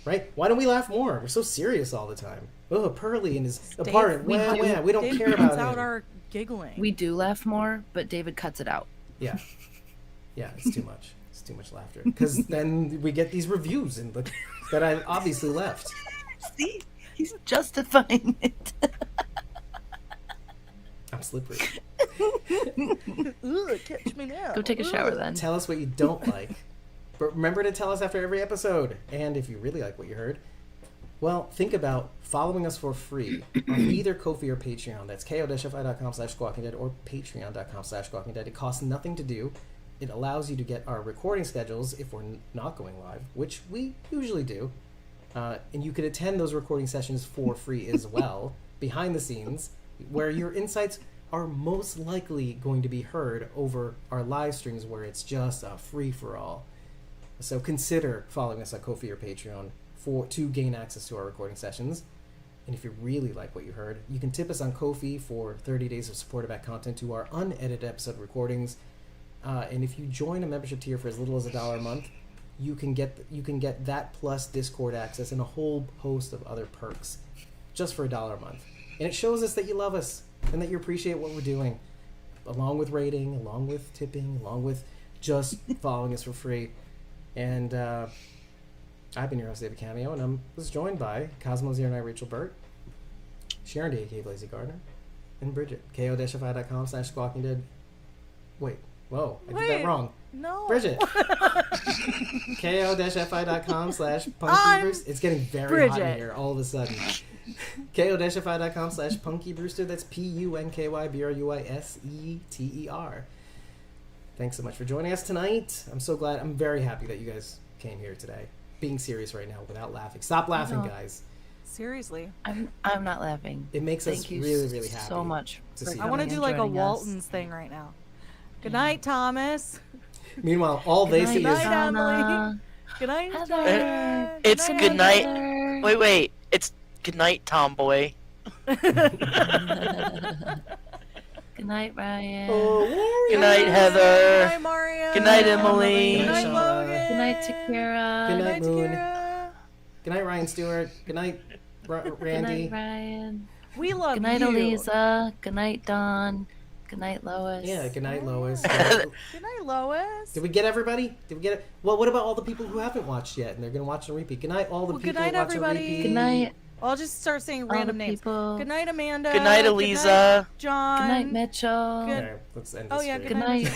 right? Why don't we laugh more? We're so serious all the time. Oh, Pearly and his Dave, apartment. we do- We don't Dave care cuts about out him. our giggling. We do laugh more, but David cuts it out. Yeah, it's too much. It's too much laughter because then we get these reviews and that I obviously left. See, he's justifying it. I'm slippery. Ugh, catch me now. Go take a shower then. Tell us what you don't like. But remember to tell us after every episode. And if you really like what you heard, well, think about following us for free on either Ko-fi or Patreon. That's ko-fi.com/squawkingdead or patreon.com/squawkingdead. It costs nothing to do. It allows you to get our recording schedules if we're not going live, which we usually do. And you could attend those recording sessions for free as well, behind the scenes, where your insights are most likely going to be heard over our live streams where it's just a free-for-all. So consider following us on Ko-fi or Patreon to gain access to our recording sessions. And if you really like what you heard, you can tip us on Ko-fi for 30 days of supportive back content to our unedited episode recordings. And if you join a membership tier for as little as $1 a month, you can get that plus Discord access and a whole host of other perks just for $1 a month. And it shows us that you love us and that you appreciate what we're doing, along with rating, along with tipping, along with just following us for free. And I've been your host, David Cameo, and I was joined by Cosmo Zero Night, Rachel Burt, Sharon D. A.K. Blazy Gardner, and Bridget. ko-fi.com/squawkingdead. Wait. Whoa, I did that wrong. No. Bridget. ko-fi.com/punkybrewster. It's getting very hot in Bridget. here all of a sudden. ko-fi.com/punkybrewster. That's PUNKYBRUISETER. Thanks so much for joining us tonight. I'm so glad. I'm very happy that you guys came here today. Being serious right now without laughing. Stop laughing, No. guys. Seriously. I'm not laughing. It makes us Thank you really, really happy. so much. to for see I want to coming do and like a joining us. Walton's thing right now. Good night, Thomas. Meanwhile, all they Good see night, is Emily. Donna. Good night, Heather. Jordan. It's night, good night. Heather. Wait. It's good night, Tomboy. Good night, Ryan. Oh, Good night, Good Heather. night, Mario. Good night, Emily. Good night, Shauna. Logan. Good night, Takira. Good Good night, night, Moon. Takira. Good night, Ryan Stewart. Good night, Good Randy. night, Ryan. We love Good night, you. Eliza. Good night, Dawn. Good night, Lois. Yeah, good night, Lois. Good night, Lois. Did we get everybody? Did we get it? Well, what about all the people who haven't watched yet and they're going to watch on repeat? Good night, all the Well, people good night, who watch everybody. on repeat. Good night, I'll just start saying all random the names. people. Good night, Amanda. Good night, Good Eliza. night, John. Good night, Mitchell. Good- Okay, let's end Oh this yeah. stream. Good Good night. night.